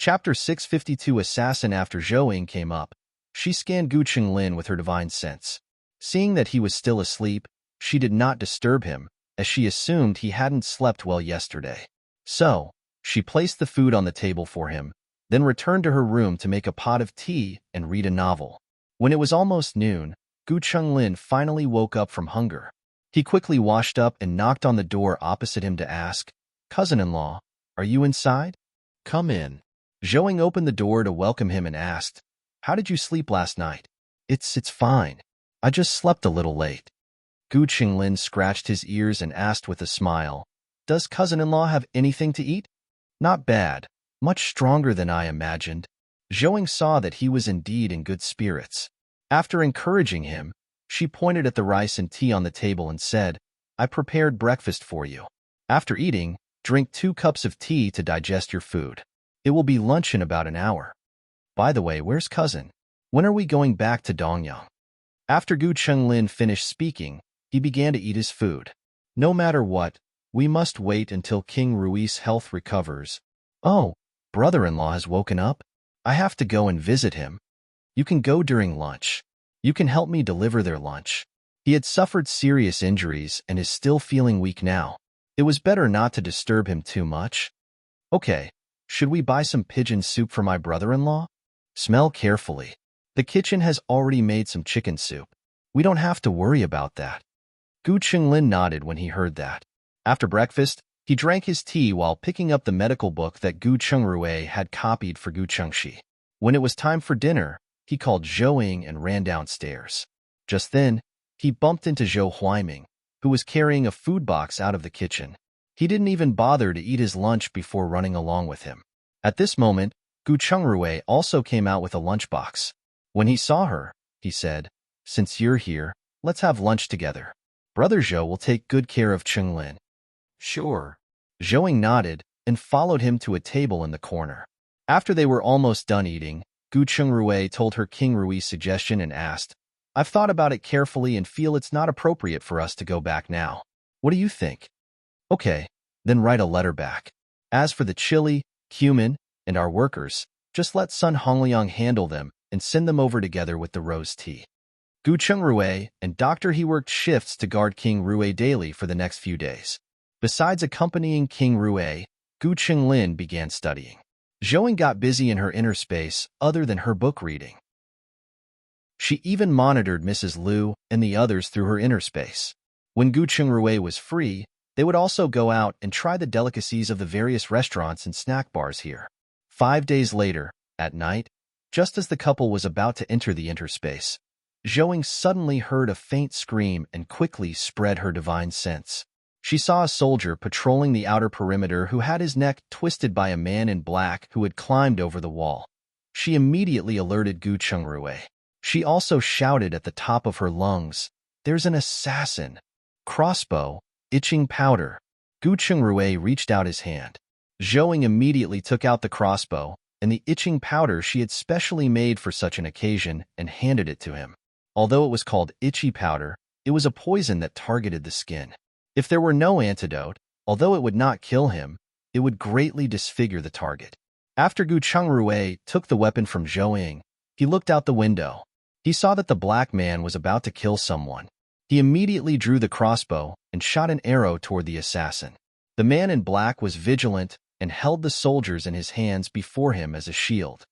Chapter 652 Assassin. After Zhou came up, she scanned Gu Qinglin with her divine sense. Seeing that he was still asleep, she did not disturb him, as she assumed he hadn't slept well yesterday. So, she placed the food on the table for him, then returned to her room to make a pot of tea and read a novel. When it was almost noon, Gu Qinglin finally woke up from hunger. He quickly washed up and knocked on the door opposite him to ask, "Cousin-in-law, are you inside?" "Come in." Zhou opened the door to welcome him and asked, "How did you sleep last night?" It's fine. I just slept a little late." Gu Qinglin scratched his ears and asked with a smile, "Does cousin-in-law have anything to eat?" "Not bad. Much stronger than I imagined." Zhou saw that he was indeed in good spirits. After encouraging him, she pointed at the rice and tea on the table and said, "I prepared breakfast for you. After eating, drink 2 cups of tea to digest your food. It will be lunch in about an hour. By the way, where's cousin? When are we going back to Dongyang?" After Gu Qinglin finished speaking, he began to eat his food. "No matter what, we must wait until King Rui's health recovers." "Oh, brother-in-law has woken up? I have to go and visit him." "You can go during lunch. You can help me deliver their lunch." He had suffered serious injuries and is still feeling weak now. It was better not to disturb him too much. "Okay, should we buy some pigeon soup for my brother-in-law?" "Smell carefully. The kitchen has already made some chicken soup. We don't have to worry about that." Gu Qinglin nodded when he heard that. After breakfast, he drank his tea while picking up the medical book that Gu Chengrui had copied for Gu Chengxi. When it was time for dinner, he called Zhou and ran downstairs. Just then, he bumped into Zhou Huaiming, who was carrying a food box out of the kitchen. He didn't even bother to eat his lunch before running along with him. At this moment, Gu Chengrui also came out with a lunchbox. When he saw her, he said, "Since you're here, let's have lunch together. Brother Zhou will take good care of Qinglin." "Sure." Zhou nodded and followed him to a table in the corner. After they were almost done eating, Gu Chengrui told her King Rui's suggestion and asked, "I've thought about it carefully and feel it's not appropriate for us to go back now. What do you think?" "Okay, then write a letter back. As for the chili, cumin, and our workers, just let Sun Hongliang handle them and send them over together with the rose tea." Gu Chengrui and Dr. He worked shifts to guard King Rui daily for the next few days. Besides accompanying King Rui, Gu Qinglin began studying. Zhou got busy in her inner space other than her book reading. She even monitored Mrs. Liu and the others through her inner space. When Gu Chengrui was free, they would also go out and try the delicacies of the various restaurants and snack bars here. 5 days later, at night, just as the couple was about to enter the interspace, Zhou suddenly heard a faint scream and quickly spread her divine sense. She saw a soldier patrolling the outer perimeter who had his neck twisted by a man in black who had climbed over the wall. She immediately alerted Gu Chengrui. She also shouted at the top of her lungs, "There's an assassin! Crossbow, itching powder." Gu Chengrui reached out his hand. Zhou immediately took out the crossbow and the itching powder she had specially made for such an occasion and handed it to him. Although it was called itchy powder, it was a poison that targeted the skin. If there were no antidote, although it would not kill him, it would greatly disfigure the target. After Gu Chengrui took the weapon from Zhou, he looked out the window. He saw that the black man was about to kill someone. He immediately drew the crossbow and shot an arrow toward the assassin. The man in black was vigilant and held the soldiers in his hands before him as a shield.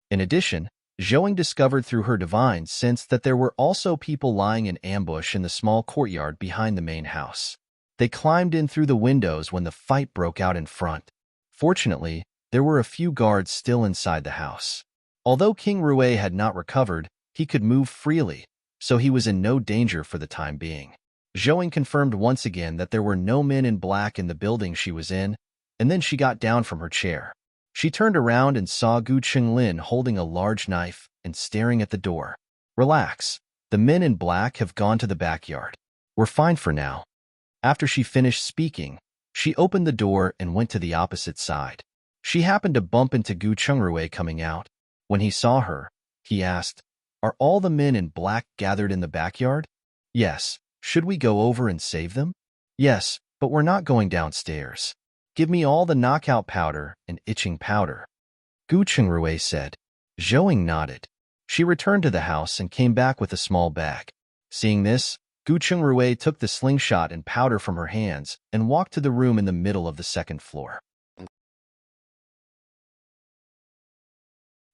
In addition, Zhou discovered through her divine sense that there were also people lying in ambush in the small courtyard behind the main house. They climbed in through the windows when the fight broke out in front. Fortunately, there were a few guards still inside the house. Although King Rui had not recovered, he could move freely, so he was in no danger for the time being. Zhou confirmed once again that there were no men in black in the building she was in, and then she got down from her chair. She turned around and saw Gu Qinglin holding a large knife and staring at the door. "Relax. The men in black have gone to the backyard. We're fine for now." After she finished speaking, she opened the door and went to the opposite side. She happened to bump into Gu Chengrui coming out. When he saw her, he asked, "Are all the men in black gathered in the backyard?" "Yes. Should we go over and save them?" "Yes. but we're not going downstairs. Give me all the knockout powder and itching powder. Gu Chengrui said. Zhou nodded. She returned to the house and came back with a small bag. Seeing this, Gu Chengrui took the slingshot and powder from her hands and walked to the room in the middle of the second floor.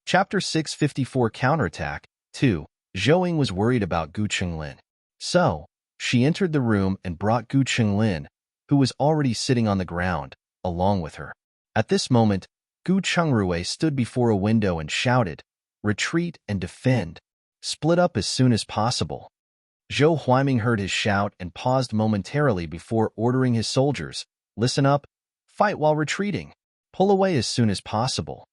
Chapter 654 Counterattack 2. Zhou was worried about Gu Chenglin. So, she entered the room and brought Gu Chenglin, who was already sitting on the ground, along with her. At this moment, Gu Chengrui stood before a window and shouted, "Retreat and defend. Split up as soon as possible." Zhou Huiming heard his shout and paused momentarily before ordering his soldiers, "Listen up, fight while retreating. Pull away as soon as possible."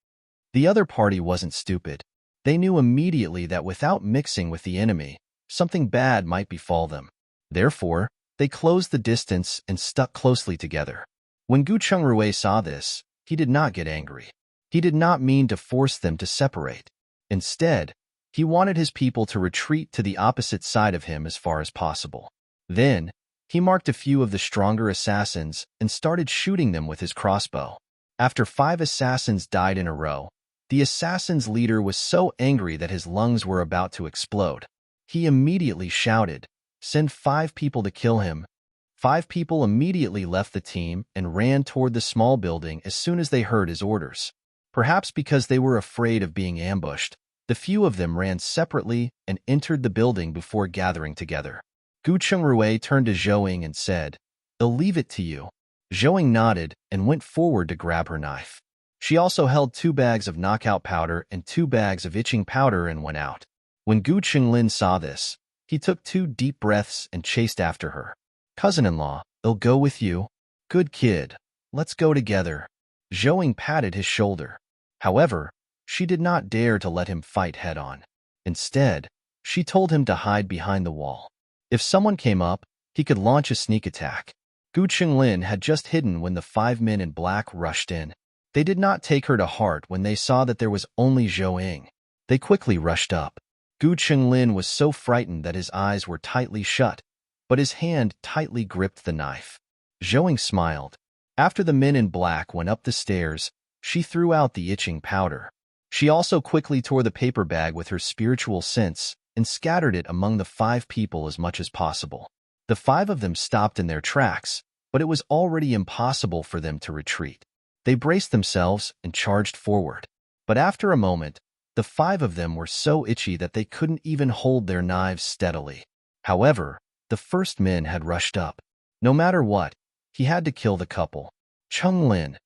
The other party wasn't stupid. They knew immediately that without mixing with the enemy, something bad might befall them. Therefore, they closed the distance and stuck closely together. When Gu Chengrui saw this, he did not get angry. He did not mean to force them to separate. Instead, he wanted his people to retreat to the opposite side of him as far as possible. Then, he marked a few of the stronger assassins and started shooting them with his crossbow. After 5 assassins died in a row, the assassin's leader was so angry that his lungs were about to explode. He immediately shouted, "Send 5 people to kill him." 5 people immediately left the team and ran toward the small building as soon as they heard his orders. Perhaps because they were afraid of being ambushed, the few of them ran separately and entered the building before gathering together. Gu Chengrui turned to Zhou and said, "I'll leave it to you." Zhou nodded and went forward to grab her knife. She also held 2 bags of knockout powder and 2 bags of itching powder and went out. When Gu Chenglin saw this, he took 2 deep breaths and chased after her. "Cousin-in-law, I'll go with you." "Good kid. Let's go together." Zhou patted his shoulder. However, she did not dare to let him fight head-on. Instead, she told him to hide behind the wall. If someone came up, he could launch a sneak attack. Gu Chenglin had just hidden when the 5 men in black rushed in. They did not take her to heart when they saw that there was only Zhou. They quickly rushed up. Gu Chenglin was so frightened that his eyes were tightly shut, but his hand tightly gripped the knife. Zhou smiled. After the men in black went up the stairs, she threw out the itching powder. She also quickly tore the paper bag with her spiritual sense and scattered it among the 5 people as much as possible. The 5 of them stopped in their tracks, but it was already impossible for them to retreat. They braced themselves and charged forward. But after a moment, the 5 of them were so itchy that they couldn't even hold their knives steadily. However, the first man had rushed up. No matter what, he had to kill the couple. "Chenglin!"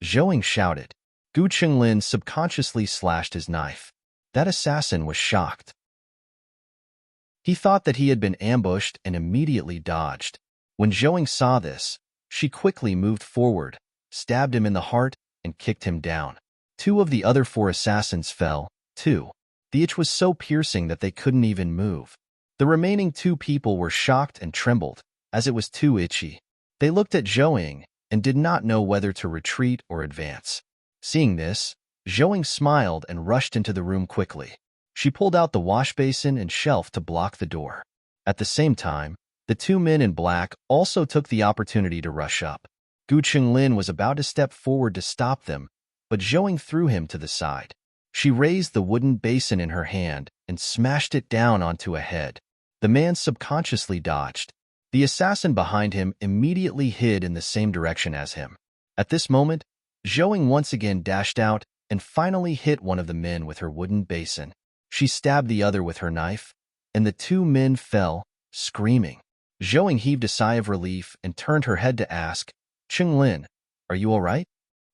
Zhou shouted. Gu Chenglin subconsciously slashed his knife. That assassin was shocked. He thought that he had been ambushed and immediately dodged. When Zhou saw this, she quickly moved forward, stabbed him in the heart, and kicked him down. 2 of the other 4 assassins fell, too. The itch was so piercing that they couldn't even move. The remaining 2 people were shocked and trembled, as it was too itchy. They looked at Zhou and did not know whether to retreat or advance. Seeing this, Zhou smiled and rushed into the room quickly. She pulled out the wash basin and shelf to block the door. At the same time, the 2 men in black also took the opportunity to rush up. Gu Chenglin was about to step forward to stop them, but Zhou threw him to the side. She raised the wooden basin in her hand and smashed it down onto a head. The man subconsciously dodged. The assassin behind him immediately hid in the same direction as him. At this moment, Zhou once again dashed out and finally hit one of the men with her wooden basin. She stabbed the other with her knife, and the 2 men fell, screaming. Zhou heaved a sigh of relief and turned her head to ask, "Chenglin, are you all right?"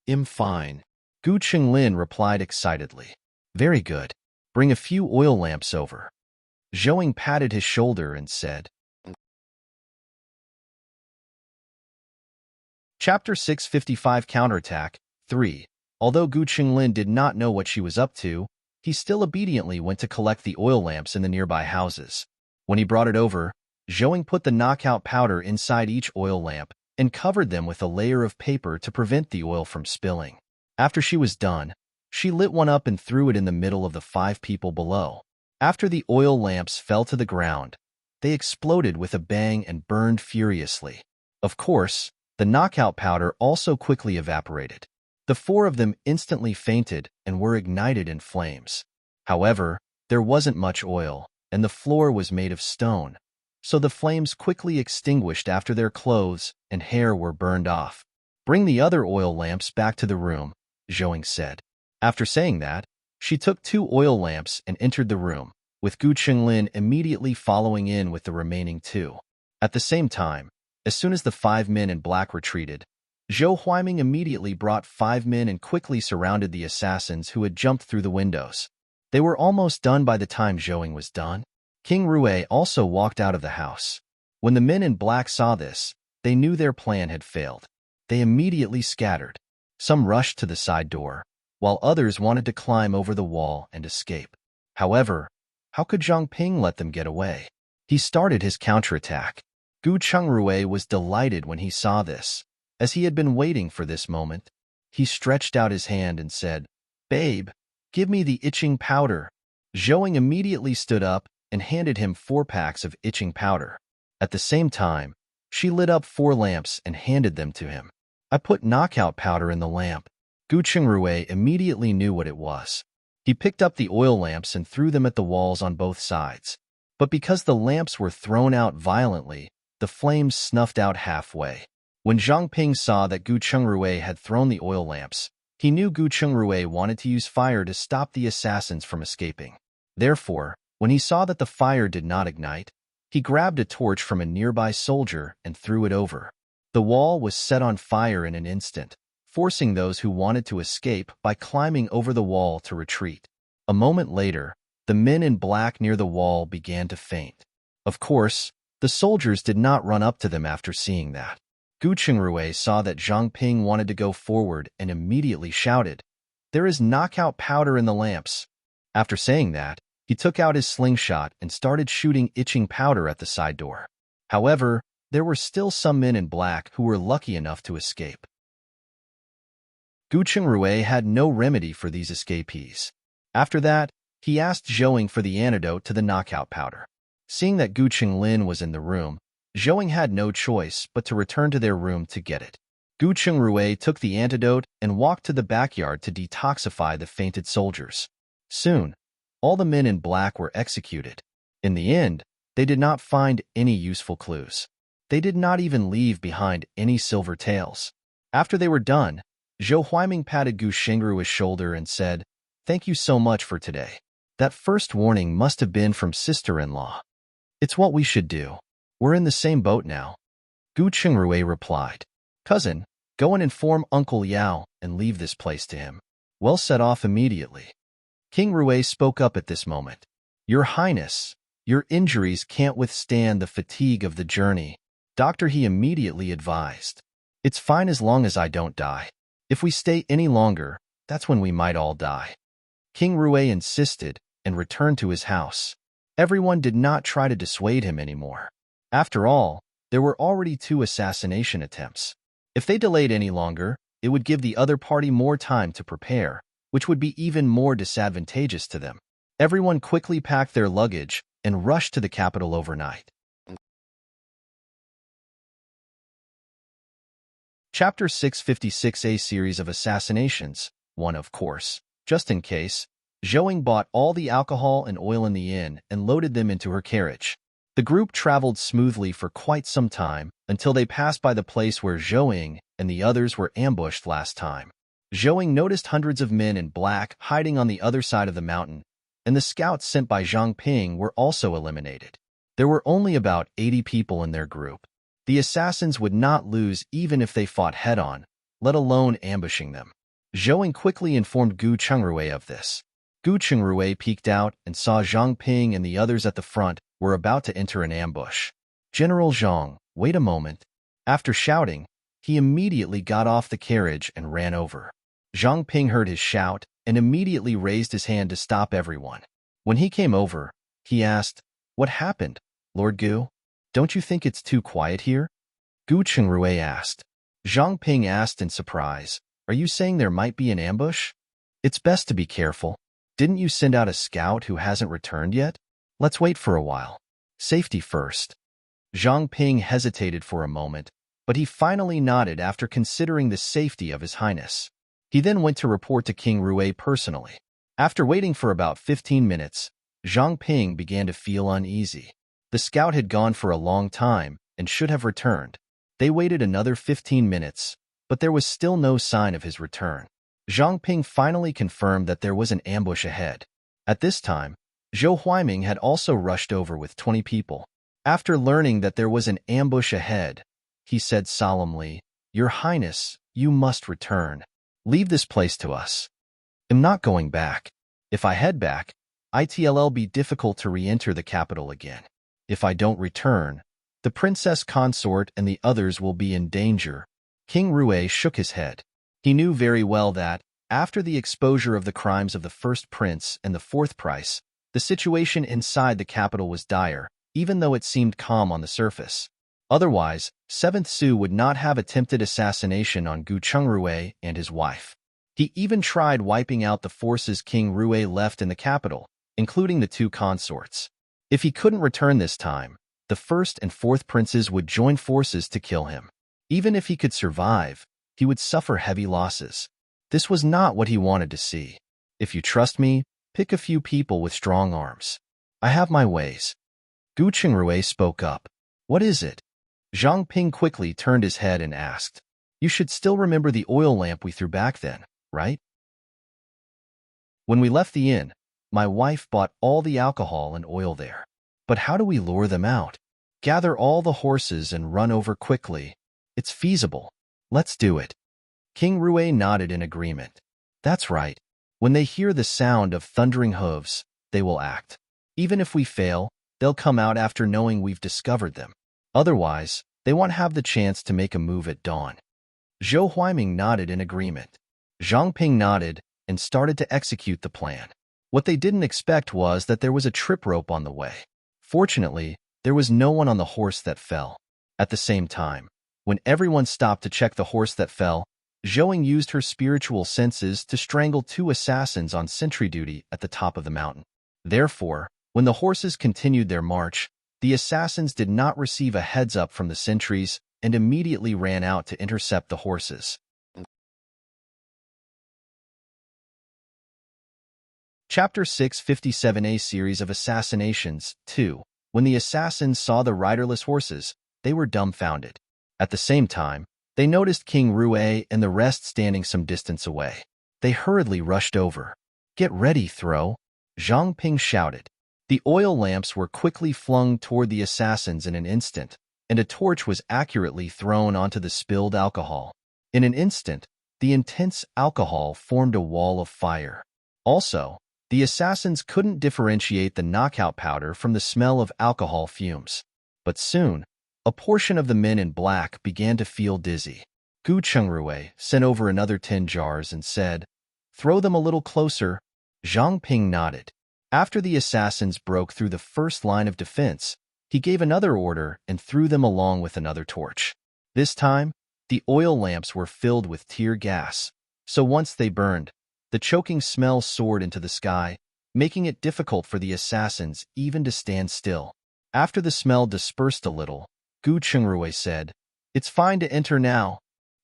"I'm fine." Gu Chenglin replied excitedly. "Very good. Bring a few oil lamps over." Zhou patted his shoulder and said. Chapter 655 Counterattack 3. Although Gu Chenglin did not know what she was up to, he still obediently went to collect the oil lamps in the nearby houses. When he brought it over, Zhou put the knockout powder inside each oil lamp and covered them with a layer of paper to prevent the oil from spilling. After she was done, she lit one up and threw it in the middle of the 5 people below. After the oil lamps fell to the ground, they exploded with a bang and burned furiously. Of course, The knockout powder also quickly evaporated. The four of them instantly fainted and were ignited in flames. However, there wasn't much oil, and the floor was made of stone, so the flames quickly extinguished after their clothes and hair were burned off. "Bring the other oil lamps back to the room," Zhouing said. After saying that, she took 2 oil lamps and entered the room, with Gu Qinglin immediately following in with the remaining 2. At the same time, as soon as the 5 men in black retreated, Zhou Huiming immediately brought 5 men and quickly surrounded the assassins who had jumped through the windows. They were almost done by the time Zhouing was done. King Rui also walked out of the house. When the men in black saw this, they knew their plan had failed. They immediately scattered. Some rushed to the side door, while others wanted to climb over the wall and escape. However, how could Zhang Ping let them get away? He started his counterattack. Gu Chengrui was delighted when he saw this, as he had been waiting for this moment. He stretched out his hand and said, "Babe, give me the itching powder." Zhouing immediately stood up and handed him 4 packs of itching powder. At the same time, she lit up 4 lamps and handed them to him. "I put knockout powder in the lamp." Gu Chengrui immediately knew what it was. He picked up the oil lamps and threw them at the walls on both sides. But because the lamps were thrown out violently, the flames snuffed out halfway. When Zhang Ping saw that Gu Chengrui had thrown the oil lamps, he knew Gu Chengrui wanted to use fire to stop the assassins from escaping. Therefore, when he saw that the fire did not ignite, he grabbed a torch from a nearby soldier and threw it over. The wall was set on fire in an instant, forcing those who wanted to escape by climbing over the wall to retreat. A moment later, the men in black near the wall began to faint. Of course, the soldiers did not run up to them after seeing that. Gu Chengrui saw that Zhang Ping wanted to go forward and immediately shouted, "There is knockout powder in the lamps." After saying that, he took out his slingshot and started shooting itching powder at the side door. However, there were still some men in black who were lucky enough to escape. Gu Chengrui had no remedy for these escapees. After that, he asked Zhouing for the antidote to the knockout powder. Seeing that Gu Qinglin was in the room, Zhouing had no choice but to return to their room to get it. Gu Chengrui took the antidote and walked to the backyard to detoxify the fainted soldiers. Soon, all the men in black were executed. In the end, they did not find any useful clues. They did not even leave behind any silver tails. After they were done, Zhou Huiming patted Gu Shengru's shoulder and said, "Thank you so much for today. That first warning must have been from sister-in-law. It's what we should do. We're in the same boat now." Gu Chengrui replied, "Cousin, go and inform Uncle Yao and leave this place to him." Well set off immediately. King Rui spoke up at this moment. "Your Highness, your injuries can't withstand the fatigue of the journey." Doctor He immediately advised, "It's fine as long as I don't die. If we stay any longer, that's when we might all die." King Rui insisted and returned to his house. Everyone did not try to dissuade him anymore. After all, there were already 2 assassination attempts. If they delayed any longer, it would give the other party more time to prepare, which would be even more disadvantageous to them. Everyone quickly packed their luggage and rushed to the capital overnight. Chapter 656, a series of assassinations. 1, of course. Just in case, Zhouing bought all the alcohol and oil in the inn and loaded them into her carriage. The group traveled smoothly for quite some time until they passed by the place where Zhouing and the others were ambushed last time. Zhouing noticed hundreds of men in black hiding on the other side of the mountain, and the scouts sent by Zhang Ping were also eliminated. There were only about 80 people in their group. The assassins would not lose even if they fought head-on, let alone ambushing them. Zhouing quickly informed Gu Chengrui of this. Gu Chengrui peeked out and saw Zhang Ping and the others at the front were about to enter an ambush. "General Zhang, wait a moment." After shouting, he immediately got off the carriage and ran over. Zhang Ping heard his shout and immediately raised his hand to stop everyone. When he came over, he asked, "What happened, Lord Gu? Don't you think it's too quiet here?" Gu Chengrui asked. Zhang Ping asked in surprise, "Are you saying there might be an ambush? It's best to be careful. Didn't you send out a scout who hasn't returned yet? Let's wait for a while. Safety first." Zhang Ping hesitated for a moment, but he finally nodded after considering the safety of His Highness. He then went to report to King Rui personally. After waiting for about 15 minutes, Zhang Ping began to feel uneasy. The scout had gone for a long time and should have returned. They waited another 15 minutes, but there was still no sign of his return. Zhang Ping finally confirmed that there was an ambush ahead. At this time, Zhou Huaiming had also rushed over with 20 people. After learning that there was an ambush ahead, he said solemnly, "Your Highness, you must return. Leave this place to us. I'm not going back. If I head back, it'll be difficult to re-enter the capital again. If I don't return, the princess consort and the others will be in danger." King Rui shook his head. He knew very well that, after the exposure of the crimes of the first prince and the fourth price, the situation inside the capital was dire, even though it seemed calm on the surface. Otherwise, 7th Su would not have attempted assassination on Gu Chungrui and his wife. He even tried wiping out the forces King Rui left in the capital, including the two consorts. If he couldn't return this time, the first and fourth princes would join forces to kill him. Even if he could survive, he would suffer heavy losses. This was not what he wanted to see. "If you trust me, pick a few people with strong arms. I have my ways." Gu Qingrui spoke up. "What is it?" Zhang Ping quickly turned his head and asked. "You should still remember the oil lamp we threw back then, right? When we left the inn, my wife bought all the alcohol and oil there. But how do we lure them out? Gather all the horses and run over quickly. It's feasible. Let's do it." King Rui nodded in agreement. "That's right. When they hear the sound of thundering hooves, they will act. Even if we fail, they'll come out after knowing we've discovered them. Otherwise, they won't have the chance to make a move at dawn." Zhou Huaiming nodded in agreement. Zhang Ping nodded and started to execute the plan. What they didn't expect was that there was a trip rope on the way. Fortunately, there was no one on the horse that fell. At the same time, when everyone stopped to check the horse that fell, Zhouing used her spiritual senses to strangle 2 assassins on sentry duty at the top of the mountain. Therefore, when the horses continued their march, the assassins did not receive a heads-up from the sentries and immediately ran out to intercept the horses. Chapter 657, A Series of Assassinations 2. When the assassins saw the riderless horses, they were dumbfounded. At the same time, they noticed King Rui and the rest standing some distance away. They hurriedly rushed over. "Get ready, throw!" Zhang Ping shouted. The oil lamps were quickly flung toward the assassins in an instant, and a torch was accurately thrown onto the spilled alcohol. In an instant, the intense alcohol formed a wall of fire. Also, the assassins couldn't differentiate the knockout powder from the smell of alcohol fumes. But soon, a portion of the men in black began to feel dizzy. Gu Chungrui sent over another 10 jars and said, "Throw them a little closer." Zhang Ping nodded. After the assassins broke through the first line of defense, he gave another order and threw them along with another torch. This time, the oil lamps were filled with tear gas, so once they burned, the choking smell soared into the sky, making it difficult for the assassins even to stand still. After the smell dispersed a little, Gu Chungrui said, "It's fine to enter now."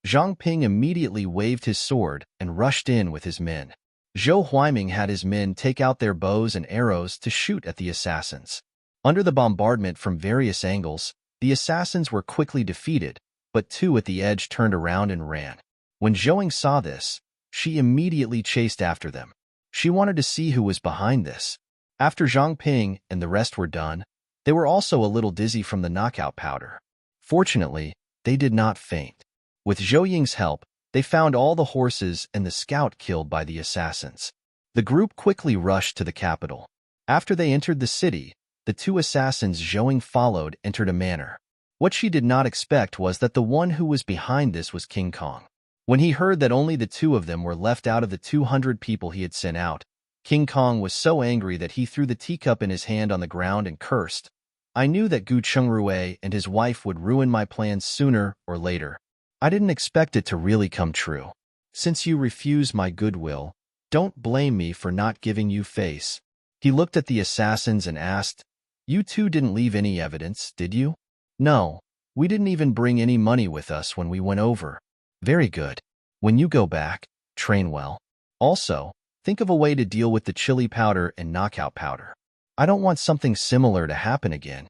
Zhang Ping immediately waved his sword and rushed in with his men. Zhou Huaiming had his men take out their bows and arrows to shoot at the assassins. Under the bombardment from various angles, the assassins were quickly defeated, but 2 at the edge turned around and ran. When Zhouing saw this, she immediately chased after them. She wanted to see who was behind this. After Zhang Ping and the rest were done, they were also a little dizzy from the knockout powder. Fortunately, they did not faint. With Zhou Ying's help, they found all the horses and the scout killed by the assassins. The group quickly rushed to the capital. After they entered the city, the 2 assassins Zhou Ying followed entered a manor. What she did not expect was that the one who was behind this was King Kong. When he heard that only the 2 of them were left out of the 200 people he had sent out, King Kong was so angry that he threw the teacup in his hand on the ground and cursed. "I knew that Gu Chungrui and his wife would ruin my plans sooner or later. I didn't expect it to really come true. Since you refuse my goodwill, don't blame me for not giving you face." He looked at the assassins and asked, "You 2 didn't leave any evidence, did you?" "No, We didn't even bring any money with us when we went over. Very good. When you go back, train well. Also, think of a way to deal with the chili powder and knockout powder. I don't want something similar to happen again.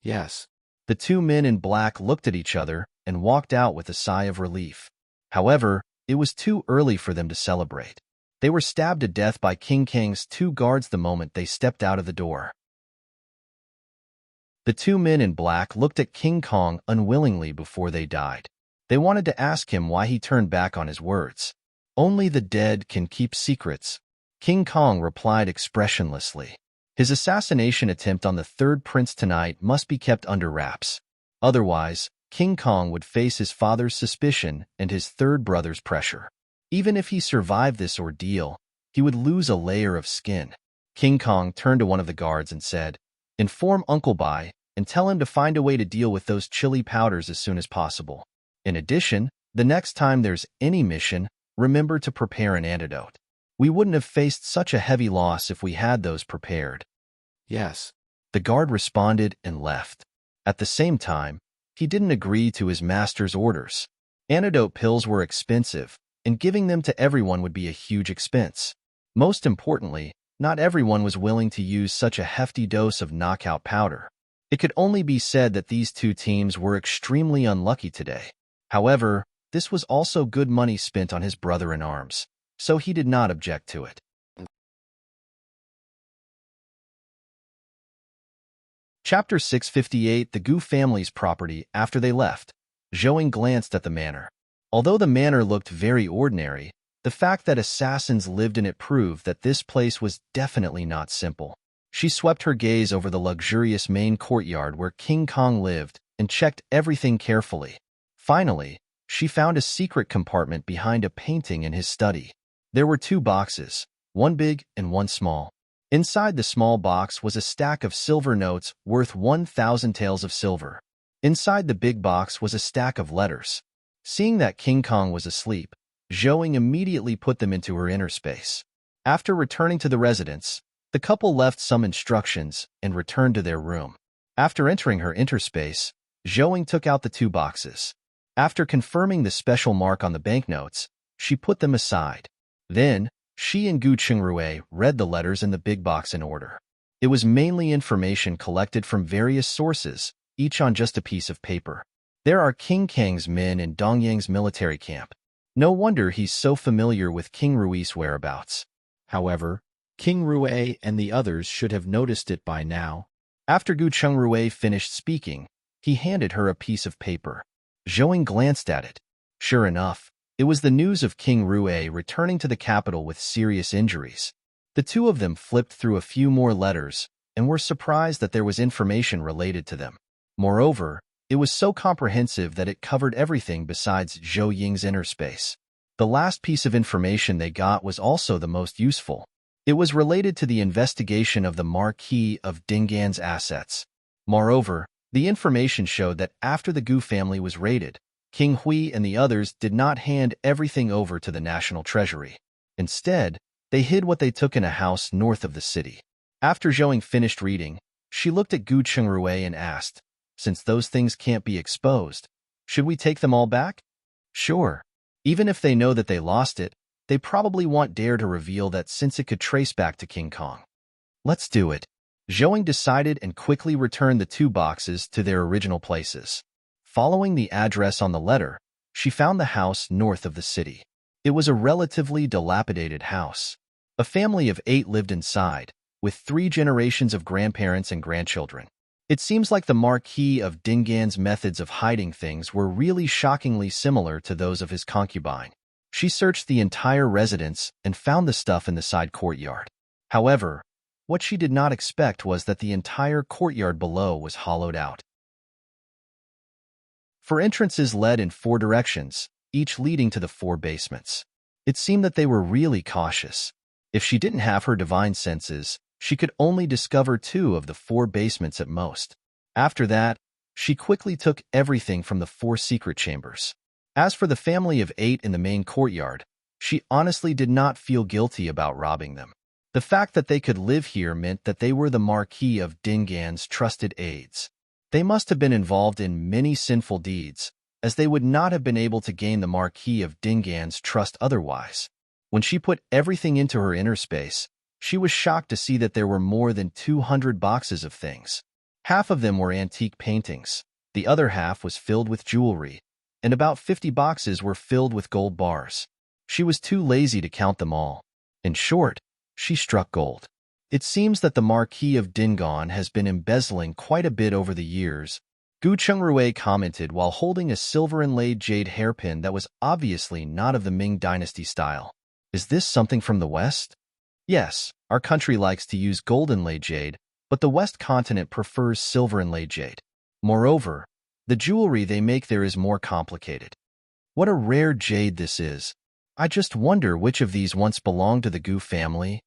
Yes. The two men in black looked at each other and walked out with a sigh of relief. However, it was too early for them to celebrate. They were stabbed to death by King Kang's two guards the moment they stepped out of the door. The two men in black looked at King Kong unwillingly before they died. They wanted to ask him why he turned back on his words. Only the dead can keep secrets. King Kong replied expressionlessly. His assassination attempt on the third prince tonight must be kept under wraps. Otherwise, King Kong would face his father's suspicion and his third brother's pressure. Even if he survived this ordeal, he would lose a layer of skin. King Kong turned to one of the guards and said, "Inform Uncle Bai and tell him to find a way to deal with those chili powders as soon as possible. In addition, the next time there's any mission, remember to prepare an antidote. We wouldn't have faced such a heavy loss if we had those prepared." Yes. The guard responded and left. At the same time, he didn't agree to his master's orders. Antidote pills were expensive, and giving them to everyone would be a huge expense. Most importantly, not everyone was willing to use such a hefty dose of knockout powder. It could only be said that these two teams were extremely unlucky today. However, this was also good money spent on his brother-in-arms, so he did not object to it. Chapter 658, The Gu family's property. After they left, Zhou glanced at the manor. Although the manor looked very ordinary, the fact that assassins lived in it proved that this place was definitely not simple. She swept her gaze over the luxurious main courtyard where King Kong lived and checked everything carefully. Finally, she found a secret compartment behind a painting in his study. There were two boxes, one big and one small. Inside the small box was a stack of silver notes worth 1,000 taels of silver. Inside the big box was a stack of letters. Seeing that King Kong was asleep, Zhou immediately put them into her inner space. After returning to the residence, the couple left some instructions and returned to their room. After entering her interspace, Zhou took out the two boxes. After confirming the special mark on the banknotes, she put them aside. Then, she and Gu Qingrui read the letters in the big box in order. It was mainly information collected from various sources, each on just a piece of paper. There are King Kang's men in Dongyang's military camp. No wonder he's so familiar with King Rui's whereabouts. However, King Rui and the others should have noticed it by now. After Gu Qingrui finished speaking, he handed her a piece of paper. Zhou glanced at it. Sure enough, it was the news of King Rui returning to the capital with serious injuries. The two of them flipped through a few more letters and were surprised that there was information related to them. Moreover, it was so comprehensive that it covered everything besides Zhou Ying's inner space. The last piece of information they got was also the most useful. It was related to the investigation of the Marquis of Dingan's assets. Moreover, the information showed that after the Gu family was raided, King Hui and the others did not hand everything over to the National Treasury. Instead, they hid what they took in a house north of the city. After Zhou finished reading, she looked at Gu Qingrui and asked, "Since those things can't be exposed, should we take them all back?" "Sure. Even if they know that they lost it, they probably won't dare to reveal that since it could trace back to King Kong." "Let's do it." Zhou decided and quickly returned the two boxes to their original places. Following the address on the letter, she found the house north of the city. It was a relatively dilapidated house. A family of 8 lived inside, with 3 generations of grandparents and grandchildren. It seems like the Marquis of Dingan's methods of hiding things were really shockingly similar to those of his concubine. She searched the entire residence and found the stuff in the side courtyard. However, what she did not expect was that the entire courtyard below was hollowed out. 4 entrances led in 4 directions, each leading to the 4 basements. It seemed that they were really cautious. If she didn't have her divine senses, she could only discover 2 of the 4 basements at most. After that, she quickly took everything from the 4 secret chambers. As for the family of 8 in the main courtyard, she honestly did not feel guilty about robbing them. The fact that they could live here meant that they were the Marquis of Dingan's trusted aides. They must have been involved in many sinful deeds, as they would not have been able to gain the Marquis of Dingan's trust otherwise. When she put everything into her inner space, she was shocked to see that there were more than 200 boxes of things. Half of them were antique paintings, the other half was filled with jewelry, and about 50 boxes were filled with gold bars. She was too lazy to count them all. In short, she struck gold. It seems that the Marquis of Dingan has been embezzling quite a bit over the years, Gu Chungrui commented while holding a silver-inlaid jade hairpin that was obviously not of the Ming Dynasty style. Is this something from the West? Yes, our country likes to use gold-inlaid jade, but the West continent prefers silver-inlaid jade. Moreover, the jewelry they make there is more complicated. What a rare jade this is. I just wonder which of these once belonged to the Gu family.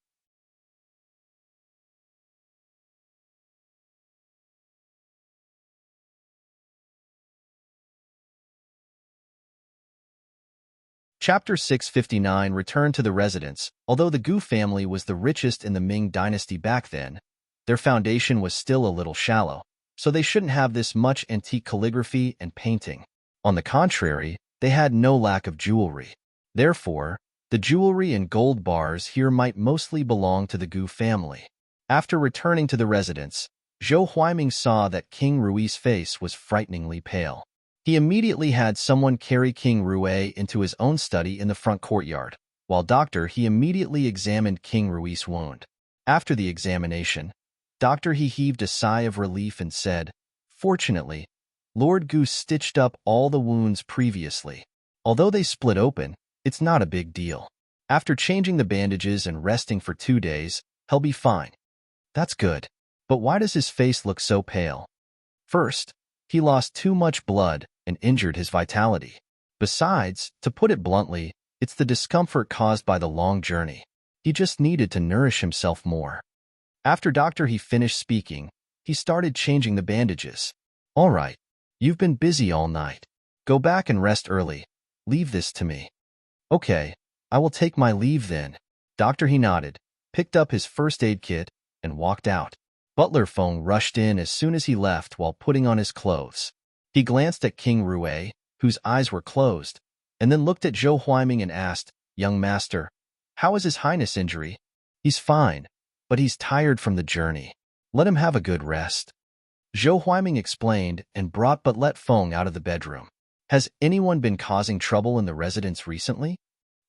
Chapter 659 Return to the Residence. Although the Gu family was the richest in the Ming Dynasty back then, their foundation was still a little shallow, so they shouldn't have this much antique calligraphy and painting. On the contrary, they had no lack of jewelry. Therefore, the jewelry and gold bars here might mostly belong to the Gu family. After returning to the residence, Zhou Huaiming saw that King Rui's face was frighteningly pale. He immediately had someone carry King Rui into his own study in the front courtyard. While he immediately examined King Rui's wound. After the examination, he heaved a sigh of relief and said, "Fortunately, Lord Gu stitched up all the wounds previously. Although they split open, it's not a big deal. After changing the bandages and resting for 2 days, he'll be fine." That's good. But why does his face look so pale? First, he lost too much blood and injured his vitality. Besides, to put it bluntly, it's the discomfort caused by the long journey. He just needed to nourish himself more. After he finished speaking, he started changing the bandages. "All right, you've been busy all night. Go back and rest early. Leave this to me." "Okay, I will take my leave then." He nodded, picked up his first aid kit, and walked out. Butler Feng rushed in as soon as he left while putting on his clothes. He glanced at King Rui, whose eyes were closed, and then looked at Zhou Huaiming and asked, "Young master, how is His Highness' injury?" "He's fine, but he's tired from the journey. Let him have a good rest." Zhou Huaiming explained and brought Butler Feng out of the bedroom. "Has anyone been causing trouble in the residence recently?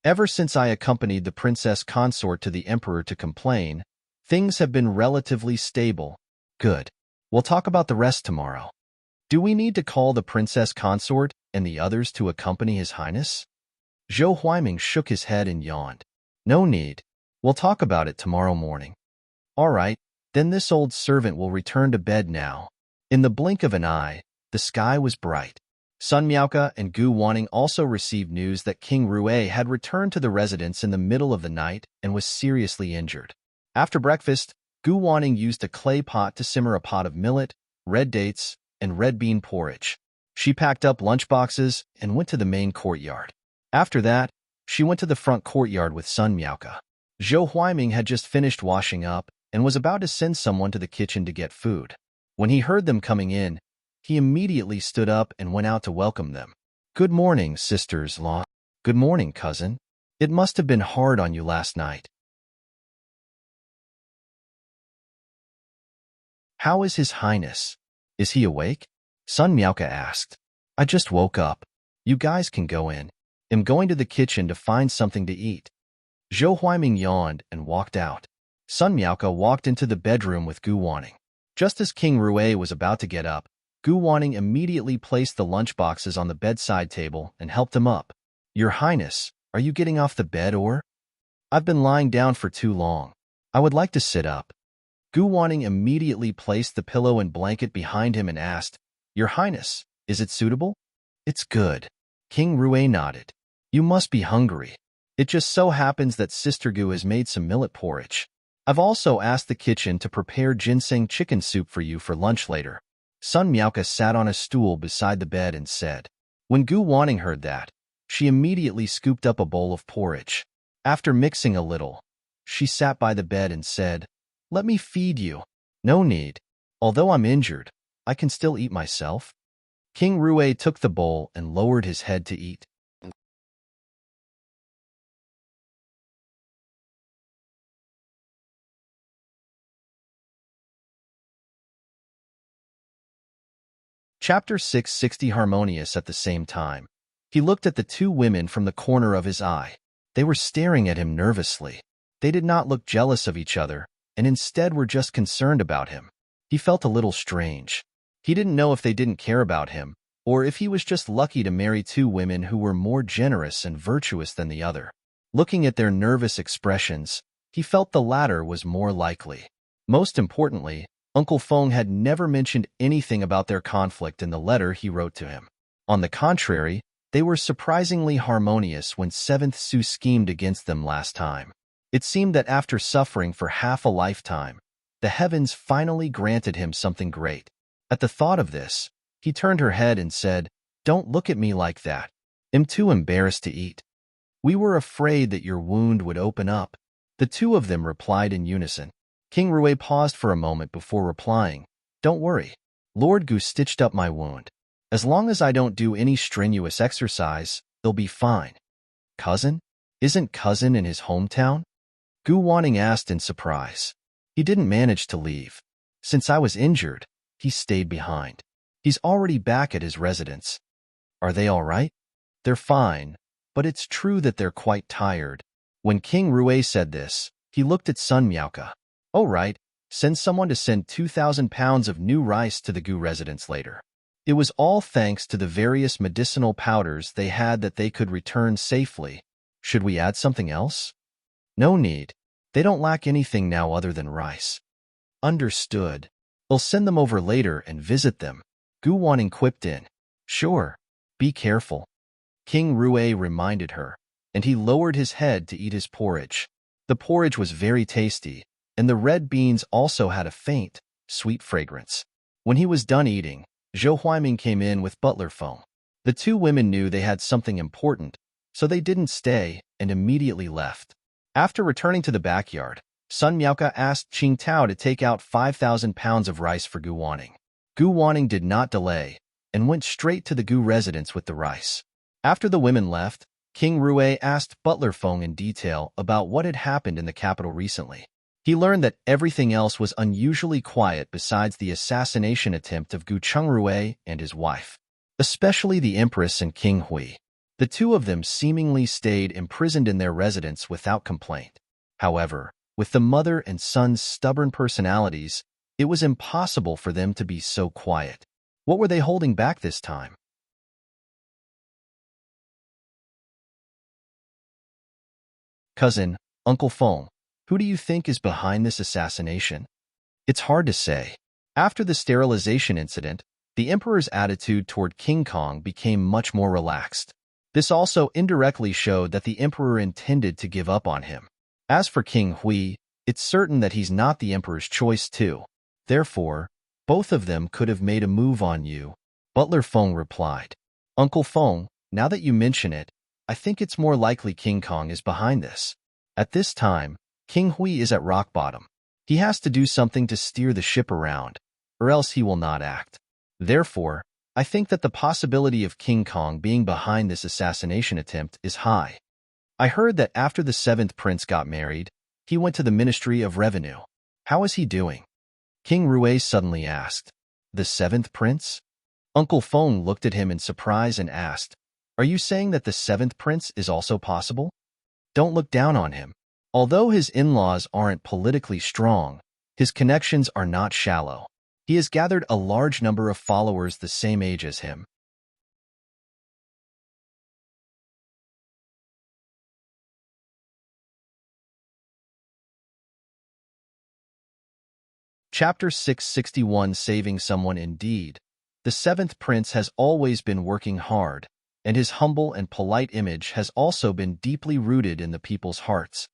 Ever since I accompanied the princess consort to the emperor to complain, things have been relatively stable." "Good. We'll talk about the rest tomorrow." "Do we need to call the princess consort and the others to accompany His Highness?" Zhou Huaiming shook his head and yawned. "No need. We'll talk about it tomorrow morning." "All right, then this old servant will return to bed now." In the blink of an eye, the sky was bright. Sun Miaoke and Gu Wanning also received news that King Rui had returned to the residence in the middle of the night and was seriously injured. After breakfast, Gu Wanning used a clay pot to simmer a pot of millet, red dates, and red bean porridge. She packed up lunchboxes and went to the main courtyard. After that, she went to the front courtyard with Sun Miaoke. Zhou Huaiming had just finished washing up and was about to send someone to the kitchen to get food. When he heard them coming in, he immediately stood up and went out to welcome them. "Good morning, sisters-in-law." "Good morning, cousin. It must have been hard on you last night." "How is His Highness? Is he awake?" Sun Miaoke asked. "I just woke up. You guys can go in. I'm going to the kitchen to find something to eat." Zhou Huaiming yawned and walked out. Sun Miaoke walked into the bedroom with Gu Wanning. Just as King Rui was about to get up, Gu Wanning immediately placed the lunchboxes on the bedside table and helped him up. "Your Highness, are you getting off the bed or?" "I've been lying down for too long. I would like to sit up." Gu Wanning immediately placed the pillow and blanket behind him and asked, "Your Highness, is it suitable?" "It's good." King Rui nodded. "You must be hungry. It just so happens that Sister Gu has made some millet porridge. I've also asked the kitchen to prepare ginseng chicken soup for you for lunch later." Sun Miaoke sat on a stool beside the bed and said. When Gu Wanning heard that, she immediately scooped up a bowl of porridge. After mixing a little, she sat by the bed and said, "Let me feed you." "No need. Although I'm injured, I can still eat myself. King Rue took the bowl and lowered his head to eat. Chapter 660 Harmonious at the same time. He looked at the two women from the corner of his eye. They were staring at him nervously. They did not look jealous of each other, and instead were just concerned about him. He felt a little strange. He didn't know if they didn't care about him, or if he was just lucky to marry two women who were more generous and virtuous than the other. Looking at their nervous expressions, he felt the latter was more likely. Most importantly, Uncle Feng had never mentioned anything about their conflict in the letter he wrote to him. On the contrary, they were surprisingly harmonious when Seventh Su schemed against them last time. It seemed that after suffering for half a lifetime, the heavens finally granted him something great. At the thought of this, he turned her head and said, "Don't look at me like that. I'm too embarrassed to eat. We were afraid that your wound would open up." The two of them replied in unison. King Rue paused for a moment before replying, "Don't worry. Lord Gu stitched up my wound. As long as I don't do any strenuous exercise, it'll be fine." "Cousin? Isn't cousin in his hometown?" Gu Wanning asked in surprise. "He didn't manage to leave. Since I was injured, he stayed behind. He's already back at his residence." "Are they all right?" "They're fine, but it's true that they're quite tired." When King Rue said this, he looked at Sun Miaoka. "Oh right, send someone to send 2,000 pounds of new rice to the Gu residence later." It was all thanks to the various medicinal powders they had that they could return safely. "Should we add something else?" "No need. They don't lack anything now other than rice." "Understood. We'll send them over later and visit them." Gu Wanning quipped in. "Sure. Be careful." King Rue reminded her, and he lowered his head to eat his porridge. The porridge was very tasty, and the red beans also had a faint, sweet fragrance. When he was done eating, Zhou Huiming came in with butler Feng. The two women knew they had something important, so they didn't stay and immediately left. After returning to the backyard, Sun Miaoka asked Qing Tao to take out 5,000 pounds of rice for Gu Wanning. Gu Wanning did not delay and went straight to the Gu residence with the rice. After the women left, King Rue asked Butler Feng in detail about what had happened in the capital recently. He learned that everything else was unusually quiet besides the assassination attempt of Gu Chungrue and his wife, especially the Empress and King Hui. The two of them seemingly stayed imprisoned in their residence without complaint. However, with the mother and son's stubborn personalities, it was impossible for them to be so quiet. What were they holding back this time? "Cousin, Uncle Feng, who do you think is behind this assassination?" "It's hard to say." After the sterilization incident, the Emperor's attitude toward King Kong became much more relaxed. This also indirectly showed that the Emperor intended to give up on him. As for King Hui, it's certain that he's not the Emperor's choice too. Therefore, both of them could have made a move on you. Butler Feng replied. "Uncle Feng, now that you mention it, I think it's more likely King Kong is behind this. At this time, King Hui is at rock bottom. He has to do something to steer the ship around, or else he will not act. Therefore, I think that the possibility of King Kong being behind this assassination attempt is high. I heard that after the seventh prince got married, he went to the Ministry of Revenue. How is he doing?" King Rue suddenly asked. "The seventh prince?" Uncle Feng looked at him in surprise and asked, "Are you saying that the seventh prince is also possible?" "Don't look down on him. Although his in-laws aren't politically strong, his connections are not shallow. He has gathered a large number of followers the same age as him." Chapter 661 Saving Someone Indeed. The seventh prince has always been working hard, and his humble and polite image has also been deeply rooted in the people's hearts.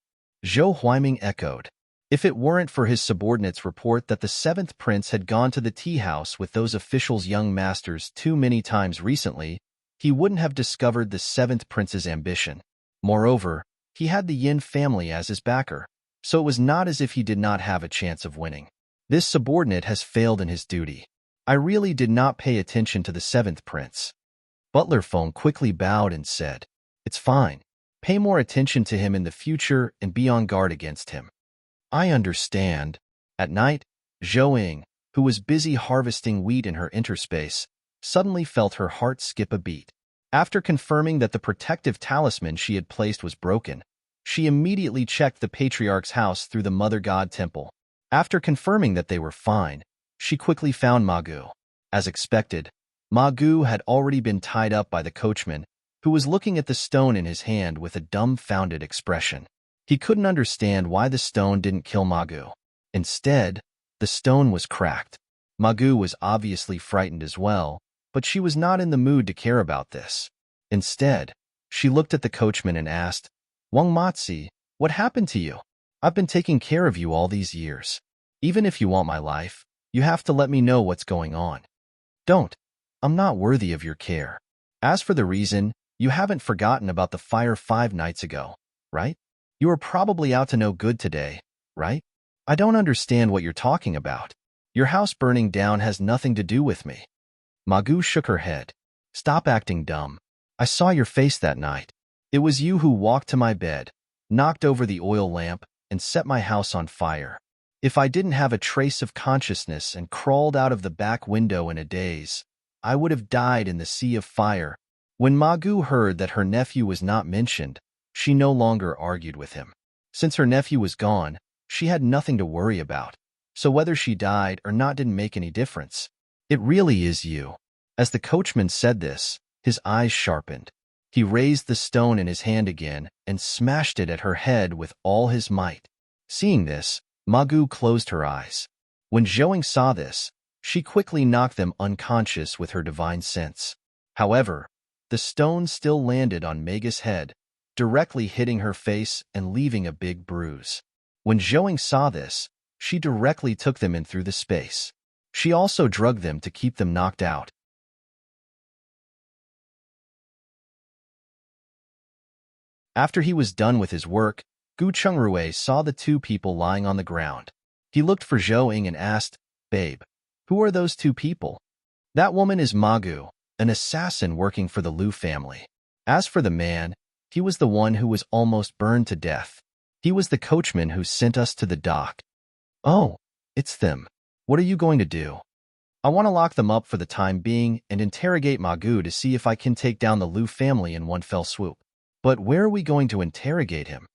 Zhou Huiming echoed. If it weren't for his subordinates' report that the seventh prince had gone to the tea house with those officials' young masters too many times recently, he wouldn't have discovered the seventh prince's ambition. Moreover, he had the Yin family as his backer, so it was not as if he did not have a chance of winning. This subordinate has failed in his duty. I really did not pay attention to the seventh prince. Butler Feng quickly bowed and said, It's fine. Pay more attention to him in the future and be on guard against him. I understand. At night, Zhou Ying, who was busy harvesting wheat in her interspace, suddenly felt her heart skip a beat. After confirming that the protective talisman she had placed was broken, she immediately checked the patriarch's house through the Mother God temple. After confirming that they were fine, she quickly found Ma Gu. As expected, Ma Gu had already been tied up by the coachman, who was looking at the stone in his hand with a dumbfounded expression. He couldn't understand why the stone didn't kill Ma Gu. Instead, the stone was cracked. Ma Gu was obviously frightened as well, but she was not in the mood to care about this. Instead, she looked at the coachman and asked, Wang Matzi, what happened to you? I've been taking care of you all these years. Even if you want my life, you have to let me know what's going on. Don't. I'm not worthy of your care. As for the reason, you haven't forgotten about the fire 5 nights ago, right? You were probably out to no good today, right? I don't understand what you're talking about. Your house burning down has nothing to do with me. Ma Gu shook her head. Stop acting dumb. I saw your face that night. It was you who walked to my bed, knocked over the oil lamp, and set my house on fire. If I didn't have a trace of consciousness and crawled out of the back window in a daze, I would have died in the sea of fire. When Ma Gu heard that her nephew was not mentioned, she no longer argued with him. Since her nephew was gone, she had nothing to worry about, so whether she died or not didn't make any difference. It really is you. As the coachman said this, his eyes sharpened. He raised the stone in his hand again and smashed it at her head with all his might. Seeing this, Ma Gu closed her eyes. When Zhou Ying saw this, she quickly knocked them unconscious with her divine sense. However, the stone still landed on Mega's head, directly hitting her face and leaving a big bruise. When Zhou Ying saw this, she directly took them in through the space. She also drugged them to keep them knocked out. After he was done with his work, Gu Chungrui saw the 2 people lying on the ground. He looked for Zhou Ying and asked, Babe, who are those 2 people? That woman is Ma Gu, an assassin working for the Liu family. As for the man, he was the one who was almost burned to death. He was the coachman who sent us to the dock. Oh, it's them. What are you going to do? I want to lock them up for the time being and interrogate Ma Gu to see if I can take down the Liu family in one fell swoop. But where are we going to interrogate him?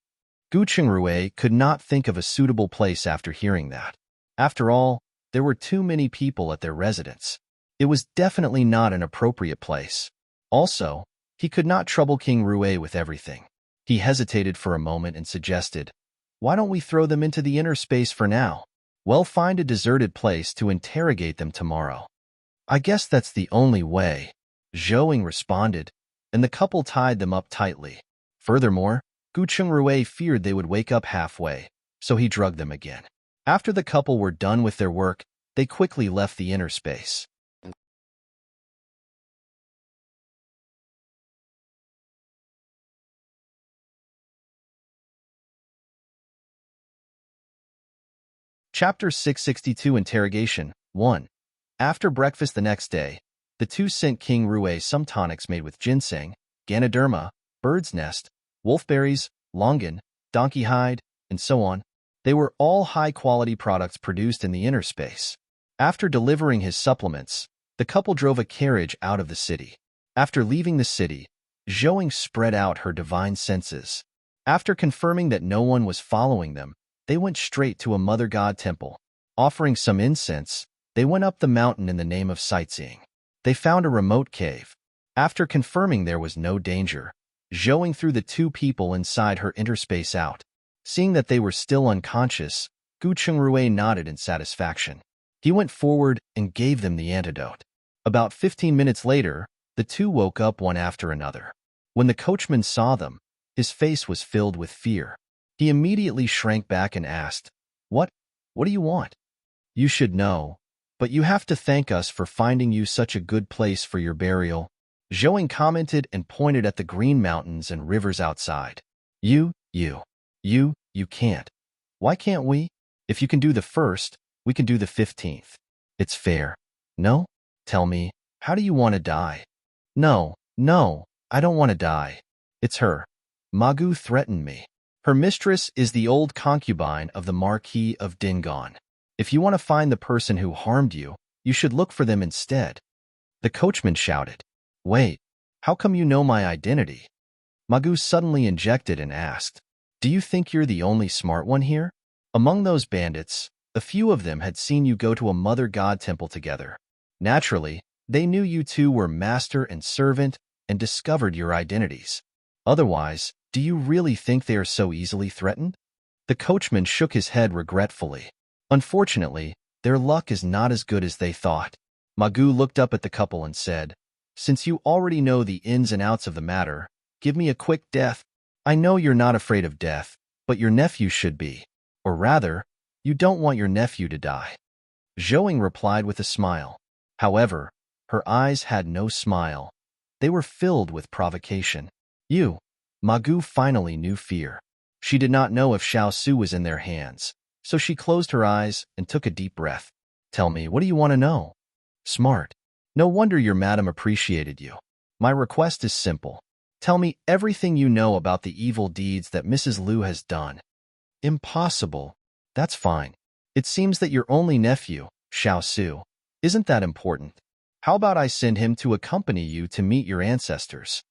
Gu Chungrui could not think of a suitable place after hearing that. After all, there were too many people at their residence. It was definitely not an appropriate place. Also, he could not trouble King Rui with everything. He hesitated for a moment and suggested, Why don't we throw them into the inner space for now? We'll find a deserted place to interrogate them tomorrow. I guess that's the only way, Zhou Ying responded, and the couple tied them up tightly. Furthermore, Gu Chungrui feared they would wake up halfway, so he drugged them again. After the couple were done with their work, they quickly left the inner space. Chapter 662 Interrogation 1. After breakfast the next day, the 2 sent King Rui some tonics made with ginseng, ganoderma, bird's nest, wolfberries, longan, donkey hide, and so on. They were all high-quality products produced in the inner space. After delivering his supplements, the couple drove a carriage out of the city. After leaving the city, Zhou Ying spread out her divine senses. After confirming that no one was following them, they went straight to a Mother God temple. Offering some incense, they went up the mountain in the name of sightseeing. They found a remote cave. After confirming there was no danger, Zhou Ying threw the 2 people inside her interspace out. Seeing that they were still unconscious, Gu Chungrui nodded in satisfaction. He went forward and gave them the antidote. About 15 minutes later, the 2 woke up one after another. When the coachman saw them, his face was filled with fear. He immediately shrank back and asked, What do you want? You should know, but you have to thank us for finding you such a good place for your burial. Zhou Ying commented and pointed at the green mountains and rivers outside. You can't. Why can't we? If you can do the first, we can do the 15th. It's fair. No? Tell me, how do you want to die? No, no, I don't want to die. It's her. Magu threatened me. Her mistress is the old concubine of the Marquis of Dingon. If you want to find the person who harmed you, you should look for them instead. The coachman shouted. Wait, how come you know my identity? Magu suddenly injected and asked, Do you think you're the only smart one here? Among those bandits, a few of them had seen you go to a mother god temple together. Naturally, they knew you two were master and servant and discovered your identities. Otherwise, do you really think they are so easily threatened? The coachman shook his head regretfully. Unfortunately, their luck is not as good as they thought. Magu looked up at the couple and said, Since you already know the ins and outs of the matter, give me a quick death. I know you're not afraid of death, but your nephew should be. Or rather, you don't want your nephew to die. Zhouing replied with a smile. However, her eyes had no smile. They were filled with provocation. You. Magu finally knew fear. She did not know if Xiao Su was in their hands, so she closed her eyes and took a deep breath. Tell me, what do you want to know? Smart. No wonder your madam appreciated you. My request is simple. Tell me everything you know about the evil deeds that Mrs. Liu has done. Impossible. That's fine. It seems that your only nephew, Xiao Su, isn't that important. How about I send him to accompany you to meet your ancestors?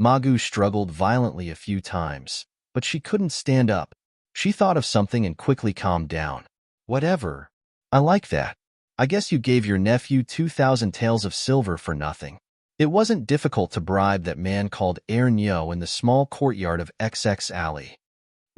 Magu struggled violently a few times, but she couldn't stand up. She thought of something and quickly calmed down. Whatever. I like that. I guess you gave your nephew 2,000 taels of silver for nothing. It wasn't difficult to bribe that man called Nyo in the small courtyard of XX Alley.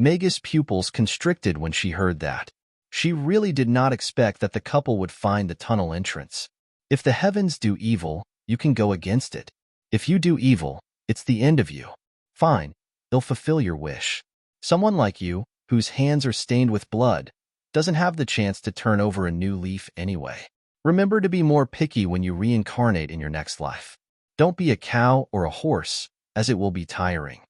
Mega's pupils constricted when she heard that. She really did not expect that the couple would find the tunnel entrance. If the heavens do evil, you can go against it. If you do evil, it's the end of you. Fine, they'll fulfill your wish. Someone like you, whose hands are stained with blood, doesn't have the chance to turn over a new leaf anyway. Remember to be more picky when you reincarnate in your next life. Don't be a cow or a horse, as it will be tiring.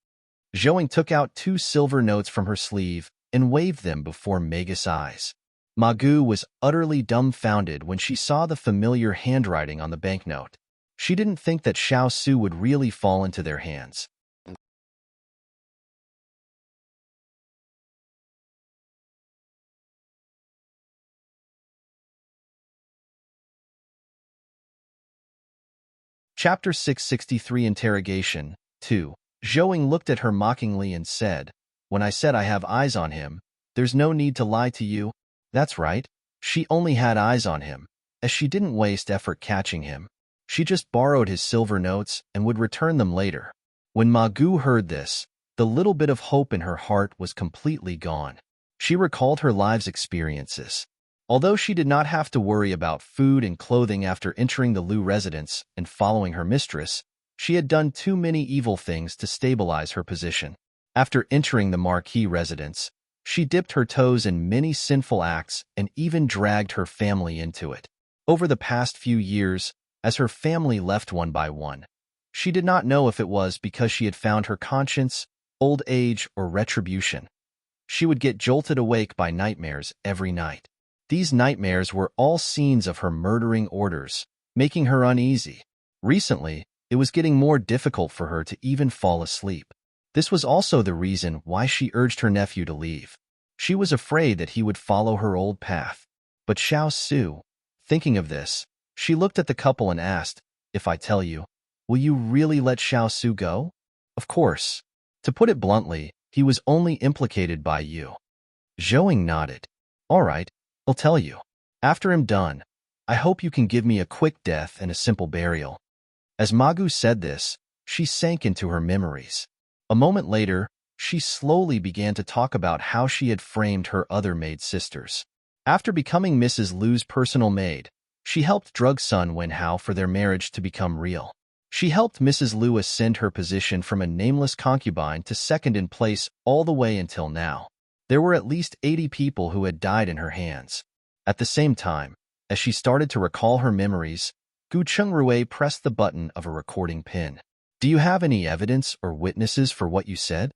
Zhouing took out 2 silver notes from her sleeve and waved them before Mega's eyes. Magu was utterly dumbfounded when she saw the familiar handwriting on the banknote. She didn't think that Xiao Su would really fall into their hands. Chapter 663 Interrogation 2. Zhouing looked at her mockingly and said, When I said I have eyes on him, there's no need to lie to you. That's right. She only had eyes on him, as she didn't waste effort catching him. She just borrowed his silver notes and would return them later. When Magu heard this, the little bit of hope in her heart was completely gone. She recalled her life's experiences. Although she did not have to worry about food and clothing after entering the Liu residence and following her mistress, she had done too many evil things to stabilize her position. After entering the Marquis residence, she dipped her toes in many sinful acts and even dragged her family into it. Over the past few years, as her family left one by one, she did not know if it was because she had found her conscience, old age, or retribution. She would get jolted awake by nightmares every night. These nightmares were all scenes of her murdering orders, making her uneasy. Recently, it was getting more difficult for her to even fall asleep. This was also the reason why she urged her nephew to leave. She was afraid that he would follow her old path. But Xiao Su, thinking of this, she looked at the couple and asked, If I tell you, will you really let Xiao Su go? Of course. To put it bluntly, he was only implicated by you. Zhouing nodded. All right, I'll tell you. After I'm done, I hope you can give me a quick death and a simple burial. As Magu said this, she sank into her memories. A moment later, she slowly began to talk about how she had framed her other maid sisters. After becoming Mrs. Liu's personal maid, she helped drug Sun Wenhao for their marriage to become real. She helped Mrs. Liu ascend her position from a nameless concubine to second in place all the way until now. There were at least 80 people who had died in her hands. At the same time, as she started to recall her memories, Gu Chungrui pressed the button of a recording pin. Do you have any evidence or witnesses for what you said?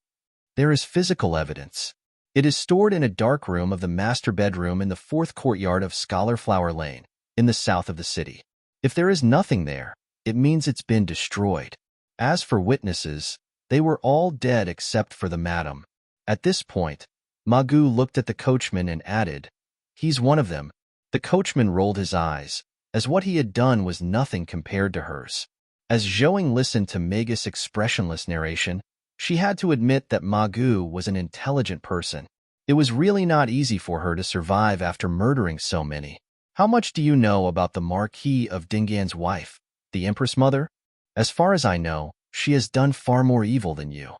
There is physical evidence. It is stored in a dark room of the master bedroom in the fourth courtyard of Scholar Flower Lane, in the south of the city. If there is nothing there, it means it's been destroyed. As for witnesses, they were all dead except for the madam. At this point, Magoo looked at the coachman and added, "He's one of them." The coachman rolled his eyes, as what he had done was nothing compared to hers. As Zhouing listened to Magus' expressionless narration, she had to admit that Magoo was an intelligent person. It was really not easy for her to survive after murdering so many. "How much do you know about the Marquis of Dingan's wife, the Empress Mother?" "As far as I know, she has done far more evil than you."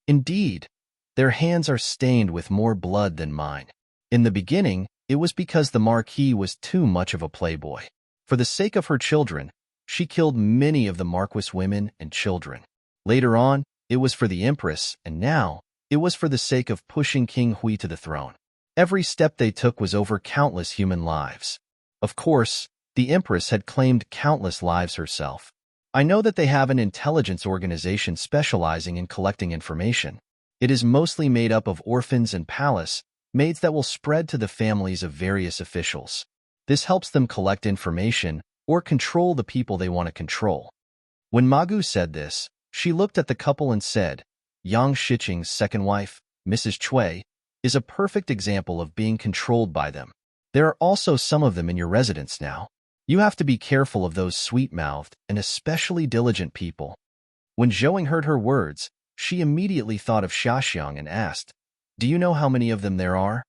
"Indeed, their hands are stained with more blood than mine. In the beginning, it was because the Marquis was too much of a playboy. For the sake of her children, she killed many of the Marquis women and children. Later on, it was for the Empress, and now, it was for the sake of pushing King Hui to the throne. Every step they took was over countless human lives. Of course, the Empress had claimed countless lives herself. I know that they have an intelligence organization specializing in collecting information. It is mostly made up of orphans and palace maids that will spread to the families of various officials. This helps them collect information or control the people they want to control." When Magoo said this, she looked at the couple and said, "Yang Shiqing's second wife, Mrs. Chui, is a perfect example of being controlled by them. There are also some of them in your residence now. You have to be careful of those sweet-mouthed and especially diligent people." When Zhouing heard her words, she immediately thought of Xiaxiang and asked, "Do you know how many of them there are?"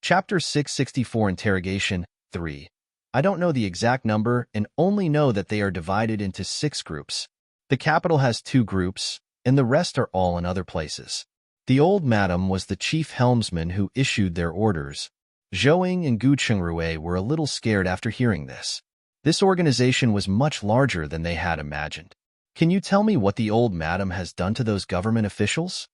Chapter 664 Interrogation 3. I don't know the exact number and only know that they are divided into 6 groups. The capital has 2 groups, and the rest are all in other places. The old madam was the chief helmsman who issued their orders. Zhouing and Gu Chengrue were a little scared after hearing this. This organization was much larger than they had imagined. "Can you tell me what the old madam has done to those government officials?"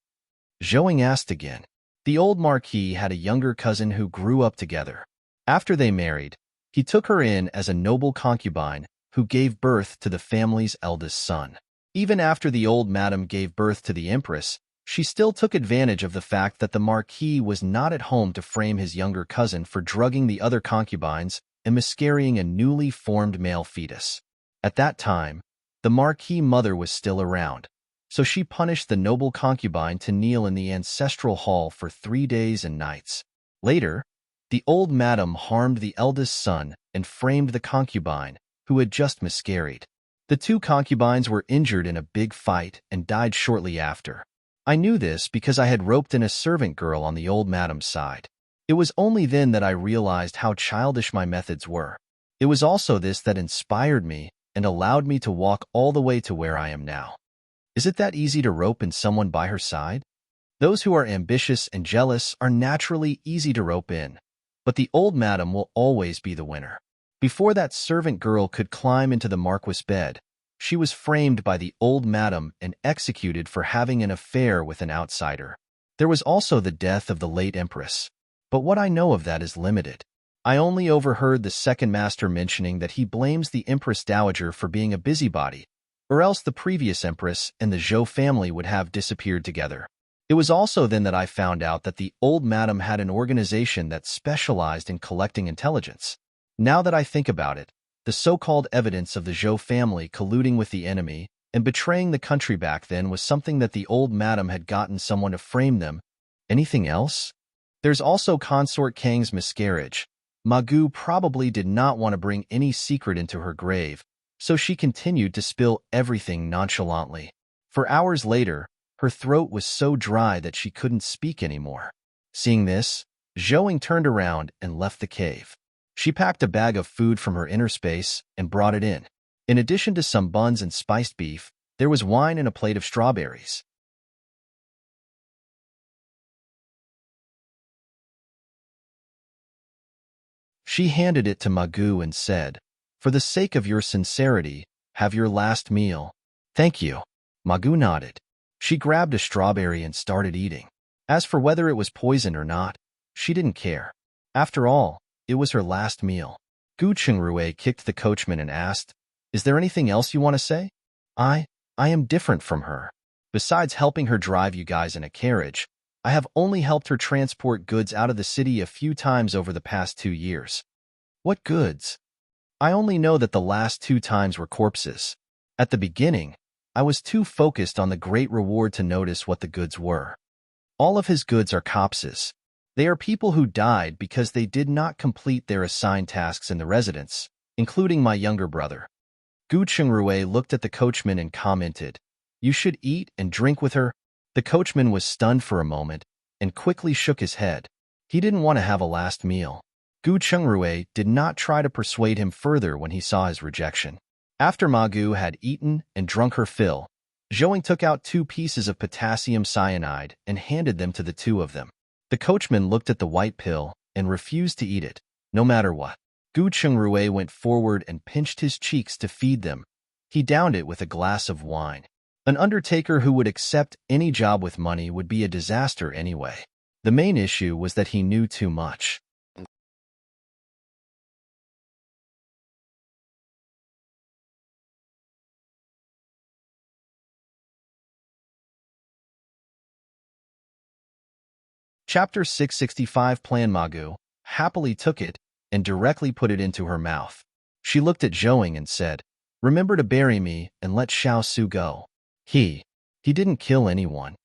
Zhouing asked again. The old marquis had a younger cousin who grew up together. After they married, he took her in as a noble concubine who gave birth to the family's eldest son. Even after the old madam gave birth to the empress, she still took advantage of the fact that the marquis was not at home to frame his younger cousin for drugging the other concubines and miscarrying a newly formed male fetus. At that time, the marquis mother was still around, so she punished the noble concubine to kneel in the ancestral hall for 3 days and nights. Later, the old madam harmed the eldest son and framed the concubine, who had just miscarried. The 2 concubines were injured in a big fight and died shortly after. I knew this because I had roped in a servant girl on the old madam's side. It was only then that I realized how childish my methods were. It was also this that inspired me and allowed me to walk all the way to where I am now. Is it that easy to rope in someone by her side? Those who are ambitious and jealous are naturally easy to rope in, but the old madam will always be the winner. Before that servant girl could climb into the marquis' bed, she was framed by the old madam and executed for having an affair with an outsider. There was also the death of the late empress, but what I know of that is limited. I only overheard the second master mentioning that he blames the Empress Dowager for being a busybody, or else the previous empress and the Zhou family would have disappeared together. It was also then that I found out that the old madam had an organization that specialized in collecting intelligence. Now that I think about it, the so-called evidence of the Zhou family colluding with the enemy and betraying the country back then was something that the old madam had gotten someone to frame them. Anything else? There's also Consort Kang's miscarriage. Magoo probably did not want to bring any secret into her grave, so she continued to spill everything nonchalantly. For hours later, her throat was so dry that she couldn't speak anymore. Seeing this, Zhouing turned around and left the cave. She packed a bag of food from her inner space and brought it in. In addition to some buns and spiced beef, there was wine and a plate of strawberries. She handed it to Magoo and said, "For the sake of your sincerity, have your last meal." "Thank you." Magoo nodded. She grabbed a strawberry and started eating. As for whether it was poisoned or not, she didn't care. After all, it was her last meal. Gu Chengrue kicked the coachman and asked, "Is there anything else you want to say?" I am different from her. Besides helping her drive you guys in a carriage, I have only helped her transport goods out of the city a few times over the past 2 years. What goods? I only know that the last 2 times were corpses. At the beginning, I was too focused on the great reward to notice what the goods were. All of his goods are corpses. They are people who died because they did not complete their assigned tasks in the residence, including my younger brother. Gu Chengrue looked at the coachman and commented, "You should eat and drink with her." The coachman was stunned for a moment and quickly shook his head. He didn't want to have a last meal. Gu Chengrue did not try to persuade him further when he saw his rejection. After Ma Gu had eaten and drunk her fill, Zhouing took out 2 pieces of potassium cyanide and handed them to the 2 of them. The coachman looked at the white pill and refused to eat it, no matter what. Gu Chengrue went forward and pinched his cheeks to feed them. He downed it with a glass of wine. An undertaker who would accept any job with money would be a disaster anyway. The main issue was that he knew too much. Chapter 665 Plan Ma Gu happily took it and directly put it into her mouth. She looked at Zhouing and said, "Remember to bury me and let Xiao Su go." He didn't kill anyone.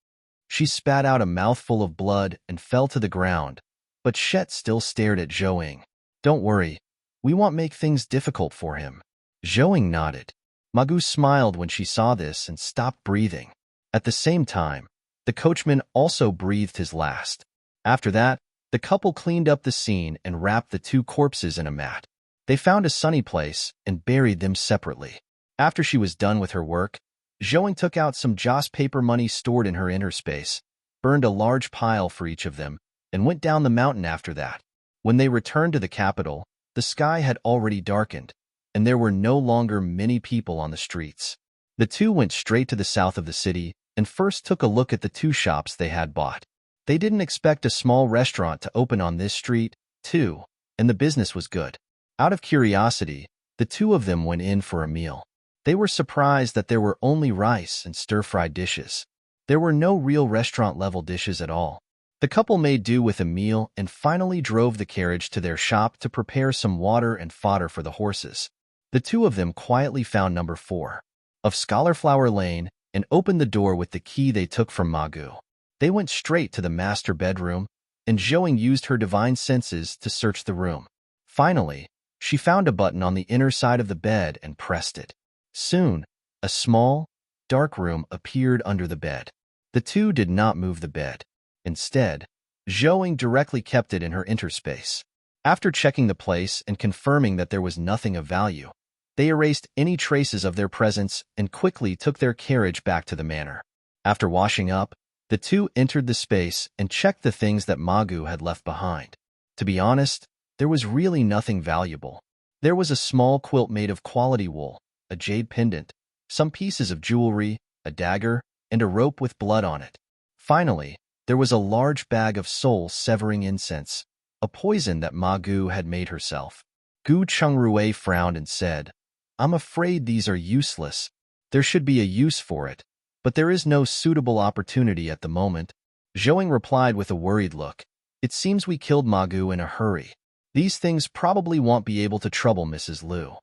She spat out a mouthful of blood and fell to the ground, but Shet still stared at Zhouing. "Don't worry, we won't make things difficult for him." Zhouing nodded. Ma Gu smiled when she saw this and stopped breathing. At the same time, the coachman also breathed his last. After that, the couple cleaned up the scene and wrapped the 2 corpses in a mat. They found a sunny place and buried them separately. After she was done with her work, Zhouing took out some joss paper money stored in her inner space, burned a large pile for each of them, and went down the mountain after that. When they returned to the capital, the sky had already darkened, and there were no longer many people on the streets. The 2 went straight to the south of the city and first took a look at the 2 shops they had bought. They didn't expect a small restaurant to open on this street, too, and the business was good. Out of curiosity, the 2 of them went in for a meal. They were surprised that there were only rice and stir-fried dishes. There were no real restaurant-level dishes at all. The couple made do with a meal and finally drove the carriage to their shop to prepare some water and fodder for the horses. The 2 of them quietly found number 4 of Scholarflower Lane and opened the door with the key they took from Ma Gu. They went straight to the master bedroom, and Zhouing used her divine senses to search the room. Finally, she found a button on the inner side of the bed and pressed it. Soon, a small, dark room appeared under the bed. The 2 did not move the bed. Instead, Zhouing directly kept it in her interspace. After checking the place and confirming that there was nothing of value, they erased any traces of their presence and quickly took their carriage back to the manor. After washing up, the 2 entered the space and checked the things that Ma Gu had left behind. To be honest, there was really nothing valuable. There was a small quilt made of quality wool, a jade pendant, some pieces of jewelry, a dagger, and a rope with blood on it. Finally, there was a large bag of soul-severing incense, a poison that Ma Gu had made herself. Gu Chengrue frowned and said, "I'm afraid these are useless. There should be a use for it, but there is no suitable opportunity at the moment." Zhouing replied with a worried look, "It seems we killed Ma Gu in a hurry. These things probably won't be able to trouble Mrs. Liu."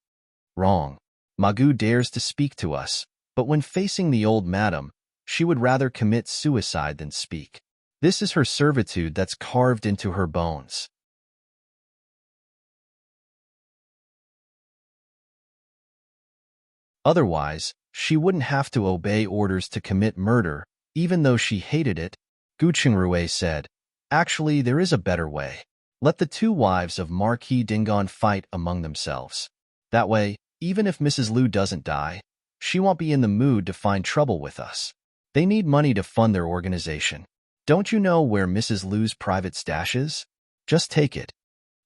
Wrong. Ma Gu dares to speak to us, but when facing the old madam, she would rather commit suicide than speak. This is her servitude that's carved into her bones. Otherwise, she wouldn't have to obey orders to commit murder, even though she hated it. Gu Chengrue said, "Actually, there is a better way. Let the 2 wives of Marquis Dingon fight among themselves. That way, even if Mrs. Liu doesn't die, she won't be in the mood to find trouble with us. They need money to fund their organization. Don't you know where Mrs. Liu's private stash is? Just take it."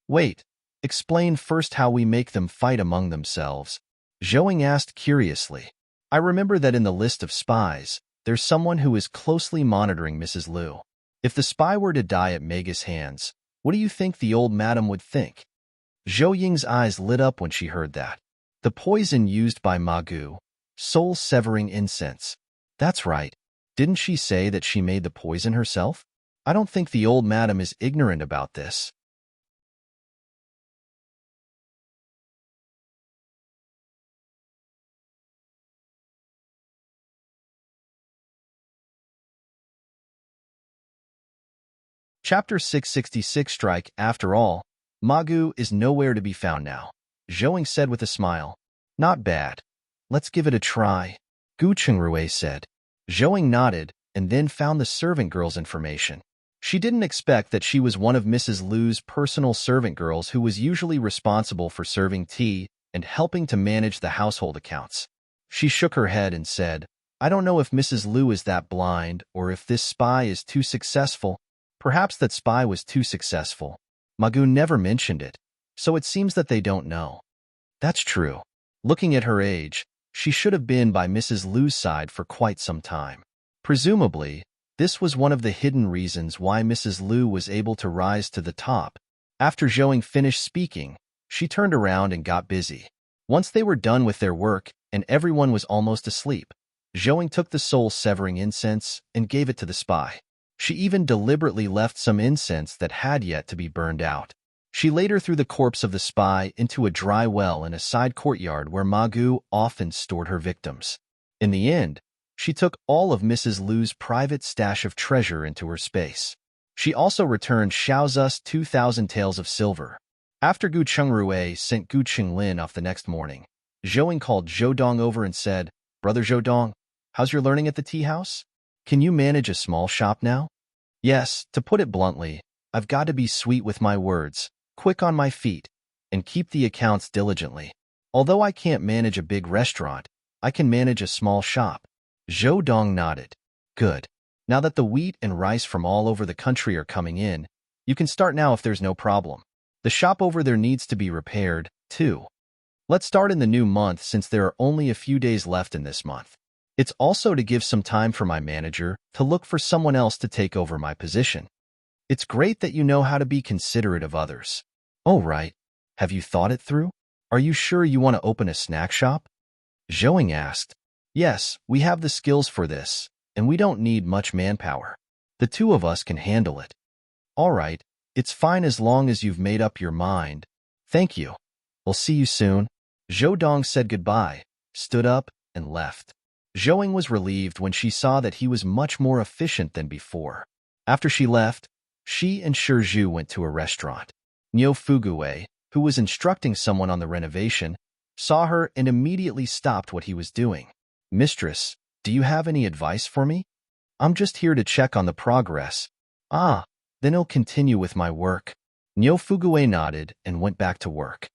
"Wait, explain first how we make them fight among themselves," Zhouing asked curiously. "I remember that in the list of spies, There's someone who is closely monitoring Mrs. Liu. If the spy were to die at Mega's hands, what do you think the old madam would think? Zhou Ying's eyes lit up when she heard that. The poison used by Ma Gu, soul-severing incense. That's right. Didn't she say that she made the poison herself? I don't think the old madam is ignorant about this. Chapter 666 Strike. After all, Ma Gu is nowhere to be found now, Zhou Ying said with a smile. Not bad. Let's give it a try, Gu Chengrue said. Zhou Ying nodded and then found the servant girl's information. She didn't expect that she was one of Mrs. Liu's personal servant girls who was usually responsible for serving tea and helping to manage the household accounts. She shook her head and said, I don't know if Mrs. Liu is that blind or if this spy is too successful. Perhaps that spy was too successful. Ma Gu never mentioned it, so it seems that they don't know. That's true. Looking at her age, she should have been by Mrs. Liu's side for quite some time. Presumably, this was one of the hidden reasons why Mrs. Liu was able to rise to the top. After Zhou Ying finished speaking, she turned around and got busy. Once they were done with their work and everyone was almost asleep, Zhou Ying took the soul-severing incense and gave it to the spy. She even deliberately left some incense that had yet to be burned out. She later threw the corpse of the spy into a dry well in a side courtyard where Ma Gu often stored her victims. In the end, she took all of Mrs. Liu's private stash of treasure into her space. She also returned Xiaozu's 2,000 taels of silver. After Gu Chengrue sent Gu Qinglin off the next morning, Zhou Ying called Zhou Dong over and said, Brother Zhou Dong, how's your learning at the tea house? Can you manage a small shop now? Yes, to put it bluntly, I've got to be sweet with my words, quick on my feet, and keep the accounts diligently. Although I can't manage a big restaurant, I can manage a small shop. Zhou Dong nodded. Good. Now that the wheat and rice from all over the country are coming in, you can start now if there's no problem. The shop over there needs to be repaired, too. Let's start in the new month since there are only a few days left in this month. It's also to give some time for my manager to look for someone else to take over my position. It's great that you know how to be considerate of others. Oh, right. Have you thought it through? Are you sure you want to open a snack shop? Zhou Ying asked. Yes, we have the skills for this, and we don't need much manpower. The two of us can handle it. All right, it's fine as long as you've made up your mind. Thank you. We'll see you soon. Zhou Dong said goodbye, stood up, and left. Zhou Ying was relieved when she saw that he was much more efficient than before. After she left, she and Shi Zhu went to a restaurant. Niu Fugue, who was instructing someone on the renovation, saw her and immediately stopped what he was doing. Mistress, do you have any advice for me? I'm just here to check on the progress. Ah, then I'll continue with my work. Niu Fugue nodded and went back to work.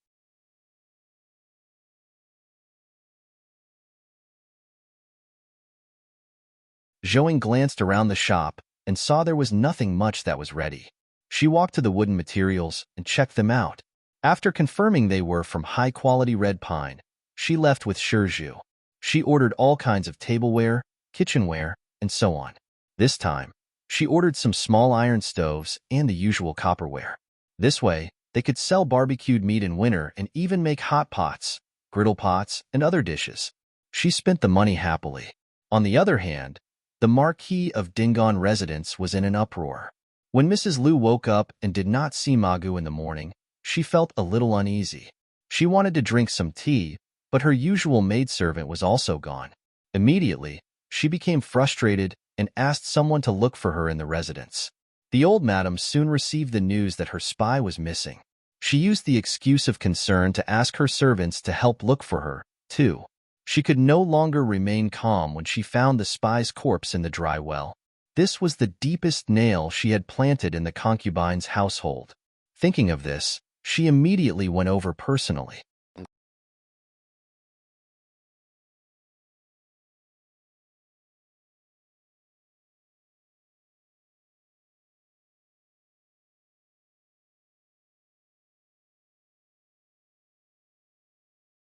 Zhou Ying glanced around the shop and saw there was nothing much that was ready. She walked to the wooden materials and checked them out. After confirming they were from high-quality red pine, she left with Shi Zhu. She ordered all kinds of tableware, kitchenware, and so on. This time, she ordered some small iron stoves and the usual copperware. This way, they could sell barbecued meat in winter and even make hot pots, griddle pots, and other dishes. She spent the money happily. On the other hand, the Marquis of Dingon residence was in an uproar. When Mrs. Liu woke up and did not see Ma Gu in the morning, she felt a little uneasy. She wanted to drink some tea, but her usual maidservant was also gone. Immediately, she became frustrated and asked someone to look for her in the residence. The old madam soon received the news that her spy was missing. She used the excuse of concern to ask her servants to help look for her, too. She could no longer remain calm when she found the spy's corpse in the dry well. This was the deepest nail she had planted in the concubine's household. Thinking of this, she immediately went over personally.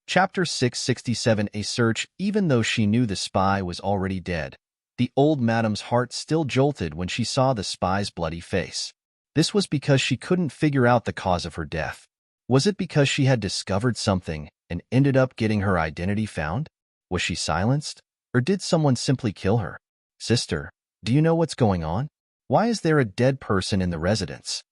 Chapter 667 A search. Even though she knew the spy was already dead, The old madam's heart still jolted when she saw the spy's bloody face. This was because she couldn't figure out the cause of her death. Was it because she had discovered something and ended up getting her identity found? Was she silenced? Or did someone simply kill her? Sister, do you know what's going on? Why is there a dead person in the residence?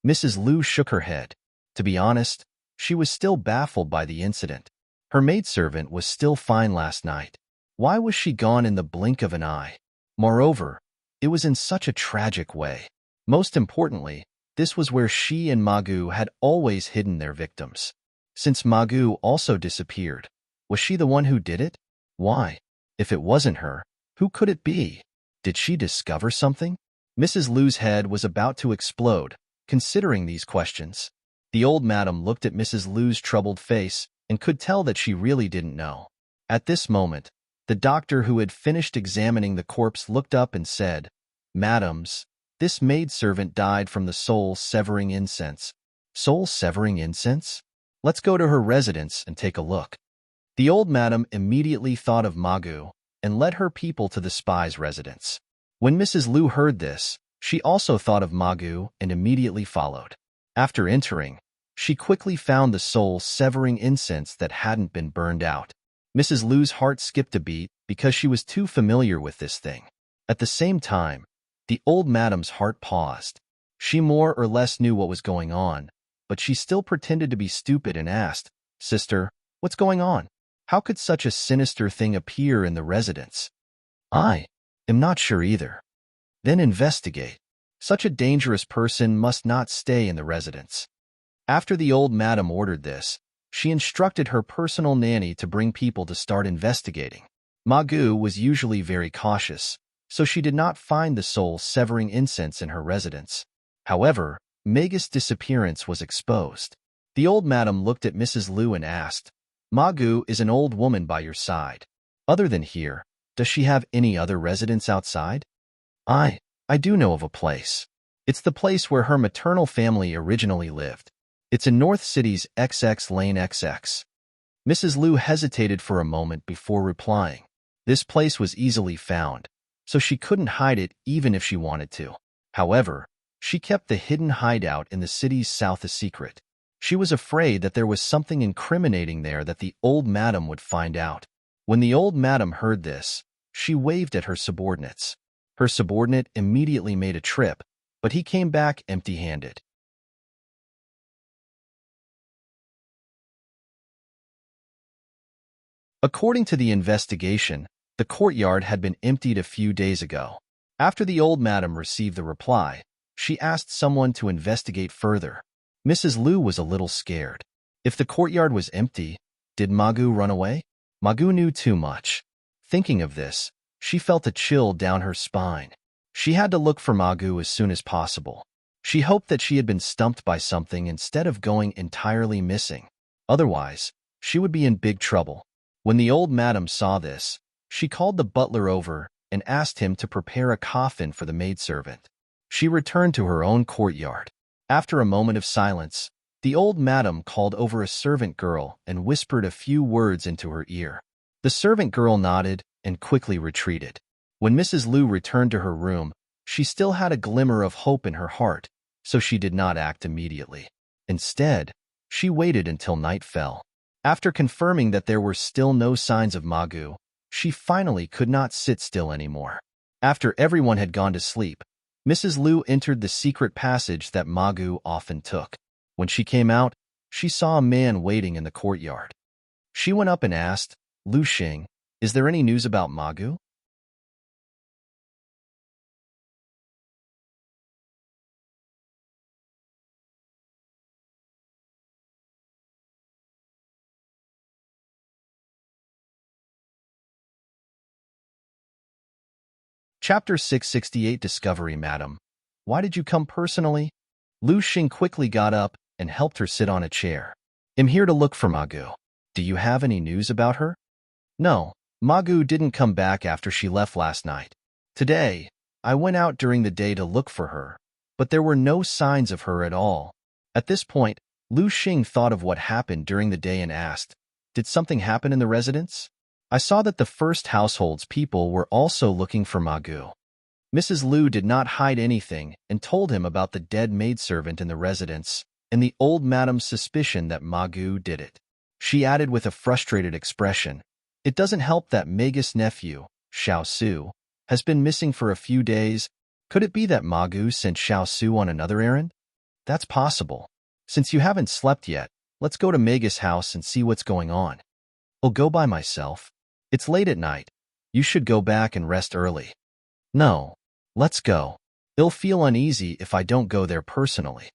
Mrs. Liu shook her head. To be honest, she was still baffled by the incident. Her maidservant was still fine last night. Why was she gone in the blink of an eye? Moreover, it was in such a tragic way. Most importantly, this was where she and Magu had always hidden their victims. Since Magu also disappeared, was she the one who did it? Why? If it wasn't her, who could it be? Did she discover something? Mrs. Liu's head was about to explode, considering these questions. The old madam looked at Mrs. Liu's troubled face and could tell that she really didn't know. At this moment, the doctor who had finished examining the corpse looked up and said, "Madams, this maidservant died from the soul-severing incense." Soul-severing incense? Let's go to her residence and take a look. The old madam immediately thought of Magu and led her people to the spy's residence. When Mrs. Liu heard this, she also thought of Magu and immediately followed. After entering, she quickly found the soul-severing incense that hadn't been burned out. Mrs. Liu's heart skipped a beat because she was too familiar with this thing. At the same time, the old madam's heart paused. She more or less knew what was going on, but she still pretended to be stupid and asked, "Sister, what's going on? How could such a sinister thing appear in the residence?" "I am not sure either." "Then investigate. Such a dangerous person must not stay in the residence." After the old madam ordered this, she instructed her personal nanny to bring people to start investigating. Magu was usually very cautious, so she did not find the soul-severing incense in her residence. However, Maga's disappearance was exposed. The old madam looked at Mrs. Liu and asked, "Magu is an old woman by your side. Other than here, does she have any other residence outside?" I do know of a place. It's the place where her maternal family originally lived. It's in North City's XX Lane XX. Mrs. Liu hesitated for a moment before replying. This place was easily found, so she couldn't hide it even if she wanted to. However, she kept the hidden hideout in the city's south a secret. She was afraid that there was something incriminating there that the old madam would find out. When the old madam heard this, she waved at her subordinates. Her subordinate immediately made a trip, but he came back empty-handed. According to the investigation, the courtyard had been emptied a few days ago. After the old madam received the reply, she asked someone to investigate further. Mrs. Liu was a little scared. If the courtyard was empty, did Magu run away? Magu knew too much. Thinking of this, she felt a chill down her spine. She had to look for Magu as soon as possible. She hoped that she had been stumped by something instead of going entirely missing. Otherwise, she would be in big trouble. When the old madam saw this, she called the butler over and asked him to prepare a coffin for the maidservant. She returned to her own courtyard. After a moment of silence, the old madam called over a servant girl and whispered a few words into her ear. The servant girl nodded and quickly retreated. When Mrs. Liu returned to her room, she still had a glimmer of hope in her heart, so she did not act immediately. Instead, she waited until night fell. After confirming that there were still no signs of Magu, she finally could not sit still anymore. After everyone had gone to sleep, Mrs. Liu entered the secret passage that Magu often took. When she came out, she saw a man waiting in the courtyard. She went up and asked, "Lu Xing, is there any news about Magu?" Chapter 668 Discovery, Madam. Why did you come personally? Lu Xing quickly got up and helped her sit on a chair. "I'm here to look for Magu. Do you have any news about her?" "No, Magu didn't come back after she left last night. Today, I went out during the day to look for her, but there were no signs of her at all." At this point, Lu Xing thought of what happened during the day and asked, "Did something happen in the residence?" I saw that the first household's people were also looking for Magu. Mrs. Liu did not hide anything and told him about the dead maidservant in the residence and the old madam's suspicion that Magu did it. She added with a frustrated expression, "It doesn't help that Magus' nephew, Xiao Su, has been missing for a few days. Could it be that Magu sent Xiao Su on another errand? That's possible. Since you haven't slept yet, let's go to Magus' house and see what's going on." "I'll go by myself. It's late at night. You should go back and rest early." "No. Let's go. I'll feel uneasy if I don't go there personally."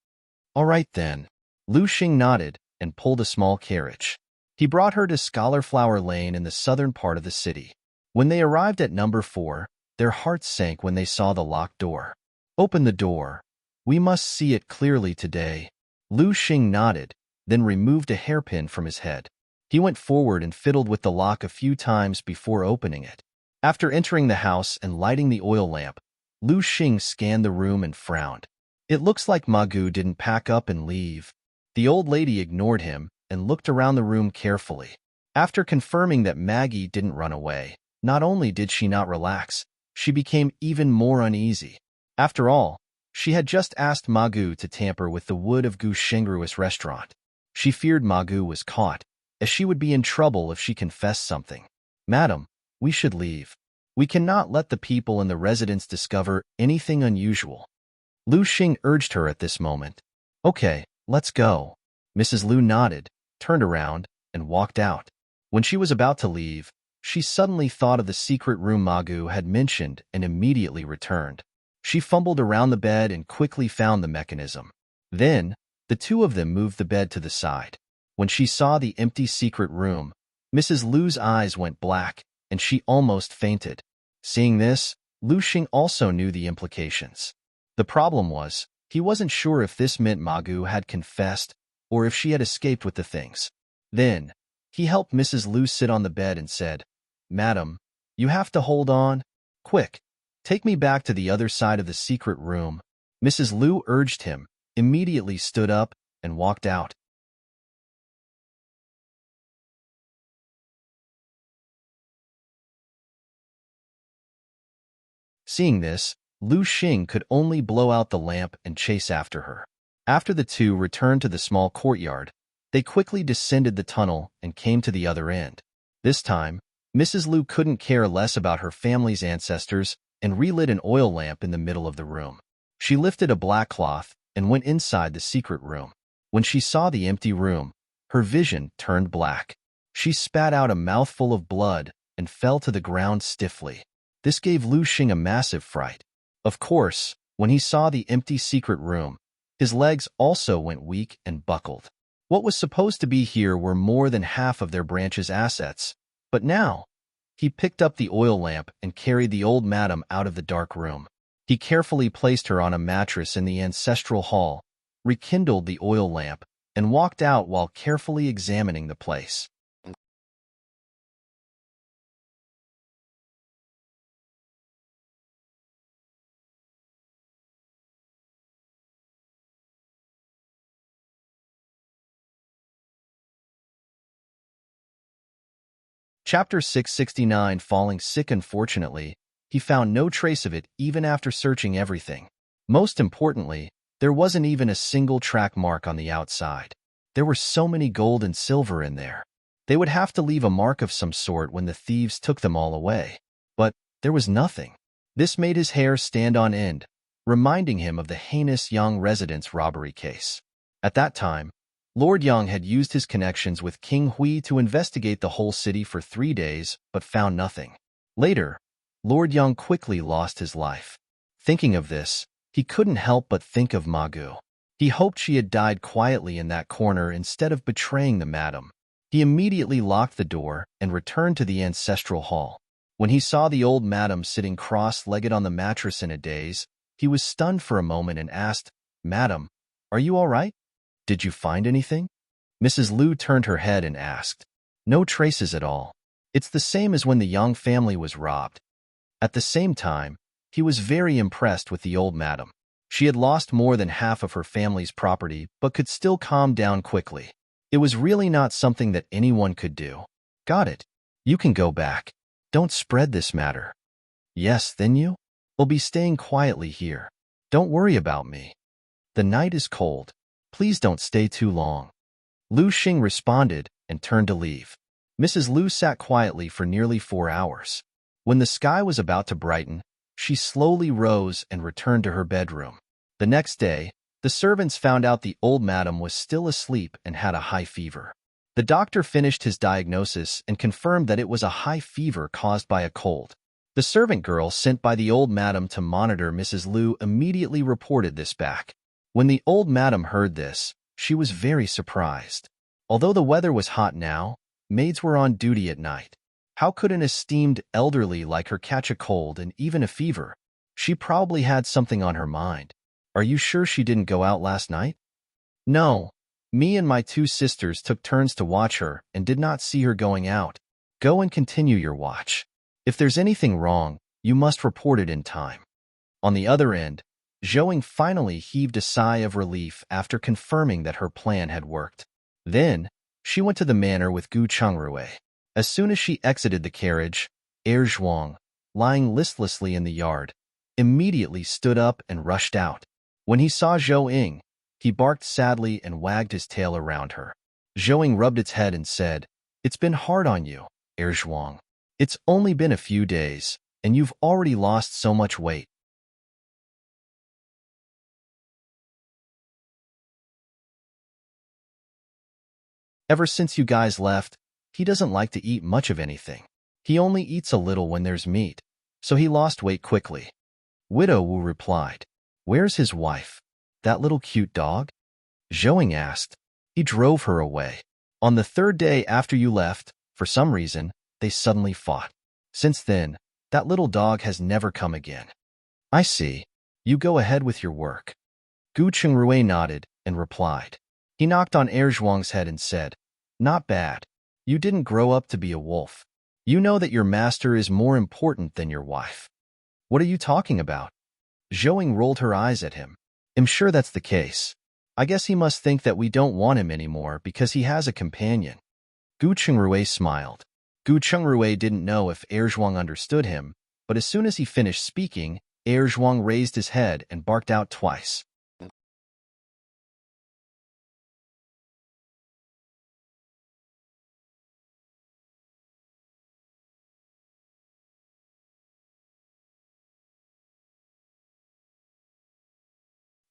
"All right then." Lu Xing nodded and pulled a small carriage. He brought her to Scholarflower Lane in the southern part of the city. When they arrived at number 4, their hearts sank when they saw the locked door. "Open the door. We must see it clearly today." Lu Xing nodded, then removed a hairpin from his head. He went forward and fiddled with the lock a few times before opening it. After entering the house and lighting the oil lamp, Lu Xing scanned the room and frowned. It looks like Magu didn't pack up and leave. The old lady ignored him and looked around the room carefully. After confirming that Maggie didn't run away, not only did she not relax, she became even more uneasy. After all, she had just asked Magu to tamper with the wood of Gu Shengru's restaurant. She feared Magu was caught, as she would be in trouble if she confessed something. "Madam, we should leave. We cannot let the people in the residence discover anything unusual." Lu Xing urged her at this moment. "Okay, let's go." Mrs. Liu nodded, turned around, and walked out. When she was about to leave, she suddenly thought of the secret room Magu had mentioned and immediately returned. She fumbled around the bed and quickly found the mechanism. Then, the two of them moved the bed to the side. When she saw the empty secret room, Mrs. Liu's eyes went black, and she almost fainted. Seeing this, Lu Xing also knew the implications. The problem was, he wasn't sure if this meant Magu had confessed or if she had escaped with the things. Then, he helped Mrs. Liu sit on the bed and said, "Madam, you have to hold on. Quick, take me back to the other side of the secret room." Mrs. Liu urged him, immediately stood up, and walked out. Seeing this, Lu Xing could only blow out the lamp and chase after her. After the two returned to the small courtyard, they quickly descended the tunnel and came to the other end. This time, Mrs. Liu couldn't care less about her family's ancestors and relit an oil lamp in the middle of the room. She lifted a black cloth and went inside the secret room. When she saw the empty room, her vision turned black. She spat out a mouthful of blood and fell to the ground stiffly. This gave Lu Xing a massive fright. Of course, when he saw the empty secret room, his legs also went weak and buckled. What was supposed to be here were more than half of their branch's assets, but now, he picked up the oil lamp and carried the old madam out of the dark room. He carefully placed her on a mattress in the ancestral hall, rekindled the oil lamp, and walked out while carefully examining the place. Chapter 669. Falling sick. Unfortunately, he found no trace of it even after searching everything. Most importantly, there wasn't even a single track mark on the outside. There were so many gold and silver in there. They would have to leave a mark of some sort when the thieves took them all away. But there was nothing. This made his hair stand on end, reminding him of the heinous Yang residence robbery case. At that time, Lord Yang had used his connections with King Hui to investigate the whole city for 3 days, but found nothing. Later, Lord Yang quickly lost his life. Thinking of this, he couldn't help but think of Magu. He hoped she had died quietly in that corner instead of betraying the madam. He immediately locked the door and returned to the ancestral hall. When he saw the old madam sitting cross-legged on the mattress in a daze, he was stunned for a moment and asked, "Madam, are you all right? Did you find anything?" Mrs. Liu turned her head and asked, "No traces at all. It's the same as when the Yang family was robbed." At the same time, he was very impressed with the old madam. She had lost more than half of her family's property but could still calm down quickly. It was really not something that anyone could do. "Got it. You can go back. Don't spread this matter. Yes, then you? Will be staying quietly here. Don't worry about me. The night is cold. Please don't stay too long. Lu Xing responded and turned to leave. Mrs. Lu sat quietly for nearly 4 hours. When the sky was about to brighten, she slowly rose and returned to her bedroom. The next day, the servants found out the old madam was still asleep and had a high fever. The doctor finished his diagnosis and confirmed that it was a high fever caused by a cold. The servant girl sent by the old madam to monitor Mrs. Lu immediately reported this back. When the old madam heard this, she was very surprised. Although the weather was hot now, maids were on duty at night. How could an esteemed elderly like her catch a cold and even a fever? She probably had something on her mind. Are you sure she didn't go out last night? No. Me and my 2 sisters took turns to watch her and did not see her going out. Go and continue your watch. If there's anything wrong, you must report it in time. On the other end, Zhou finally heaved a sigh of relief after confirming that her plan had worked. Then, she went to the manor with Gu Chengruei. As soon as she exited the carriage, Zhuang, lying listlessly in the yard, immediately stood up and rushed out. When he saw Zhou, he barked sadly and wagged his tail around her. Zhou rubbed its head and said, "It's been hard on you, Zhuang. It's only been a few days, and you've already lost so much weight." Ever since you guys left, he doesn't like to eat much of anything. He only eats a little when there's meat, so he lost weight quickly. Widow Wu replied, "Where's his wife? That little cute dog?" Zhou asked. He drove her away. On the 3rd day after you left, for some reason, they suddenly fought. Since then, that little dog has never come again. I see. You go ahead with your work. Gu Chengruei nodded and replied. He knocked on Zhuang's head and said, "Not bad. You didn't grow up to be a wolf. You know that your master is more important than your wife." What are you talking about? Zhou rolled her eyes at him. I'm sure that's the case. I guess he must think that we don't want him anymore because he has a companion. Gu Chengruei smiled. Gu Chengruei didn't know if Zhuang understood him, but as soon as he finished speaking, Zhuang raised his head and barked out twice.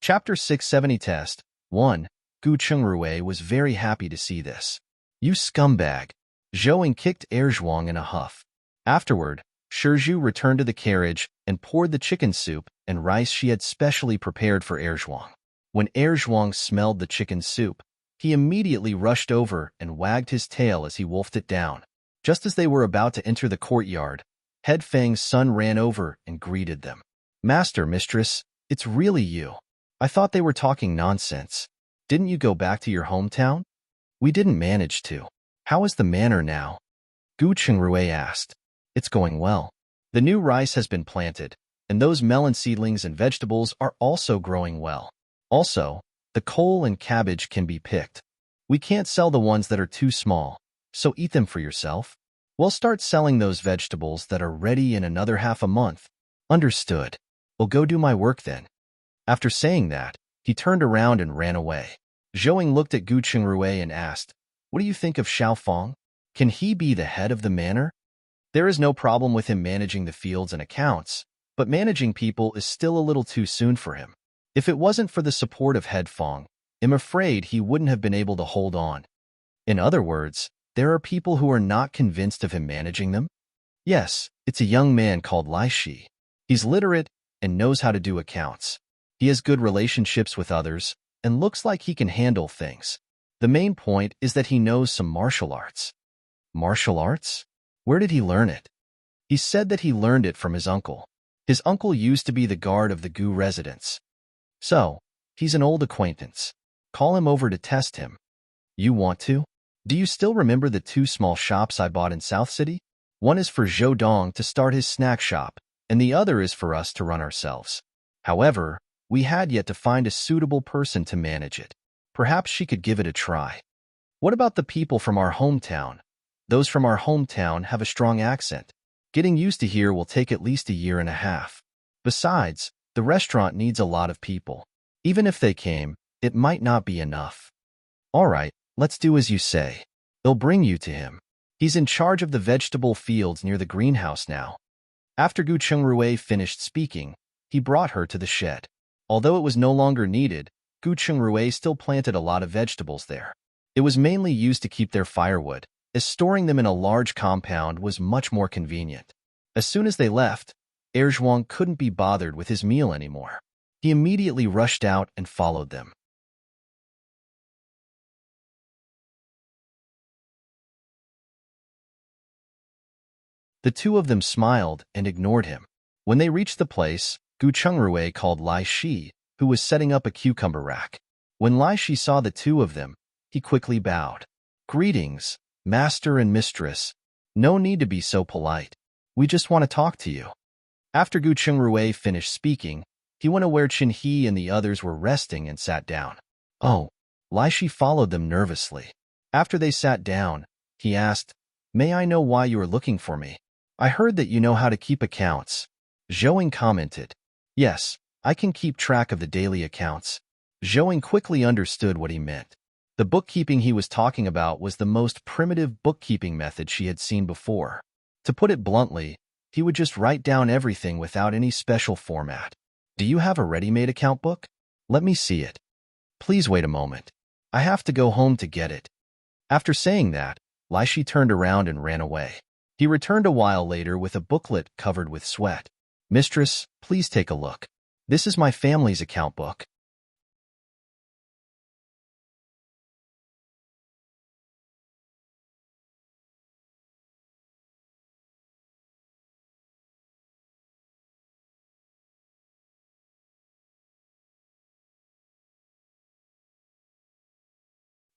Chapter 670 Test 1. Gu Chengruei was very happy to see this. You scumbag! Zhou kicked Zhuang in a huff. Afterward, Shizhu returned to the carriage and poured the chicken soup and rice she had specially prepared for Zhuang. When Zhuang smelled the chicken soup, he immediately rushed over and wagged his tail as he wolfed it down. Just as they were about to enter the courtyard, Head Fang's son ran over and greeted them. "Master, mistress, it's really you. I thought they were talking nonsense. Didn't you go back to your hometown?" "We didn't manage to. How is the manor now?" Gu Chengruei asked. "It's going well. The new rice has been planted, and those melon seedlings and vegetables are also growing well. Also, the coal and cabbage can be picked. We can't sell the ones that are too small, so eat them for yourself. We'll start selling those vegetables that are ready in another half a month." "Understood. We'll go do my work then." After saying that, he turned around and ran away. Zhou looked at Gu Chengruei and asked, "What do you think of Xiao Fang? Can he be the head of the manor?" "There is no problem with him managing the fields and accounts, but managing people is still a little too soon for him. If it wasn't for the support of Head Fang, I'm afraid he wouldn't have been able to hold on." In other words, there are people who are not convinced of him managing them? Yes, it's a young man called Lai Shi. He's literate and knows how to do accounts. He has good relationships with others and looks like he can handle things. The main point is that he knows some martial arts. Martial arts? Where did he learn it? He said that he learned it from his uncle. His uncle used to be the guard of the Gu residence. So, he's an old acquaintance. Call him over to test him. You want to? Do you still remember the 2 small shops I bought in South City? One is for Zhou Dong to start his snack shop, and the other is for us to run ourselves. However, we had yet to find a suitable person to manage it. Perhaps she could give it a try. What about the people from our hometown? Those from our hometown have a strong accent. Getting used to here will take at least a year and a half. Besides, the restaurant needs a lot of people. Even if they came, it might not be enough. All right, let's do as you say. They'll bring you to him. He's in charge of the vegetable fields near the greenhouse now. After Gu Chungrui finished speaking, he brought her to the shed. Although it was no longer needed, Gu Chungrui still planted a lot of vegetables there. It was mainly used to keep their firewood, as storing them in a large compound was much more convenient. As soon as they left, Erzhuang couldn't be bothered with his meal anymore. He immediately rushed out and followed them. The two of them smiled and ignored him. When they reached the place, Gu Chungrui called Lai Shi, who was setting up a cucumber rack. When Lai Shi saw the two of them, he quickly bowed. "Greetings, master and mistress. No need to be so polite. We just want to talk to you." After Gu Chungrui finished speaking, he went to where Qin He and the others were resting and sat down. Oh, Lai Shi followed them nervously. After they sat down, he asked, "May I know why you are looking for me? I heard that you know how to keep accounts." Zhouing commented, "Yes, I can keep track of the daily accounts." Zhouing quickly understood what he meant. The bookkeeping he was talking about was the most primitive bookkeeping method she had seen before. To put it bluntly, he would just write down everything without any special format. "Do you have a ready-made account book? Let me see it." "Please wait a moment. I have to go home to get it." After saying that, Lai Shi turned around and ran away. He returned a while later with a booklet covered with sweat. "Mistress, please take a look. This is my family's account book."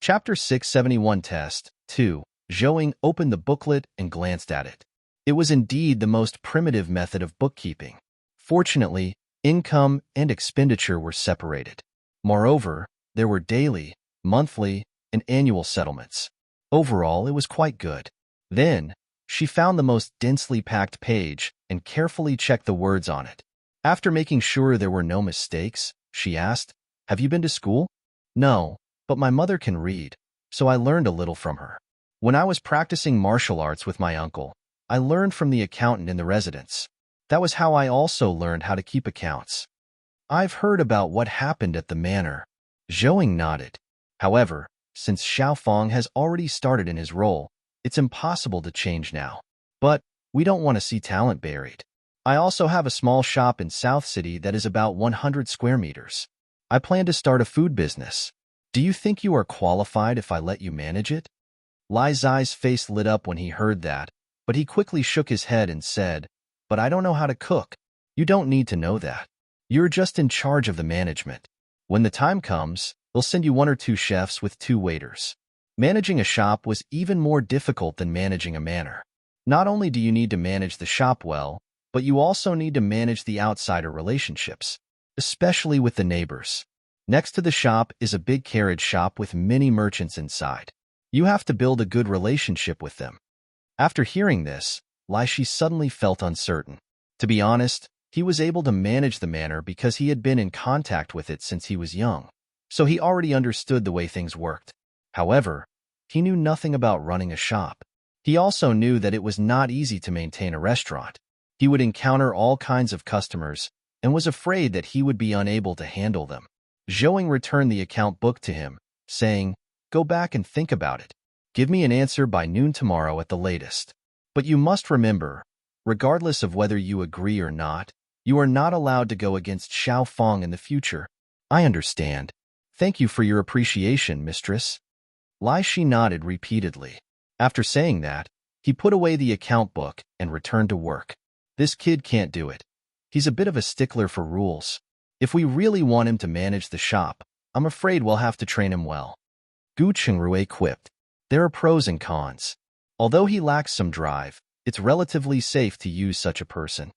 Chapter 671 Test 2. Zhouing opened the booklet and glanced at it. It was indeed the most primitive method of bookkeeping. Fortunately, income and expenditure were separated. Moreover, there were daily, monthly, and annual settlements. Overall, it was quite good. Then, she found the most densely packed page and carefully checked the words on it. After making sure there were no mistakes, she asked, "Have you been to school?" "No, but my mother can read, so I learned a little from her. When I was practicing martial arts with my uncle, I learned from the accountant in the residence. That was how I also learned how to keep accounts." "I've heard about what happened at the manor." Zhouing nodded. "However, since Xiaofeng has already started in his role, it's impossible to change now. But we don't want to see talent buried. I also have a small shop in South City that is about 100 square meters. I plan to start a food business. Do you think you are qualified if I let you manage it?" Lai Zai's face lit up when he heard that, but he quickly shook his head and said, "But I don't know how to cook." "You don't need to know that. You're just in charge of the management. When the time comes, they'll send you 1 or 2 chefs with 2 waiters." Managing a shop was even more difficult than managing a manor. Not only do you need to manage the shop well, but you also need to manage the outsider relationships, especially with the neighbors. Next to the shop is a big carriage shop with many merchants inside. You have to build a good relationship with them. After hearing this, Lai Shi suddenly felt uncertain. To be honest, he was able to manage the manor because he had been in contact with it since he was young, so he already understood the way things worked. However, he knew nothing about running a shop. He also knew that it was not easy to maintain a restaurant. He would encounter all kinds of customers and was afraid that he would be unable to handle them. Zhouing returned the account book to him, saying, "Go back and think about it. Give me an answer by noon tomorrow at the latest. But you must remember, regardless of whether you agree or not, you are not allowed to go against Xiaofeng in the future." "I understand. Thank you for your appreciation, mistress." Lai Shi nodded repeatedly. After saying that, he put away the account book and returned to work. This kid can't do it. He's a bit of a stickler for rules. If we really want him to manage the shop, I'm afraid we'll have to train him well. Gu Chungrui quipped. There are pros and cons. Although he lacks some drive, it's relatively safe to use such a person.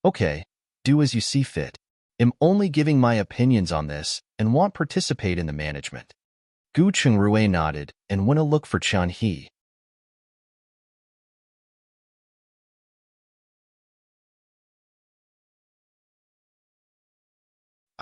Okay, do as you see fit. I'm only giving my opinions on this and won't participate in the management. Gu Chungrui nodded and went to look for Qian He.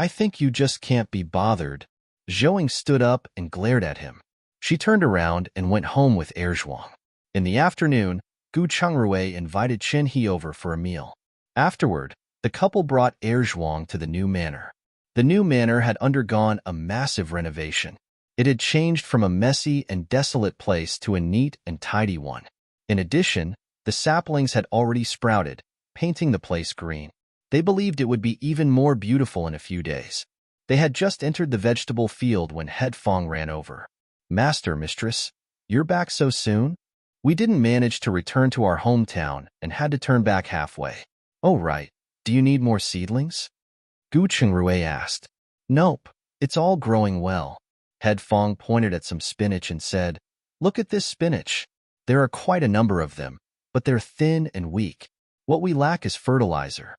I think you just can't be bothered. Zhouing stood up and glared at him. She turned around and went home with Erzhuang. In the afternoon, Gu Chungrui invited Qin He over for a meal. Afterward, the couple brought Erzhuang to the new manor. The new manor had undergone a massive renovation. It had changed from a messy and desolate place to a neat and tidy one. In addition, the saplings had already sprouted, painting the place green. They believed it would be even more beautiful in a few days. They had just entered the vegetable field when Headfong ran over. Master, mistress, you're back so soon? We didn't manage to return to our hometown and had to turn back halfway. Oh, right. Do you need more seedlings? Gu Chungrui asked. Nope, it's all growing well. Headfong pointed at some spinach and said, Look at this spinach. There are quite a number of them, but they're thin and weak. What we lack is fertilizer.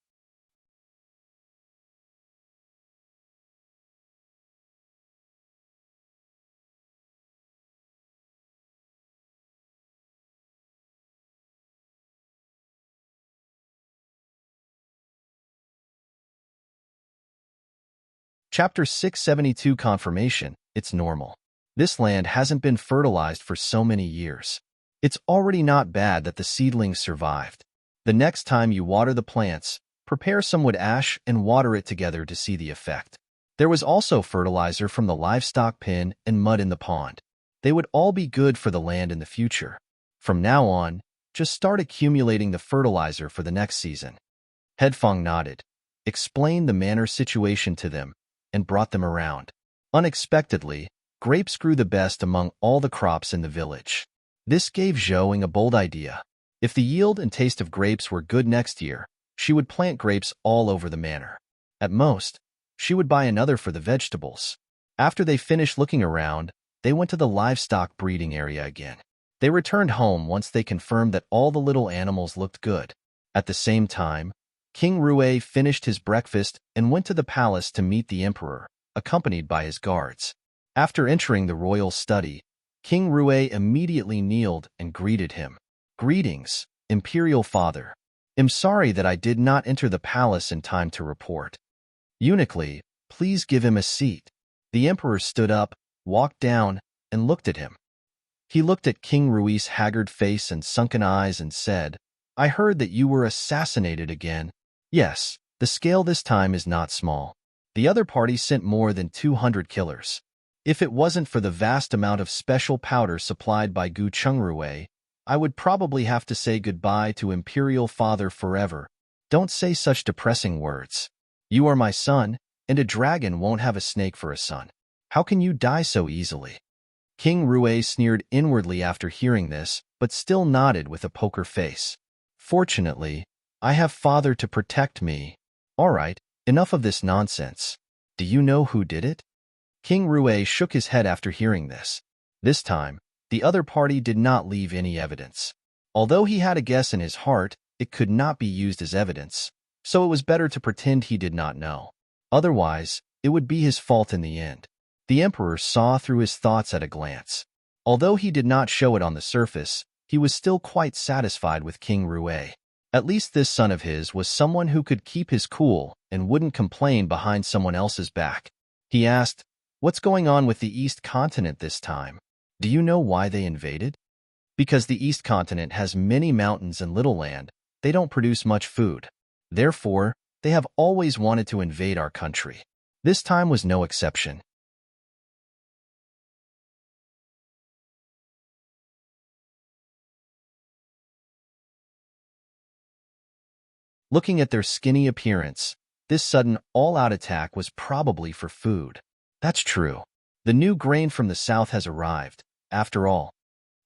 Chapter 672 Confirmation. It's normal. This land hasn't been fertilized for so many years. It's already not bad that the seedlings survived. The next time you water the plants, prepare some wood ash and water it together to see the effect. There was also fertilizer from the livestock pen and mud in the pond. They would all be good for the land in the future. From now on, just start accumulating the fertilizer for the next season. Headfong nodded, explained the manor situation to them, and brought them around. Unexpectedly, grapes grew the best among all the crops in the village. This gave Zhouing a bold idea. If the yield and taste of grapes were good next year, she would plant grapes all over the manor. At most, she would buy another for the vegetables. After they finished looking around, they went to the livestock breeding area again. They returned home once they confirmed that all the little animals looked good. At the same time, King Rui finished his breakfast and went to the palace to meet the emperor, accompanied by his guards. After entering the royal study, King Rui immediately kneeled and greeted him. Greetings, Imperial Father. I'm sorry that I did not enter the palace in time to report. Eunuchly, please give him a seat. The emperor stood up, walked down, and looked at him. He looked at King Rui's haggard face and sunken eyes and said, I heard that you were assassinated again. Yes, the scale this time is not small. The other party sent more than 200 killers. If it wasn't for the vast amount of special powder supplied by Gu Chungrui, I would probably have to say goodbye to Imperial Father forever. Don't say such depressing words. You are my son, and a dragon won't have a snake for a son. How can you die so easily? King Rui sneered inwardly after hearing this, but still nodded with a poker face. Fortunately, I have Father to protect me. All right, enough of this nonsense. Do you know who did it? King Rui shook his head after hearing this. This time, the other party did not leave any evidence. Although he had a guess in his heart, it could not be used as evidence, so it was better to pretend he did not know. Otherwise, it would be his fault in the end. The emperor saw through his thoughts at a glance. Although he did not show it on the surface, he was still quite satisfied with King Rui. At least this son of his was someone who could keep his cool and wouldn't complain behind someone else's back. He asked, What's going on with the East Continent this time? Do you know why they invaded? Because the East Continent has many mountains and little land, they don't produce much food. Therefore, they have always wanted to invade our country. This time was no exception. Looking at their skinny appearance, this sudden all-out attack was probably for food. That's true. The new grain from the south has arrived, after all.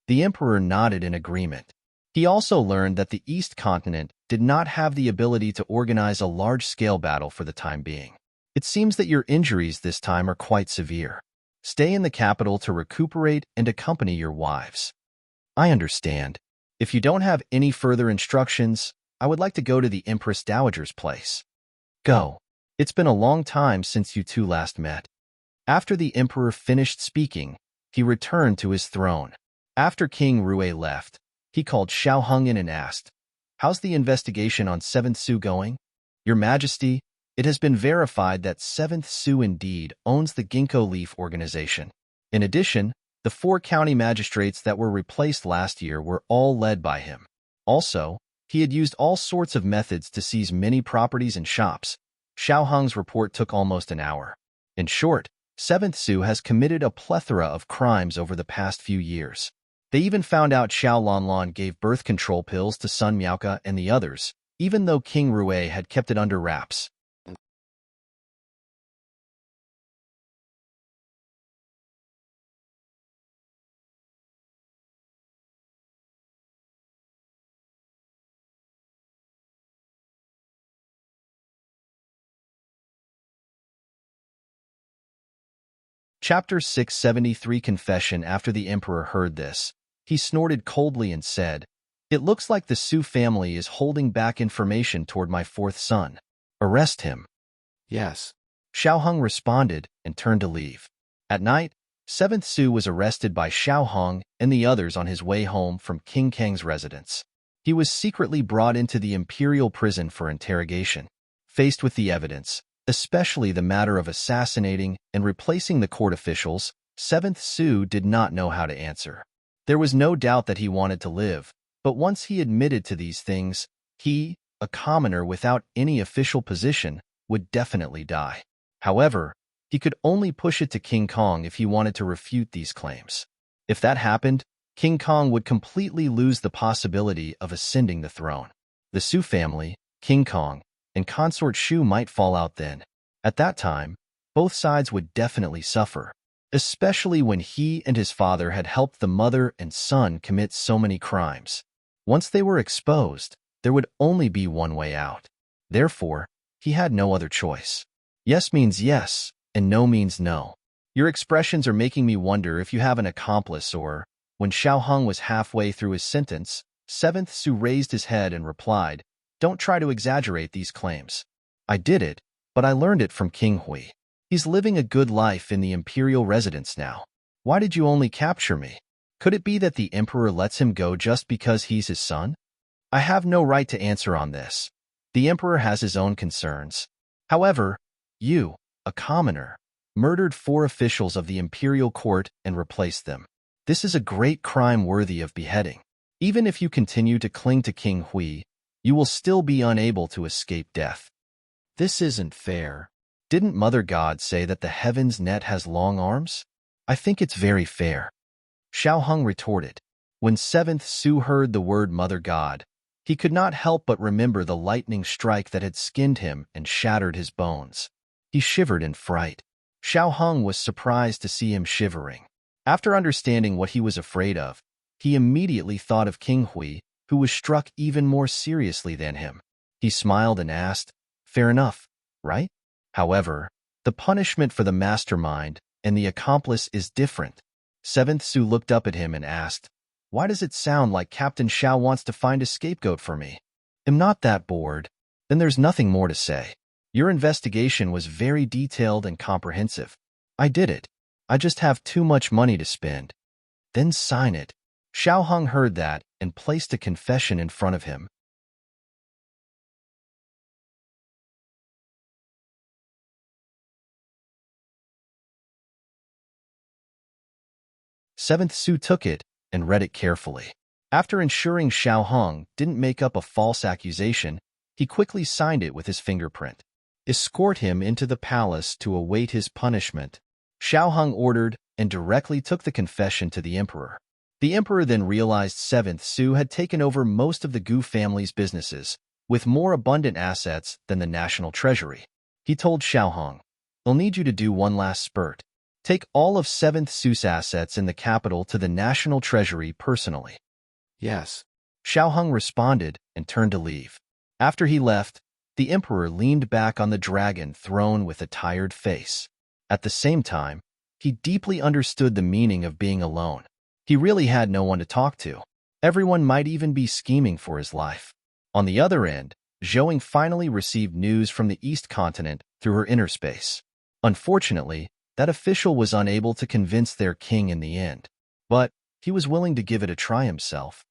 The emperor nodded in agreement. He also learned that the East Continent did not have the ability to organize a large-scale battle for the time being. It seems that your injuries this time are quite severe. Stay in the capital to recuperate and accompany your wives. I understand. If you don't have any further instructions, I would like to go to the Empress Dowager's place. Go. It's been a long time since you two last met. After the emperor finished speaking, he returned to his throne. After King Rui left, he called Xiao Hung in and asked, How's the investigation on 7th Su going? Your Majesty, It has been verified that 7th Su indeed owns the Ginkgo Leaf organization. In addition, the 4 county magistrates that were replaced last year were all led by him. Also, he had used all sorts of methods to seize many properties and shops. Xiao Hong's report took almost an hour. In short, 7th Su has committed a plethora of crimes over the past few years. They even found out Xiao Lanlan gave birth control pills to Sun Miaoka and the others, even though King Rue had kept it under wraps. Chapter 673 Confession. After the emperor heard this, he snorted coldly and said, "It looks like the Su family is holding back information toward my 4th son. Arrest him." Yes. Xiao Hong responded and turned to leave. At night, 7th Su was arrested by Xiao Hong and the others on his way home from King Kang's residence. He was secretly brought into the imperial prison for interrogation. Faced with the evidence, especially the matter of assassinating and replacing the court officials, 7th Su did not know how to answer. There was no doubt that he wanted to live, but once he admitted to these things, he, a commoner without any official position, would definitely die. However, he could only push it to King Kong if he wanted to refute these claims. If that happened, King Kong would completely lose the possibility of ascending the throne. The Su family, King Kong, and consort Shu might fall out then. At that time, both sides would definitely suffer, especially when he and his father had helped the mother and son commit so many crimes. Once they were exposed, there would only be one way out. Therefore, he had no other choice. Yes means yes, and no means no. Your expressions are making me wonder if you have an accomplice or... When Xiao Hong was halfway through his sentence, 7th Su raised his head and replied, "Don't try to exaggerate these claims. I did it, but I learned it from King Hui. He's living a good life in the imperial residence now. Why did you only capture me? Could it be that the emperor lets him go just because he's his son? I have no right to answer on this. The emperor has his own concerns. However, you, a commoner, murdered 4 officials of the imperial court and replaced them. This is a great crime worthy of beheading. Even if you continue to cling to King Hui, you will still be unable to escape death. This isn't fair. Didn't Mother God say that the heaven's net has long arms? I think it's very fair." Xiao Hong retorted. When 7th Su heard the word Mother God, he could not help but remember the lightning strike that had skinned him and shattered his bones. He shivered in fright. Xiao Hong was surprised to see him shivering. After understanding what he was afraid of, he immediately thought of King Hui, who was struck even more seriously than him. He smiled and asked, "Fair enough, right?" However, the punishment for the mastermind and the accomplice is different. 7th Su looked up at him and asked, "Why does it sound like Captain Xiao wants to find a scapegoat for me? I'm not that bored." "Then there's nothing more to say. Your investigation was very detailed and comprehensive. I did it. I just have too much money to spend." "Then sign it." Xiao Hong heard that and placed a confession in front of him. Seventh Su took it and read it carefully. After ensuring Xiao Hong didn't make up a false accusation, he quickly signed it with his fingerprint. "Escort him into the palace to await his punishment," Xiao Hong ordered and directly took the confession to the emperor. The emperor then realized 7th Su had taken over most of the Gu family's businesses, with more abundant assets than the national treasury. He told Xiao Hong, "I'll need you to do one last spurt. Take all of 7th Su's assets in the capital to the national treasury personally." Yes. Xiao Hong responded and turned to leave. After he left, the emperor leaned back on the dragon throne with a tired face. At the same time, he deeply understood the meaning of being alone. He really had no one to talk to. Everyone might even be scheming for his life. On the other end, Zhouing finally received news from the East Continent through her inner space. Unfortunately, that official was unable to convince their king in the end. But he was willing to give it a try himself.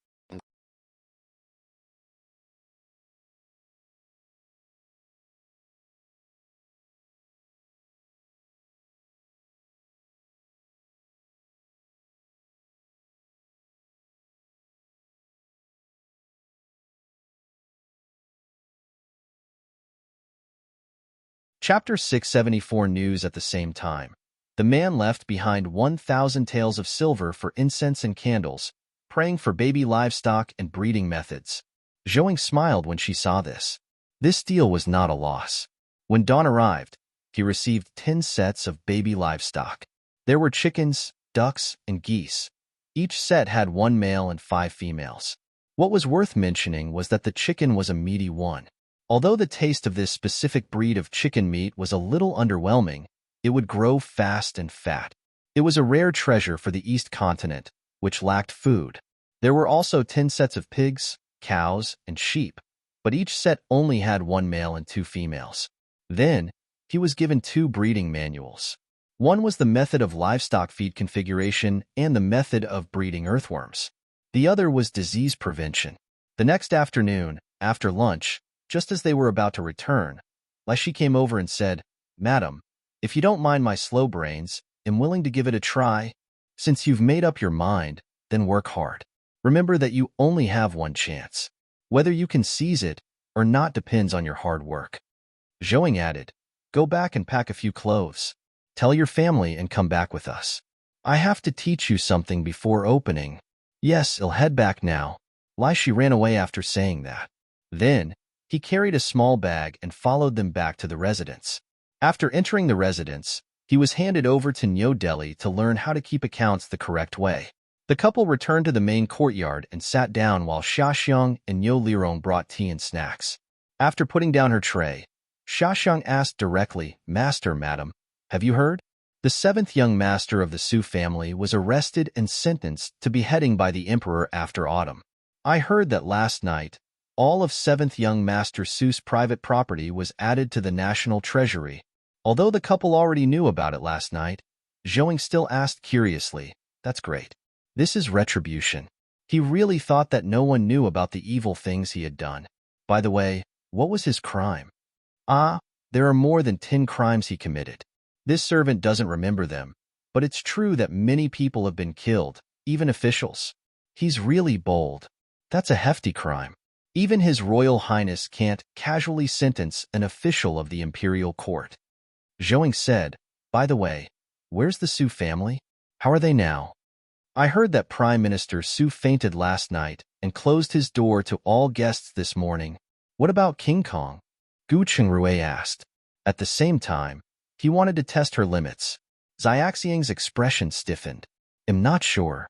Chapter 674 News at the same time. The man left behind 1,000 taels of silver for incense and candles, praying for baby livestock and breeding methods. Zhouing smiled when she saw this. This deal was not a loss. When dawn arrived, he received 10 sets of baby livestock. There were chickens, ducks, and geese. Each set had 1 male and 5 females. What was worth mentioning was that the chicken was a meaty one. Although the taste of this specific breed of chicken meat was a little underwhelming, it would grow fast and fat. It was a rare treasure for the East Continent, which lacked food. There were also 10 sets of pigs, cows, and sheep, but each set only had 1 male and 2 females. Then, he was given 2 breeding manuals. One was the method of livestock feed configuration and the method of breeding earthworms. The other was disease prevention. The next afternoon, after lunch, just as they were about to return, Leshy came over and said, "Madam, if you don't mind my slow brains, I'm willing to give it a try. Since you've made up your mind, then work hard. Remember that you only have one chance. Whether you can seize it or not depends on your hard work." Zhouing added, "Go back and pack a few clothes. Tell your family and come back with us. I have to teach you something before opening." "Yes, I'll head back now." Leshy ran away after saying that. Then, he carried a small bag and followed them back to the residence. After entering the residence, he was handed over to New Delhi to learn how to keep accounts the correct way. The couple returned to the main courtyard and sat down while Xiaxiang and Niu Lirong brought tea and snacks. After putting down her tray, Xiaxiang asked directly, "Master, madam, have you heard? The 7th young master of the Su family was arrested and sentenced to beheading by the emperor after autumn. I heard that last night, all of 7th young master Su's private property was added to the national treasury." Although the couple already knew about it last night, Zhouing still asked curiously, "That's great. This is retribution." He really thought that no one knew about the evil things he had done. By the way, what was his crime? There are more than 10 crimes he committed. This servant doesn't remember them, but it's true that many people have been killed, even officials. He's really bold. That's a hefty crime. Even His Royal Highness can't casually sentence an official of the imperial court. Zhouing said, "By the way, where's the Su family? How are they now?" "I heard that Prime Minister Su fainted last night and closed his door to all guests this morning." "What about King Kong?" Gu Chengrui asked. At the same time, he wanted to test her limits. Xiaxiang's expression stiffened. "I'm not sure."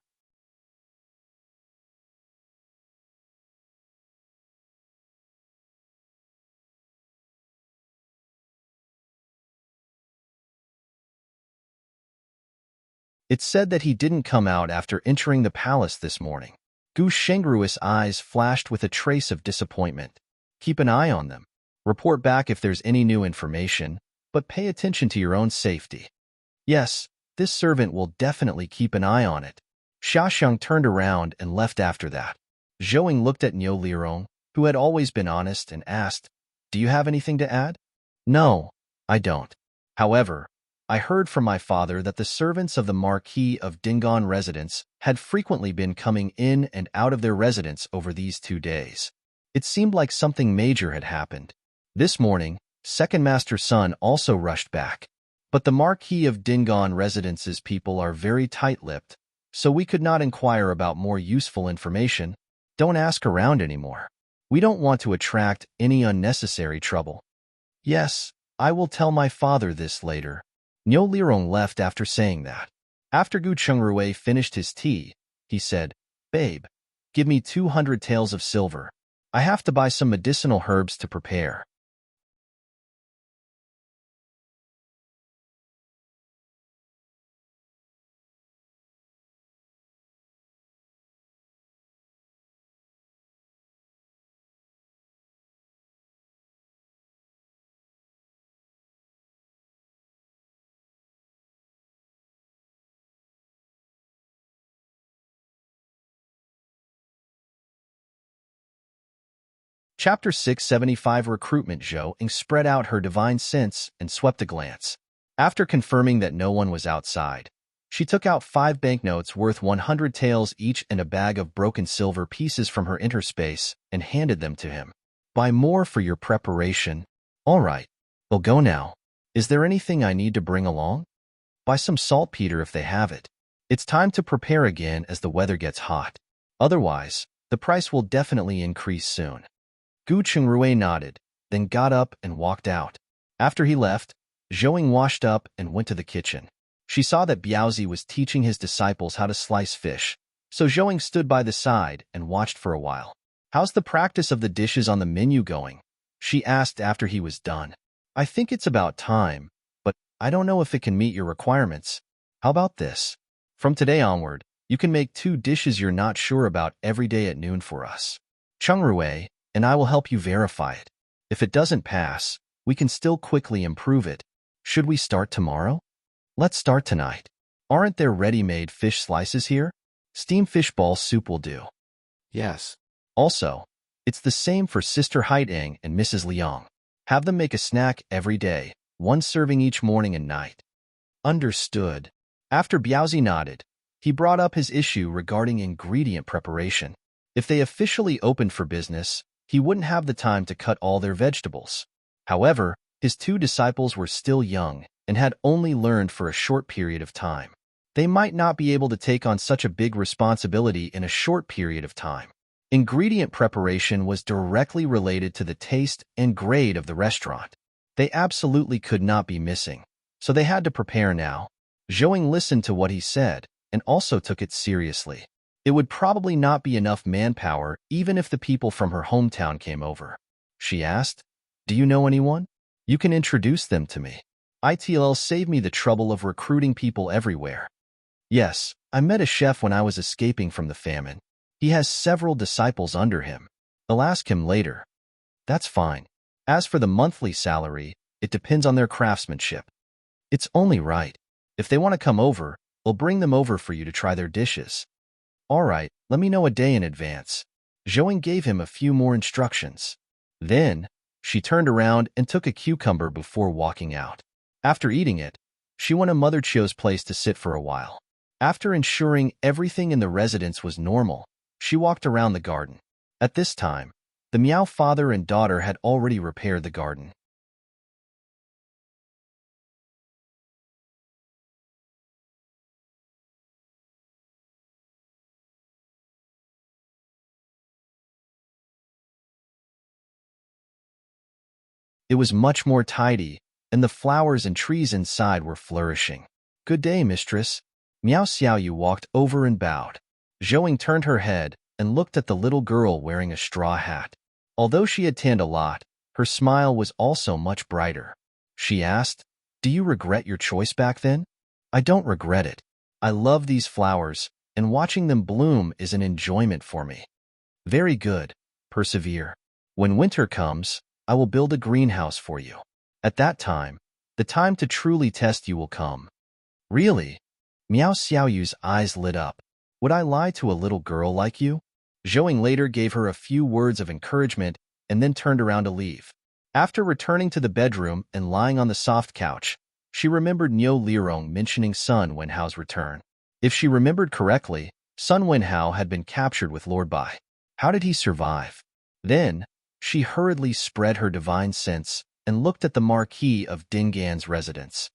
It's said that he didn't come out after entering the palace this morning. Gu Shengrui's eyes flashed with a trace of disappointment. "Keep an eye on them. Report back if there's any new information, but pay attention to your own safety." "Yes, this servant will definitely keep an eye on it." Xiaxiang turned around and left after that. Zhouing looked at Niu Lirong, who had always been honest, and asked, "Do you have anything to add?" "No, I don't. However, I heard from my father that the servants of the Marquis of Dingon residence had frequently been coming in and out of their residence over these 2 days. It seemed like something major had happened. This morning, Second Master's son also rushed back. But the Marquis of Dingon residence's people are very tight-lipped, so we could not inquire about more useful information. Don't ask around anymore. We don't want to attract any unnecessary trouble." "Yes, I will tell my father this later." Niu Lirong left after saying that. After Gu Chengrui finished his tea, he said, "Babe, give me 200 taels of silver. I have to buy some medicinal herbs to prepare." Chapter 675 Recruitment. Zhouing spread out her divine sense and swept a glance. After confirming that no one was outside, she took out 5 banknotes worth 100 taels each and a bag of broken silver pieces from her interspace and handed them to him. "Buy more for your preparation." "All right, we'll go now." Is there anything I need to bring along? Buy some saltpeter if they have it. It's time to prepare again as the weather gets hot. Otherwise, the price will definitely increase soon. Gu Chengrui nodded, then got up and walked out. After he left, Zhouing washed up and went to the kitchen. She saw that Biaozi was teaching his disciples how to slice fish, so Zhouing stood by the side and watched for a while. How's the practice of the dishes on the menu going? She asked after he was done. I think it's about time, but I don't know if it can meet your requirements. How about this? From today onward, you can make 2 dishes you're not sure about every day at noon for us. Chengrui and I will help you verify it. If it doesn't pass, we can still quickly improve it. Should we start tomorrow? Let's start tonight. Aren't there ready-made fish slices here? Steamed fish ball soup will do. Yes. Also, it's the same for Sister Haidang and Mrs. Liang. Have them make a snack every day, 1 serving each morning and night. Understood. After Biaozi nodded, he brought up his issue regarding ingredient preparation. If they officially opened for business, he wouldn't have the time to cut all their vegetables. However, his 2 disciples were still young and had only learned for a short period of time. They might not be able to take on such a big responsibility in a short period of time. Ingredient preparation was directly related to the taste and grade of the restaurant. They absolutely could not be missing, so they had to prepare now. Zhouing listened to what he said and also took it seriously. It would probably not be enough manpower even if the people from her hometown came over. She asked, "Do you know anyone? You can introduce them to me. It'll save me the trouble of recruiting people everywhere." Yes, I met a chef when I was escaping from the famine. He has several disciples under him. I'll ask him later. That's fine. As for the monthly salary, it depends on their craftsmanship. It's only right. If they want to come over, I'll bring them over for you to try their dishes. All right, let me know a day in advance. Zhouing gave him a few more instructions. Then, she turned around and took a cucumber before walking out. After eating it, she went to Mother Chio's place to sit for a while. After ensuring everything in the residence was normal, she walked around the garden. At this time, the Miao father and daughter had already repaired the garden. It was much more tidy, and the flowers and trees inside were flourishing. Good day, mistress. Miao Xiaoyu walked over and bowed. Zhouing turned her head and looked at the little girl wearing a straw hat. Although she had tanned a lot, her smile was also much brighter. She asked, "Do you regret your choice back then?" "I don't regret it. I love these flowers, and watching them bloom is an enjoyment for me." "Very good. Persevere. When winter comes, I will build a greenhouse for you. At that time, the time to truly test you will come." "Really?" Miao Xiaoyu's eyes lit up. "Would I lie to a little girl like you?" Zhouing later gave her a few words of encouragement and then turned around to leave. After returning to the bedroom and lying on the soft couch, she remembered Niu Lirong mentioning Sun Wenhao's return. If she remembered correctly, Sun Wenhao had been captured with Lord Bai. How did he survive? Then, she hurriedly spread her divine sense and looked at the marquee of Dingan's residence.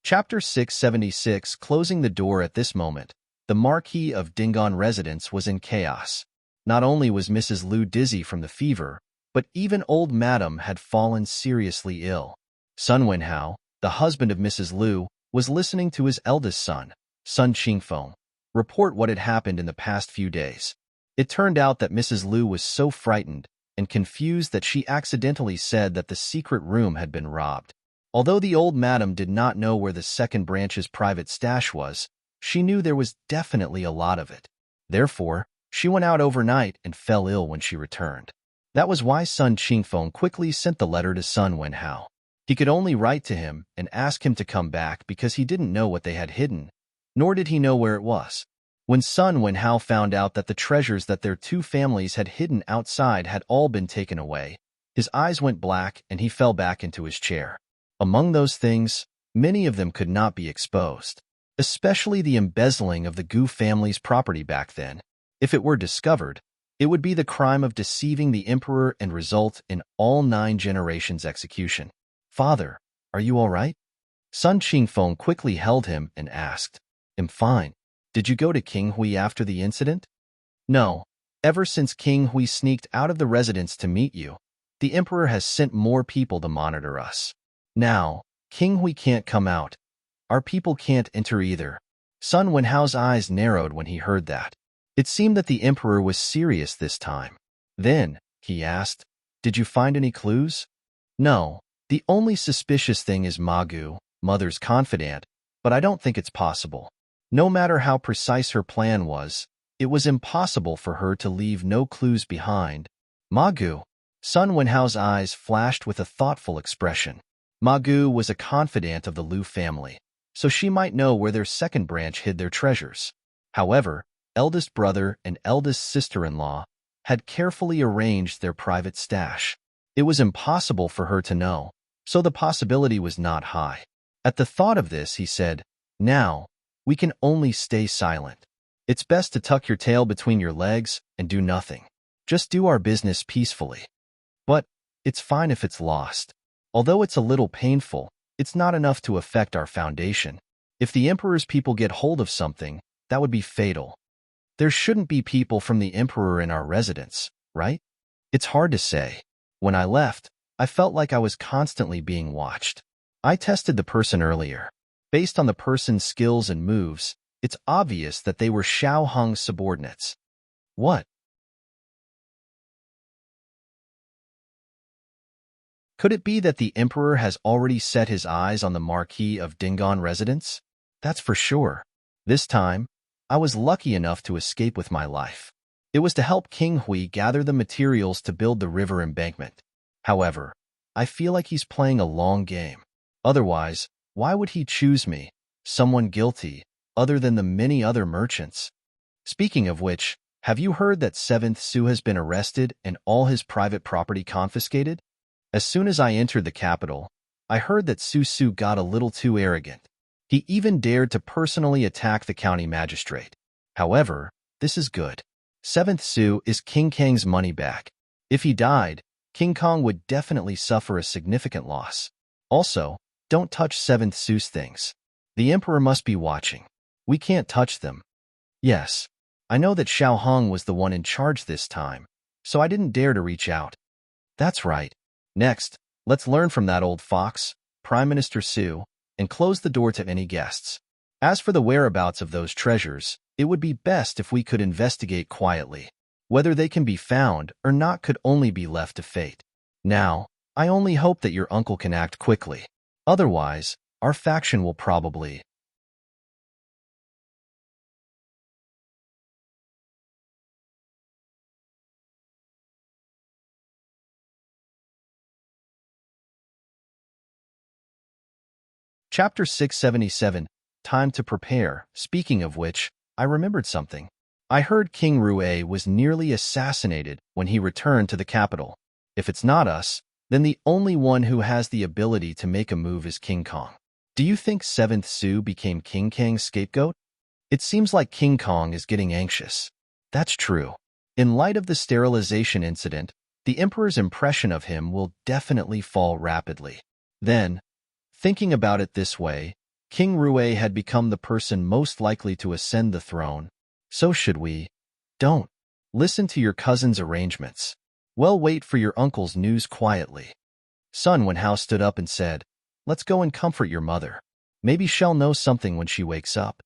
Chapter 676. Closing the door at this moment, the Marquis of Dingan residence was in chaos. Not only was Mrs. Liu dizzy from the fever, but even old Madam had fallen seriously ill. Sun Wenhao, the husband of Mrs. Liu, was listening to his eldest son, Sun Qingfeng, report what had happened in the past few days. It turned out that Mrs. Liu was so frightened and confused that she accidentally said that the secret room had been robbed. Although the old madam did not know where the second branch's private stash was, she knew there was definitely a lot of it. Therefore, she went out overnight and fell ill when she returned. That was why Sun Qingfeng quickly sent the letter to Sun Wenhao. He could only write to him and ask him to come back because he didn't know what they had hidden, nor did he know where it was. When Sun Wenhao found out that the treasures that their 2 families had hidden outside had all been taken away, his eyes went black and he fell back into his chair. Among those things, many of them could not be exposed, especially the embezzling of the Gu family's property back then. If it were discovered, it would be the crime of deceiving the emperor and result in all 9 generations' execution. Father, are you all right? Sun Qingfeng quickly held him and asked, I'm fine. Did you go to King Hui after the incident? No. Ever since King Hui sneaked out of the residence to meet you, the emperor has sent more people to monitor us. Now, King Hui can't come out. Our people can't enter either. Sun Wenhao's eyes narrowed when he heard that. It seemed that the emperor was serious this time. Then, he asked, did you find any clues? No. The only suspicious thing is Magu, Mother's confidant, but I don't think it's possible. No matter how precise her plan was, it was impossible for her to leave no clues behind. Magu. Sun Wenhao's eyes flashed with a thoughtful expression. Magu was a confidant of the Liu family, so she might know where their second branch hid their treasures. However, eldest brother and eldest sister-in-law had carefully arranged their private stash. It was impossible for her to know, so the possibility was not high. At the thought of this, he said, now, we can only stay silent. It's best to tuck your tail between your legs and do nothing. Just do our business peacefully. But it's fine if it's lost. Although it's a little painful, it's not enough to affect our foundation. If the emperor's people get hold of something, that would be fatal. There shouldn't be people from the emperor in our residence, right? It's hard to say. When I left, I felt like I was constantly being watched. I tested the person earlier. Based on the person's skills and moves, it's obvious that they were Xiao Hong's subordinates. What? Could it be that the emperor has already set his eyes on the Marquis of Dingon residence? That's for sure. This time, I was lucky enough to escape with my life. It was to help King Hui gather the materials to build the river embankment. However, I feel like he's playing a long game. Otherwise, why would he choose me, someone guilty, other than the many other merchants? Speaking of which, have you heard that 7th Su has been arrested and all his private property confiscated? As soon as I entered the capital, I heard that Su got a little too arrogant. He even dared to personally attack the county magistrate. However, this is good. 7th Su is King Kang's money back. If he died, King Kong would definitely suffer a significant loss. Also, don't touch 7th Su's things. The emperor must be watching. We can't touch them. Yes, I know that Xiao Hong was the one in charge this time, so I didn't dare to reach out. That's right. Next, let's learn from that old fox, Prime Minister Su, and close the door to any guests. As for the whereabouts of those treasures, it would be best if we could investigate quietly. Whether they can be found or not could only be left to fate. Now, I only hope that your uncle can act quickly. Otherwise, our faction will probably... Chapter 677, Time to Prepare. Speaking of which, I remembered something. I heard King Rue was nearly assassinated when he returned to the capital. If it's not us, then the only one who has the ability to make a move is King Kong. Do you think 7th Su became King Kang's scapegoat? It seems like King Kong is getting anxious. That's true. In light of the sterilization incident, the Emperor's impression of him will definitely fall rapidly. Then, thinking about it this way, King Rue had become the person most likely to ascend the throne. So should we? Don't. Listen to your cousin's arrangements. Well, wait for your uncle's news quietly. Sun Wenhao stood up and said, let's go and comfort your mother. Maybe she'll know something when she wakes up.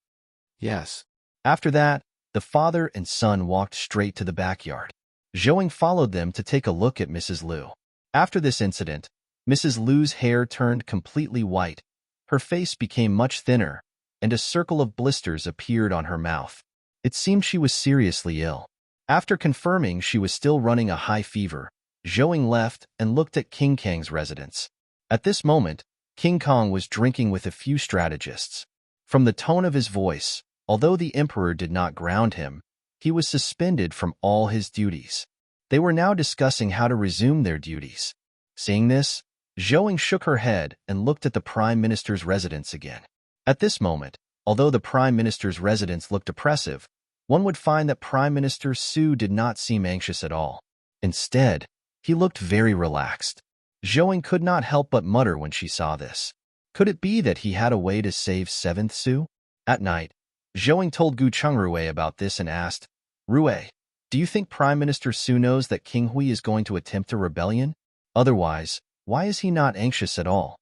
Yes. After that, the father and son walked straight to the backyard. Zhouing followed them to take a look at Mrs. Liu. After this incident, Mrs. Liu's hair turned completely white, her face became much thinner, and a circle of blisters appeared on her mouth. It seemed she was seriously ill. After confirming she was still running a high fever, Zhouing left and looked at King Kang's residence. At this moment, King Kong was drinking with a few strategists. From the tone of his voice, although the emperor did not ground him, he was suspended from all his duties. They were now discussing how to resume their duties. Seeing this, Zhouing shook her head and looked at the Prime Minister's residence again. At this moment, although the Prime Minister's residence looked oppressive, one would find that Prime Minister Su did not seem anxious at all. Instead, he looked very relaxed. Zhouing could not help but mutter when she saw this. Could it be that he had a way to save 7th Su? At night, Zhouing told Gu Chungrui about this and asked, Rui, do you think Prime Minister Su knows that King Hui is going to attempt a rebellion? Otherwise, why is he not anxious at all?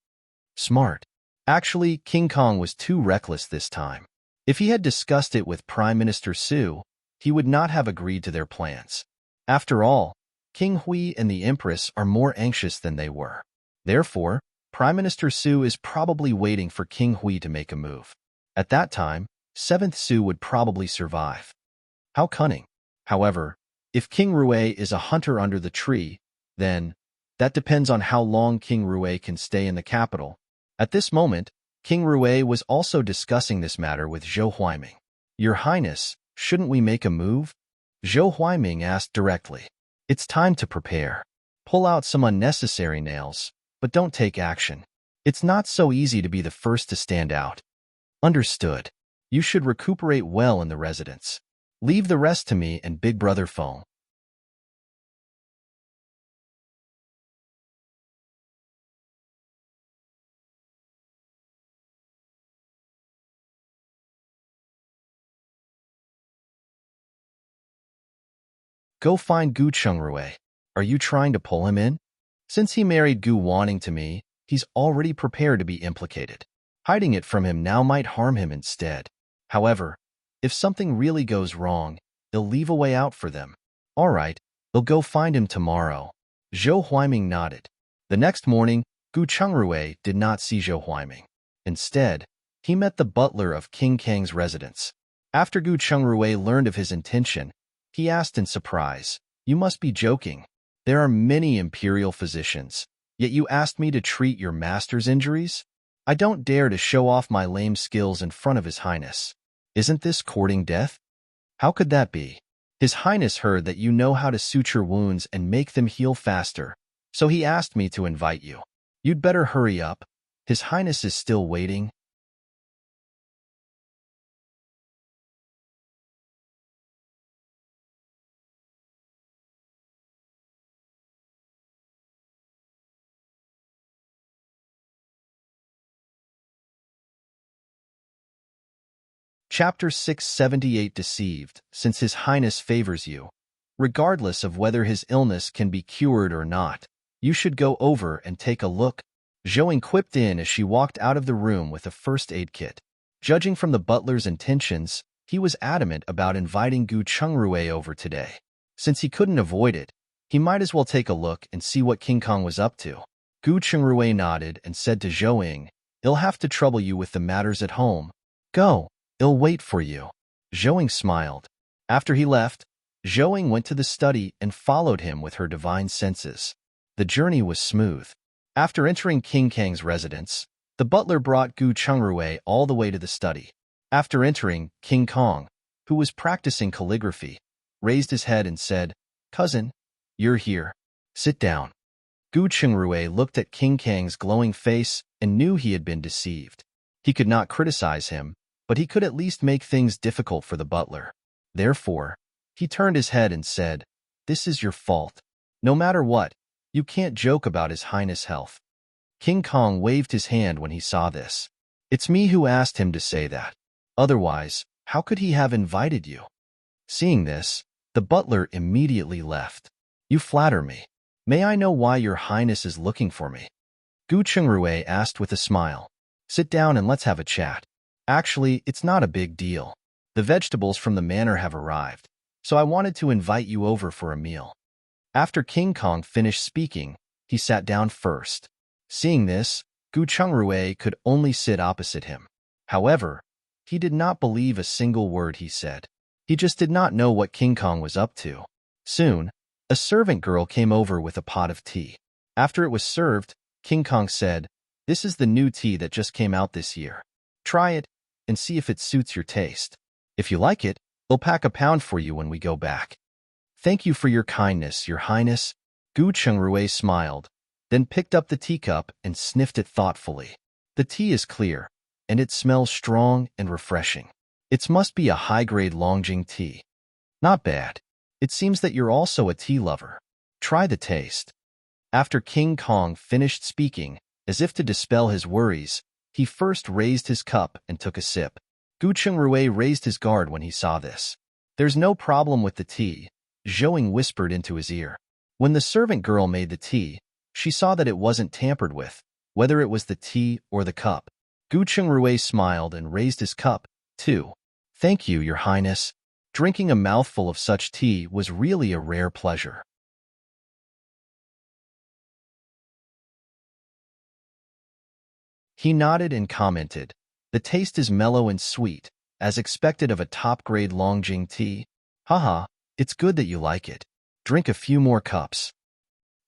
Smart. Actually, King Kong was too reckless this time. If he had discussed it with Prime Minister Su, he would not have agreed to their plans. After all, King Hui and the Empress are more anxious than they were. Therefore, Prime Minister Su is probably waiting for King Hui to make a move. At that time, 7th Su would probably survive. How cunning. However, if King Rui is a hunter under the tree, then that depends on how long King Rui can stay in the capital. At this moment, King Rui was also discussing this matter with Zhou Huaiming. Your Highness, shouldn't we make a move? Zhou Huaiming asked directly. It's time to prepare. Pull out some unnecessary nails, but don't take action. It's not so easy to be the first to stand out. Understood. You should recuperate well in the residence. Leave the rest to me and Big Brother Feng. Go find Gu Chungrui. Are you trying to pull him in? Since he married Gu Wanning to me, he's already prepared to be implicated. Hiding it from him now might harm him instead. However, if something really goes wrong, they'll leave a way out for them. All right, they'll go find him tomorrow. Zhou Huaiming nodded. The next morning, Gu Chungrui did not see Zhou Huaiming. Instead, he met the butler of King Kang's residence. After Gu Chungrui learned of his intention, he asked in surprise, You must be joking. There are many imperial physicians, yet you asked me to treat your master's injuries? I don't dare to show off my lame skills in front of His Highness. Isn't this courting death? How could that be? His Highness heard that you know how to suture wounds and make them heal faster, so he asked me to invite you. You'd better hurry up. His Highness is still waiting. Chapter 678 Deceived, since His Highness favors you. Regardless of whether his illness can be cured or not, you should go over and take a look. Zhouing quipped in as she walked out of the room with a first aid kit. Judging from the butler's intentions, he was adamant about inviting Gu Chungrui over today. Since he couldn't avoid it, he might as well take a look and see what King Kong was up to. Gu Chungrui nodded and said to Zhouing, He'll have to trouble you with the matters at home. Go. I'll wait for you. Zhouing smiled. After he left, Zhouing went to the study and followed him with her divine senses. The journey was smooth. After entering King Kang's residence, the butler brought Gu Chungrui all the way to the study. After entering, King Kong, who was practicing calligraphy, raised his head and said, Cousin, you're here. Sit down. Gu Chungrui looked at King Kang's glowing face and knew he had been deceived. He could not criticize him, but he could at least make things difficult for the butler. Therefore, he turned his head and said, This is your fault. No matter what, you can't joke about His Highness' health. King Kong waved his hand when he saw this. It's me who asked him to say that. Otherwise, how could he have invited you? Seeing this, the butler immediately left. You flatter me. May I know why your Highness is looking for me? Gu Chungrui asked with a smile. Sit down and let's have a chat. Actually, it's not a big deal. The vegetables from the manor have arrived, so I wanted to invite you over for a meal. After King Kong finished speaking, he sat down first. Seeing this, Gu Chungrui could only sit opposite him. However, he did not believe a single word he said. He just did not know what King Kong was up to. Soon, a servant girl came over with a pot of tea. After it was served, King Kong said, This is the new tea that just came out this year. Try it and see if it suits your taste. If you like it, they'll pack a pound for you when we go back. Thank you for your kindness, Your Highness. Gu Chungrui smiled. then picked up the teacup and sniffed it thoughtfully. The tea is clear, and it smells strong and refreshing. It must be a high-grade Longjing tea. Not bad. It seems that you're also a tea lover. Try the taste. After King Kong finished speaking, as if to dispel his worries, he first raised his cup and took a sip. Gu Chungrui raised his guard when he saw this. There's no problem with the tea, Zhouing whispered into his ear. When the servant girl made the tea, she saw that it wasn't tampered with, whether it was the tea or the cup. Gu Chungrui smiled and raised his cup, too. Thank you, Your Highness. Drinking a mouthful of such tea was really a rare pleasure. He nodded and commented, the taste is mellow and sweet, as expected of a top-grade Longjing tea. Haha, it's good that you like it. Drink a few more cups.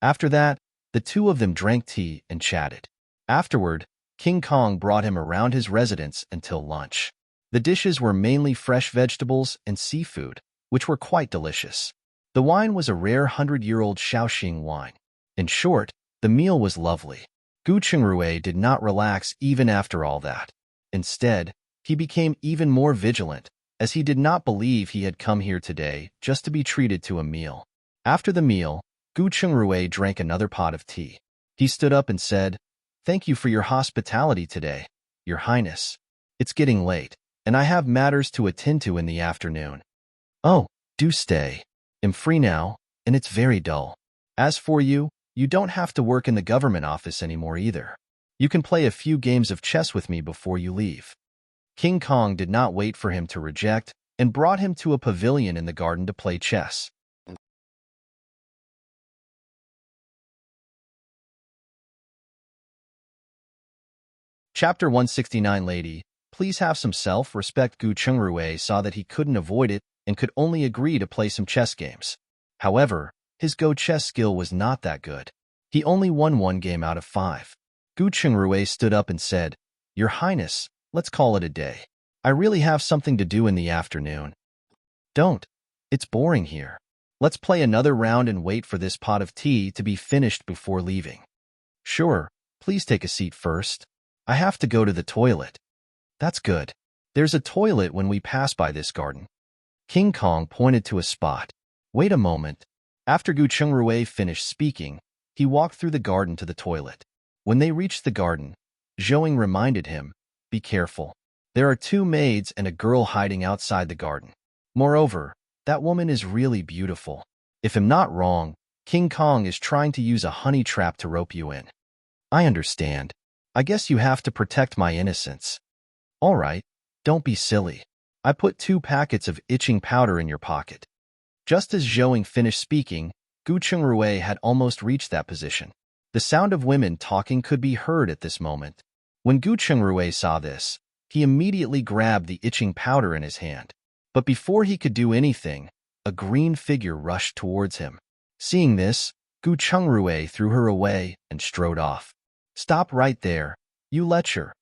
After that, the two of them drank tea and chatted. Afterward, King Kong brought him around his residence until lunch. The dishes were mainly fresh vegetables and seafood, which were quite delicious. The wine was a rare 100-year-old Shaoxing wine. In short, the meal was lovely. Gu Chungrui did not relax even after all that. Instead, he became even more vigilant, as he did not believe he had come here today just to be treated to a meal. After the meal, Gu Chungrui drank another pot of tea. He stood up and said, Thank you for your hospitality today, Your Highness. It's getting late, and I have matters to attend to in the afternoon. Oh, do stay. I'm free now, and it's very dull. As for you, you don't have to work in the government office anymore either. You can play a few games of chess with me before you leave. King Kong did not wait for him to reject and brought him to a pavilion in the garden to play chess. Chapter 169 Lady, please have some self-respect. Gu Chungrui saw that he couldn't avoid it and could only agree to play some chess games. However, his Go chess skill was not that good. He only won 1 game out of 5. Gu Chungrui stood up and said, Your Highness, let's call it a day. I really have something to do in the afternoon. Don't. It's boring here. Let's play another round and wait for this pot of tea to be finished before leaving. Sure, please take a seat first. I have to go to the toilet. That's good. There's a toilet when we pass by this garden. King Kong pointed to a spot. Wait a moment. After Gu Chungrui finished speaking, he walked through the garden to the toilet. When they reached the garden, Zhouing reminded him, Be careful. There are 2 maids and a girl hiding outside the garden. Moreover, that woman is really beautiful. If I'm not wrong, King Kong is trying to use a honey trap to rope you in. I understand. I guess you have to protect my innocence. All right, don't be silly. I put 2 packets of itching powder in your pocket. Just as Zhouing finished speaking, Gu Chungrui had almost reached that position. The sound of women talking could be heard at this moment. When Gu Chungrui saw this, he immediately grabbed the itching powder in his hand. But before he could do anything, a green figure rushed towards him. Seeing this, Gu Chungrui threw her away and strode off. Stop right there, you lecher.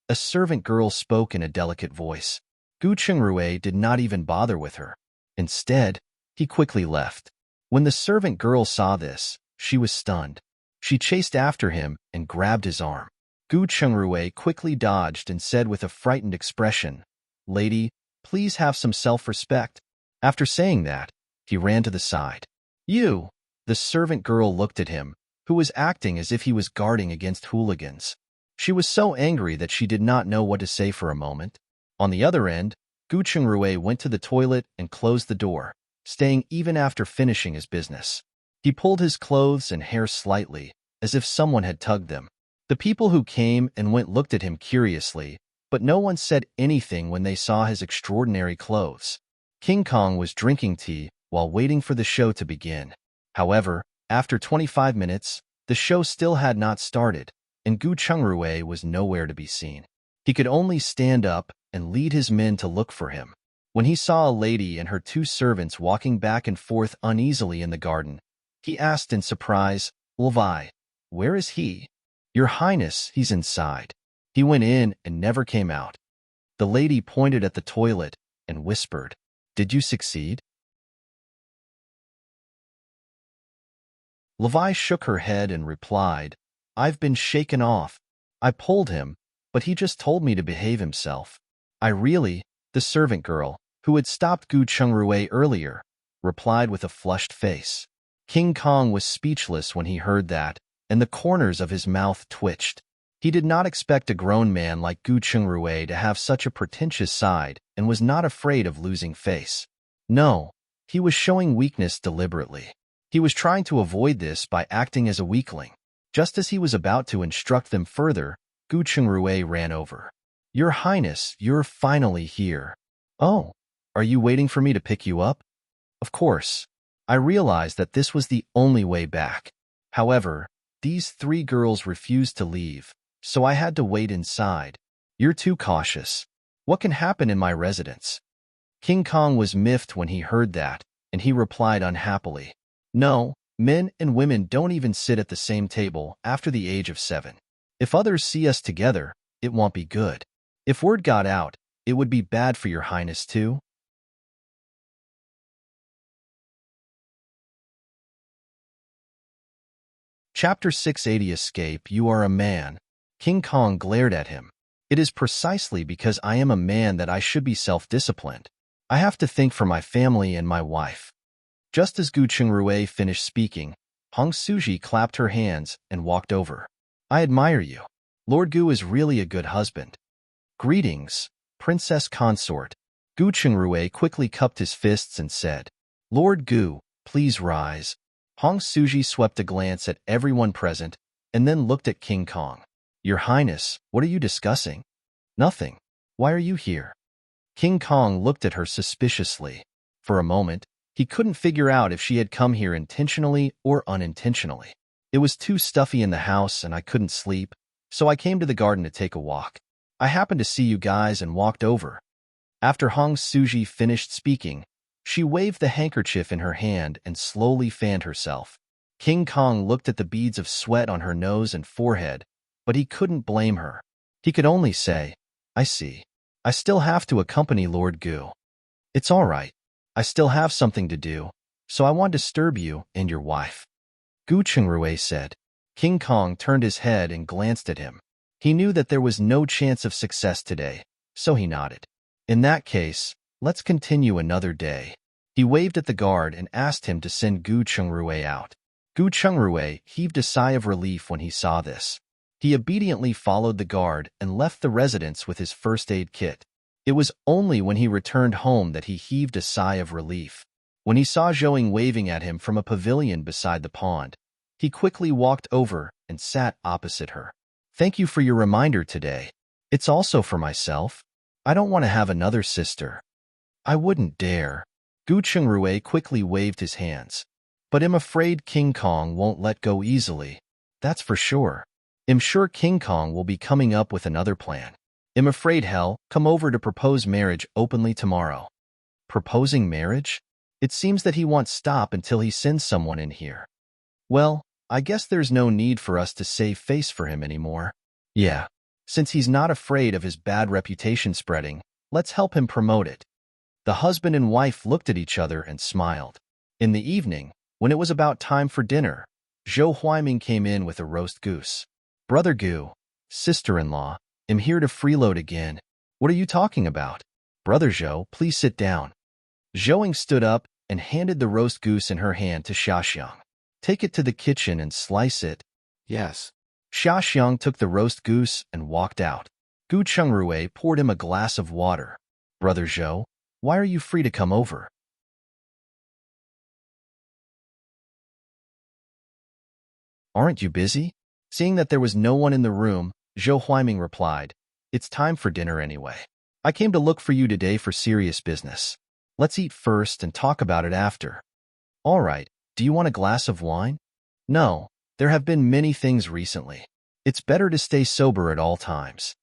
A servant girl spoke in a delicate voice. Gu Chungrui did not even bother with her. Instead, he quickly left. When the servant girl saw this, she was stunned. She chased after him and grabbed his arm. Gu Chungrui quickly dodged and said with a frightened expression, Lady, please have some self-respect. After saying that, he ran to the side. You! The servant girl looked at him, who was acting as if he was guarding against hooligans. She was so angry that she did not know what to say for a moment. On the other end, Gu Chungrui went to the toilet and closed the door, staying even after finishing his business. He pulled his clothes and hair slightly, as if someone had tugged them. The people who came and went looked at him curiously, but no one said anything when they saw his extraordinary clothes. King Kong was drinking tea while waiting for the show to begin. However, after 25 minutes, the show still had not started, and Gu Chungrui was nowhere to be seen. He could only stand up and lead his men to look for him. When he saw a lady and her 2 servants walking back and forth uneasily in the garden, he asked in surprise, Levi, where is he? Your Highness, he's inside. He went in and never came out. The lady pointed at the toilet and whispered, Did you succeed? Levi shook her head and replied, I've been shaken off. I pulled him, but he just told me to behave himself. The servant girl, who had stopped Gu Chungrui earlier, replied with a flushed face. King Kong was speechless when he heard that, and the corners of his mouth twitched. He did not expect a grown man like Gu Chungrui to have such a pretentious side and was not afraid of losing face. No, he was showing weakness deliberately. He was trying to avoid this by acting as a weakling. Just as he was about to instruct them further, Gu Chungrui ran over. Your Highness, you're finally here. Oh, are you waiting for me to pick you up? Of course. I realized that this was the only way back. However, these three girls refused to leave, so I had to wait inside. You're too cautious. What can happen in my residence? King Kong was miffed when he heard that, and he replied unhappily. No, men and women don't even sit at the same table after the age of 7. If others see us together, it won't be good. If word got out, it would be bad for your Highness too. Chapter 680 Escape. You are a man. King Kong glared at him. It is precisely because I am a man that I should be self-disciplined. I have to think for my family and my wife. Just as Gu Chungrui finished speaking, Hong Suji clapped her hands and walked over. I admire you. Lord Gu is really a good husband. Greetings, Princess Consort. Gu Chungrui quickly cupped his fists and said, Lord Gu, please rise. Hong Suji swept a glance at everyone present and then looked at King Kong. Your Highness, what are you discussing? Nothing. Why are you here? King Kong looked at her suspiciously. For a moment, he couldn't figure out if she had come here intentionally or unintentionally. It was too stuffy in the house and I couldn't sleep, so I came to the garden to take a walk. I happened to see you guys and walked over. After Hong Suji finished speaking, she waved the handkerchief in her hand and slowly fanned herself. King Kong looked at the beads of sweat on her nose and forehead, but he couldn't blame her. He could only say, I see. I still have to accompany Lord Gu. It's all right. I still have something to do, so I won't disturb you and your wife. Gu Chungrui said. King Kong turned his head and glanced at him. He knew that there was no chance of success today, so he nodded. In that case, let's continue another day. He waved at the guard and asked him to send Gu Chungrui out. Gu Chungrui heaved a sigh of relief when he saw this. He obediently followed the guard and left the residence with his first aid kit. It was only when he returned home that he heaved a sigh of relief. When he saw Zhou waving at him from a pavilion beside the pond, he quickly walked over and sat opposite her. Thank you for your reminder today. It's also for myself. I don't want to have another sister. I wouldn't dare. Gu Chungrui quickly waved his hands. But I'm afraid King Kong won't let go easily. That's for sure. I'm sure King Kong will be coming up with another plan. I'm afraid he'll come over to propose marriage openly tomorrow. Proposing marriage? It seems that he won't stop until he sends someone in here. Well, I guess there's no need for us to save face for him anymore. Yeah, since he's not afraid of his bad reputation spreading, let's help him promote it. The husband and wife looked at each other and smiled. In the evening, when it was about time for dinner, Zhou Huaiming came in with a roast goose. Brother Gu, sister-in-law, I'm here to freeload again. What are you talking about? Brother Zhou, please sit down. Zhou stood up and handed the roast goose in her hand to Xiaxiang. Take it to the kitchen and slice it. Yes. Xiaxiang took the roast goose and walked out. Gu Chungrui poured him a glass of water. Brother Zhou, why are you free to come over? Aren't you busy? Seeing that there was no one in the room, Zhou Huaiming replied, It's time for dinner anyway. I came to look for you today for serious business. Let's eat first and talk about it after. All right, do you want a glass of wine? No, there have been many things recently. It's better to stay sober at all times.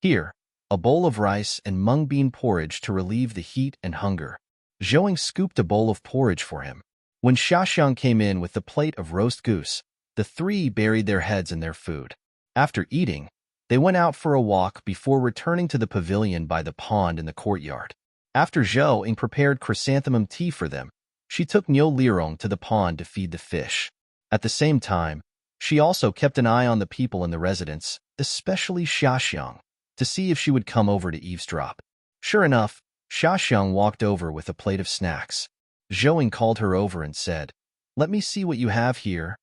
Here, a bowl of rice and mung bean porridge to relieve the heat and hunger. Zhou scooped a bowl of porridge for him. When Xiaxiang came in with the plate of roast goose, the three buried their heads in their food. After eating, they went out for a walk before returning to the pavilion by the pond in the courtyard. After Zhou prepared chrysanthemum tea for them, she took Niu Lirong to the pond to feed the fish. At the same time, she also kept an eye on the people in the residence, especially Xiaxiang, to see if she would come over to eavesdrop. Sure enough, Xiaxiang walked over with a plate of snacks. Zhouing called her over and said, "Let me see what you have here."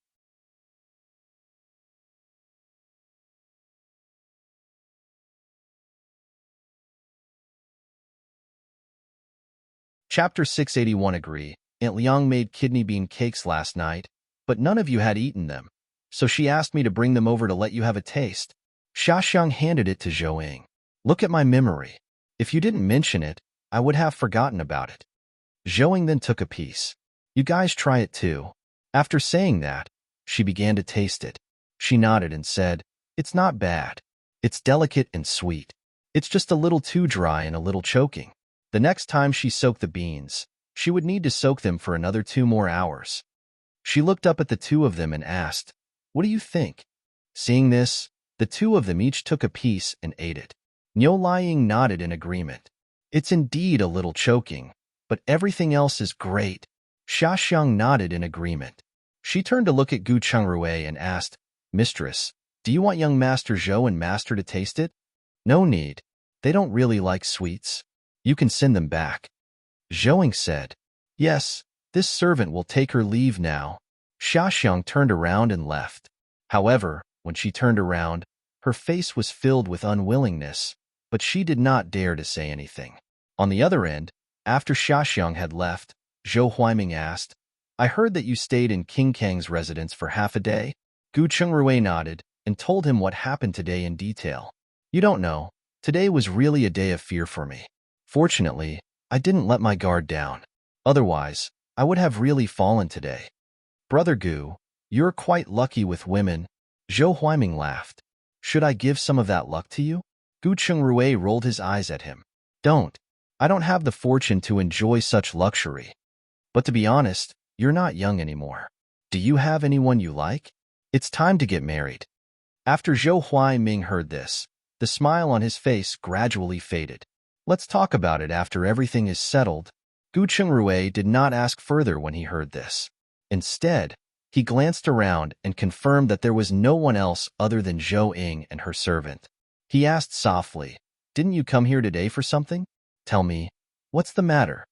Chapter 681. Agree. Aunt Liang made kidney bean cakes last night, but none of you had eaten them, so she asked me to bring them over to let you have a taste. Xiaxiang handed it to Zhouing. Look at my memory. If you didn't mention it, I would have forgotten about it. Zhouing then took a piece. You guys try it too. After saying that, she began to taste it. She nodded and said, "It's not bad. It's delicate and sweet. It's just a little too dry and a little choking." The next time she soaked the beans, she would need to soak them for another 2 more hours. She looked up at the two of them and asked, "What do you think?" Seeing this, the two of them each took a piece and ate it. Niu Liang nodded in agreement. It's indeed a little choking, but everything else is great. Xiaxiang nodded in agreement. She turned to look at Gu Chengruei and asked, "Mistress, do you want young Master Zhou and Master to taste it?" "No need. They don't really like sweets. You can send them back." Zhouing said, "Yes, this servant will take her leave now." Xiaxiang turned around and left. However, when she turned around, her face was filled with unwillingness, but she did not dare to say anything. On the other end, after Xiaxiang had left, Zhou Huaiming asked, "I heard that you stayed in King Kang's residence for half a day?" Gu Chengruei nodded and told him what happened today in detail. "You don't know, today was really a day of fear for me. Fortunately, I didn't let my guard down. Otherwise, I would have really fallen today." "Brother Gu, you're quite lucky with women." Zhou Huaiming laughed. "Should I give some of that luck to you?" Gu Chengruei rolled his eyes at him. "Don't. I don't have the fortune to enjoy such luxury. But to be honest, you're not young anymore. Do you have anyone you like? It's time to get married." After Zhou Huaiming heard this, the smile on his face gradually faded. "Let's talk about it after everything is settled." Gu Chengruei did not ask further when he heard this. Instead, he glanced around and confirmed that there was no one else other than Zhou Ying and her servant. He asked softly, "Didn't you come here today for something? Tell me, what's the matter?"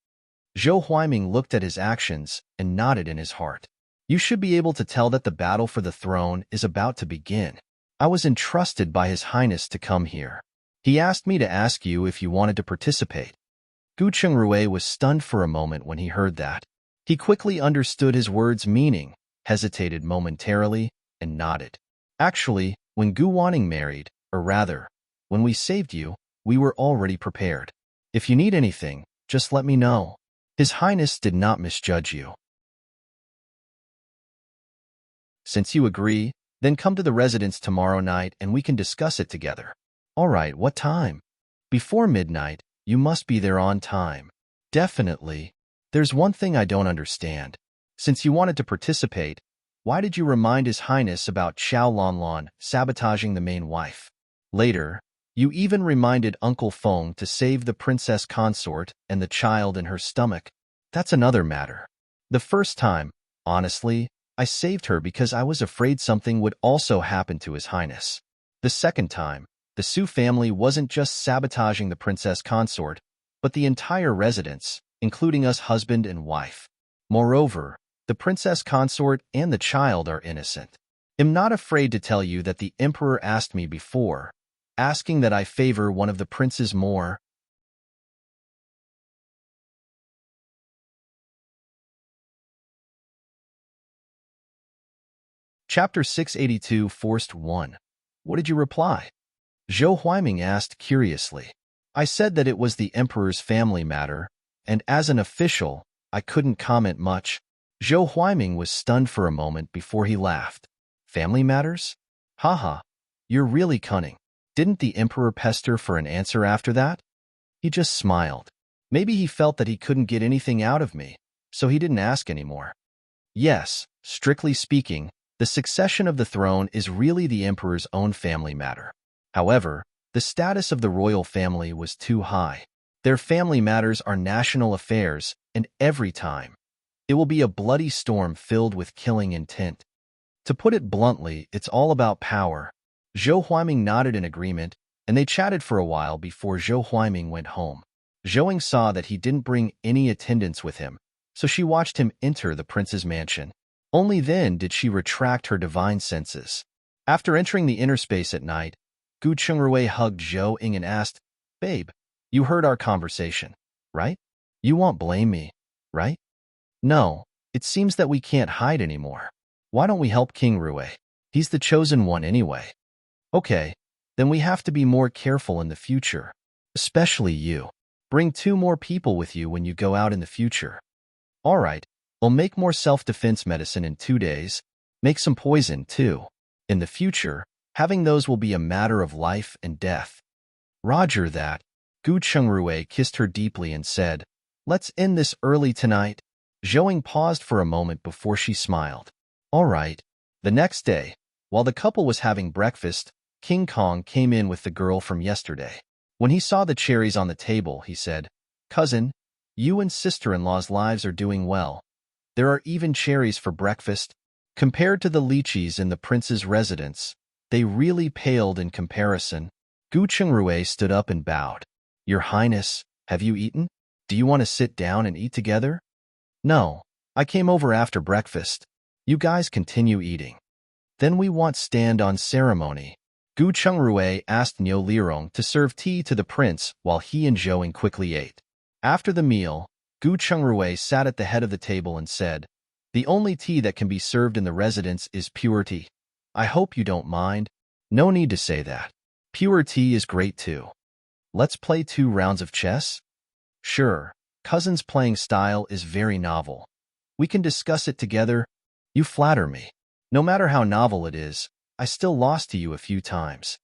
Zhou Huaiming looked at his actions and nodded in his heart. "You should be able to tell that the battle for the throne is about to begin. I was entrusted by His Highness to come here. He asked me to ask you if you wanted to participate." Gu Chengruei was stunned for a moment when he heard that. He quickly understood his words' meaning, hesitated momentarily, and nodded. "Actually, when Gu Wanning married, or rather, when we saved you, we were already prepared. If you need anything, just let me know. His Highness did not misjudge you. Since you agree, then come to the residence tomorrow night and we can discuss it together." "All right, what time?" "Before midnight. You must be there on time." "Definitely. There's one thing I don't understand. Since you wanted to participate, why did you remind His Highness about Xiao Lanlan sabotaging the main wife? Later, you even reminded Uncle Feng to save the princess consort and the child in her stomach. That's another matter. The first time, honestly, I saved her because I was afraid something would also happen to His Highness. The second time, the Su family wasn't just sabotaging the princess consort, but the entire residence, including us husband and wife. Moreover, the princess consort and the child are innocent. I'm not afraid to tell you that the emperor asked me before, asking that I favor one of the princes more." Chapter 682. Forced 1. What did you reply? Zhou Huaiming asked curiously. "I said that it was the emperor's family matter, and as an official, I couldn't comment much." Zhou Huaiming was stunned for a moment before he laughed. "Family matters? Haha, you're really cunning. Didn't the emperor pester for an answer after that?" He just smiled. Maybe he felt that he couldn't get anything out of me, so he didn't ask anymore. Yes, strictly speaking, the succession of the throne is really the emperor's own family matter. However, the status of the royal family was too high. Their family matters are national affairs, and every time, it will be a bloody storm filled with killing intent. To put it bluntly, it's all about power. Zhou Huiming nodded in agreement, and they chatted for a while before Zhou Huiming went home. Zhouing saw that he didn't bring any attendants with him, so she watched him enter the prince's mansion. Only then did she retract her divine senses. After entering the inner space at night, Gu Chungrui hugged Zhou Ying and asked, "Babe, you heard our conversation, right? You won't blame me, right?" "No, it seems that we can't hide anymore. Why don't we help King Rui? He's the chosen one anyway." "Okay, then we have to be more careful in the future. Especially you. Bring 2 more people with you when you go out in the future." "All right, we'll make more self-defense medicine in 2 days. Make some poison, too. In the future, having those will be a matter of life and death." "Roger that." Gu Chungrui kissed her deeply and said, "Let's end this early tonight." Zhouing paused for a moment before she smiled. "All right." The next day, while the couple was having breakfast, King Kong came in with the girl from yesterday. When he saw the cherries on the table, he said, "Cousin, you and sister-in-law's lives are doing well. There are even cherries for breakfast." Compared to the lychees in the prince's residence, they really paled in comparison. Gu Chungrui stood up and bowed. "Your Highness, have you eaten? Do you want to sit down and eat together?" "No, I came over after breakfast. You guys continue eating." "Then we want stand on ceremony." Gu Chungrui asked Niu Lirong to serve tea to the prince while he and Zhouing quickly ate. After the meal, Gu Chungrui sat at the head of the table and said, "The only tea that can be served in the residence is pure tea. I hope you don't mind." "No need to say that. Pure tea is great too. Let's play 2 rounds of chess?" "Sure. Cousin's playing style is very novel. We can discuss it together." "You flatter me. No matter how novel it is, I still lost to you a few times."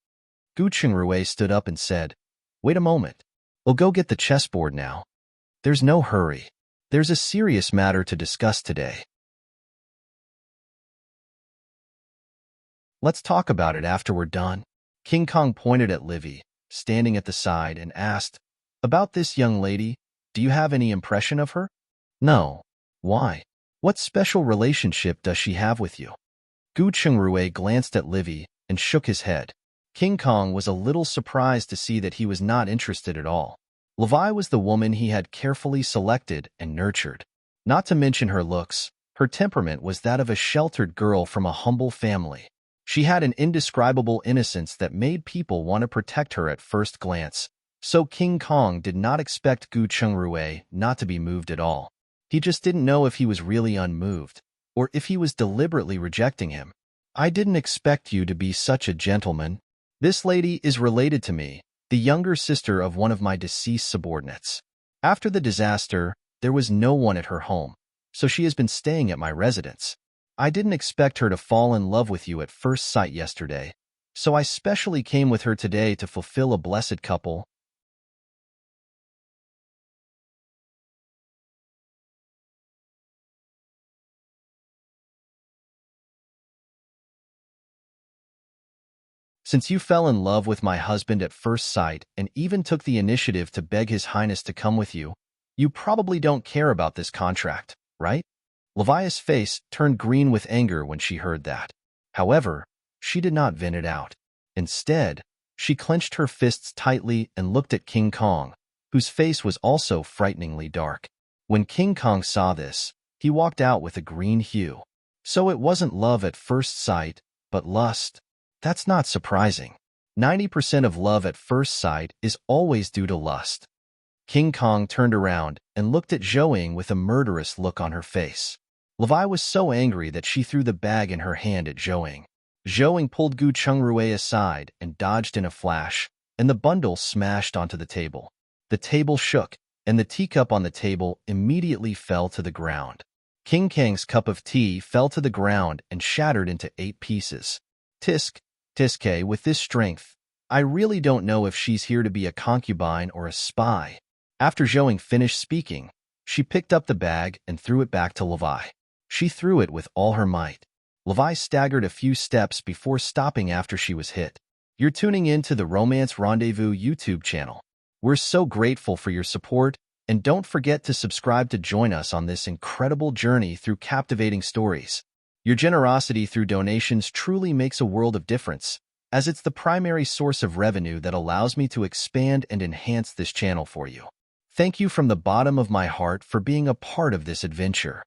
Gu Chungrui stood up and said, "Wait a moment. We'll go get the chessboard now." "There's no hurry. There's a serious matter to discuss today. Let's talk about it after we're done." King Kong pointed at Livy, standing at the side, and asked, "About this young lady, do you have any impression of her?" "No. Why? What special relationship does she have with you?" Gu Chungrui glanced at Livy and shook his head. King Kong was a little surprised to see that he was not interested at all. Levi was the woman he had carefully selected and nurtured. Not to mention her looks, her temperament was that of a sheltered girl from a humble family. She had an indescribable innocence that made people want to protect her at first glance. So King Kong did not expect Gu Chungrui not to be moved at all. He just didn't know if he was really unmoved, or if he was deliberately rejecting him. "I didn't expect you to be such a gentleman. This lady is related to me, the younger sister of one of my deceased subordinates. After the disaster, there was no one at her home, so she has been staying at my residence. I didn't expect her to fall in love with you at first sight yesterday, so I specially came with her today to fulfill a blessed couple." "Since you fell in love with my husband at first sight and even took the initiative to beg His Highness to come with you, you probably don't care about this contract, right?" Levi's face turned green with anger when she heard that. However, she did not vent it out. Instead, she clenched her fists tightly and looked at King Kong, whose face was also frighteningly dark. When King Kong saw this, he walked out with a green hue. So it wasn't love at first sight, but lust. That's not surprising. 90% of love at first sight is always due to lust. King Kong turned around and looked at Zhouing with a murderous look on her face. Levi was so angry that she threw the bag in her hand at Zhouing. Zhouing pulled Gu Chungrui aside and dodged in a flash, and the bundle smashed onto the table. The table shook, and the teacup on the table immediately fell to the ground. King Kang's cup of tea fell to the ground and shattered into 8 pieces. Tiske, with this strength, I really don't know if she's here to be a concubine or a spy." After Zhouing finished speaking, she picked up the bag and threw it back to Levi. She threw it with all her might. Levi staggered a few steps before stopping after she was hit. You're tuning in to the Romance Rendezvous YouTube channel. We're so grateful for your support, and don't forget to subscribe to join us on this incredible journey through captivating stories. Your generosity through donations truly makes a world of difference, as it's the primary source of revenue that allows me to expand and enhance this channel for you. Thank you from the bottom of my heart for being a part of this adventure.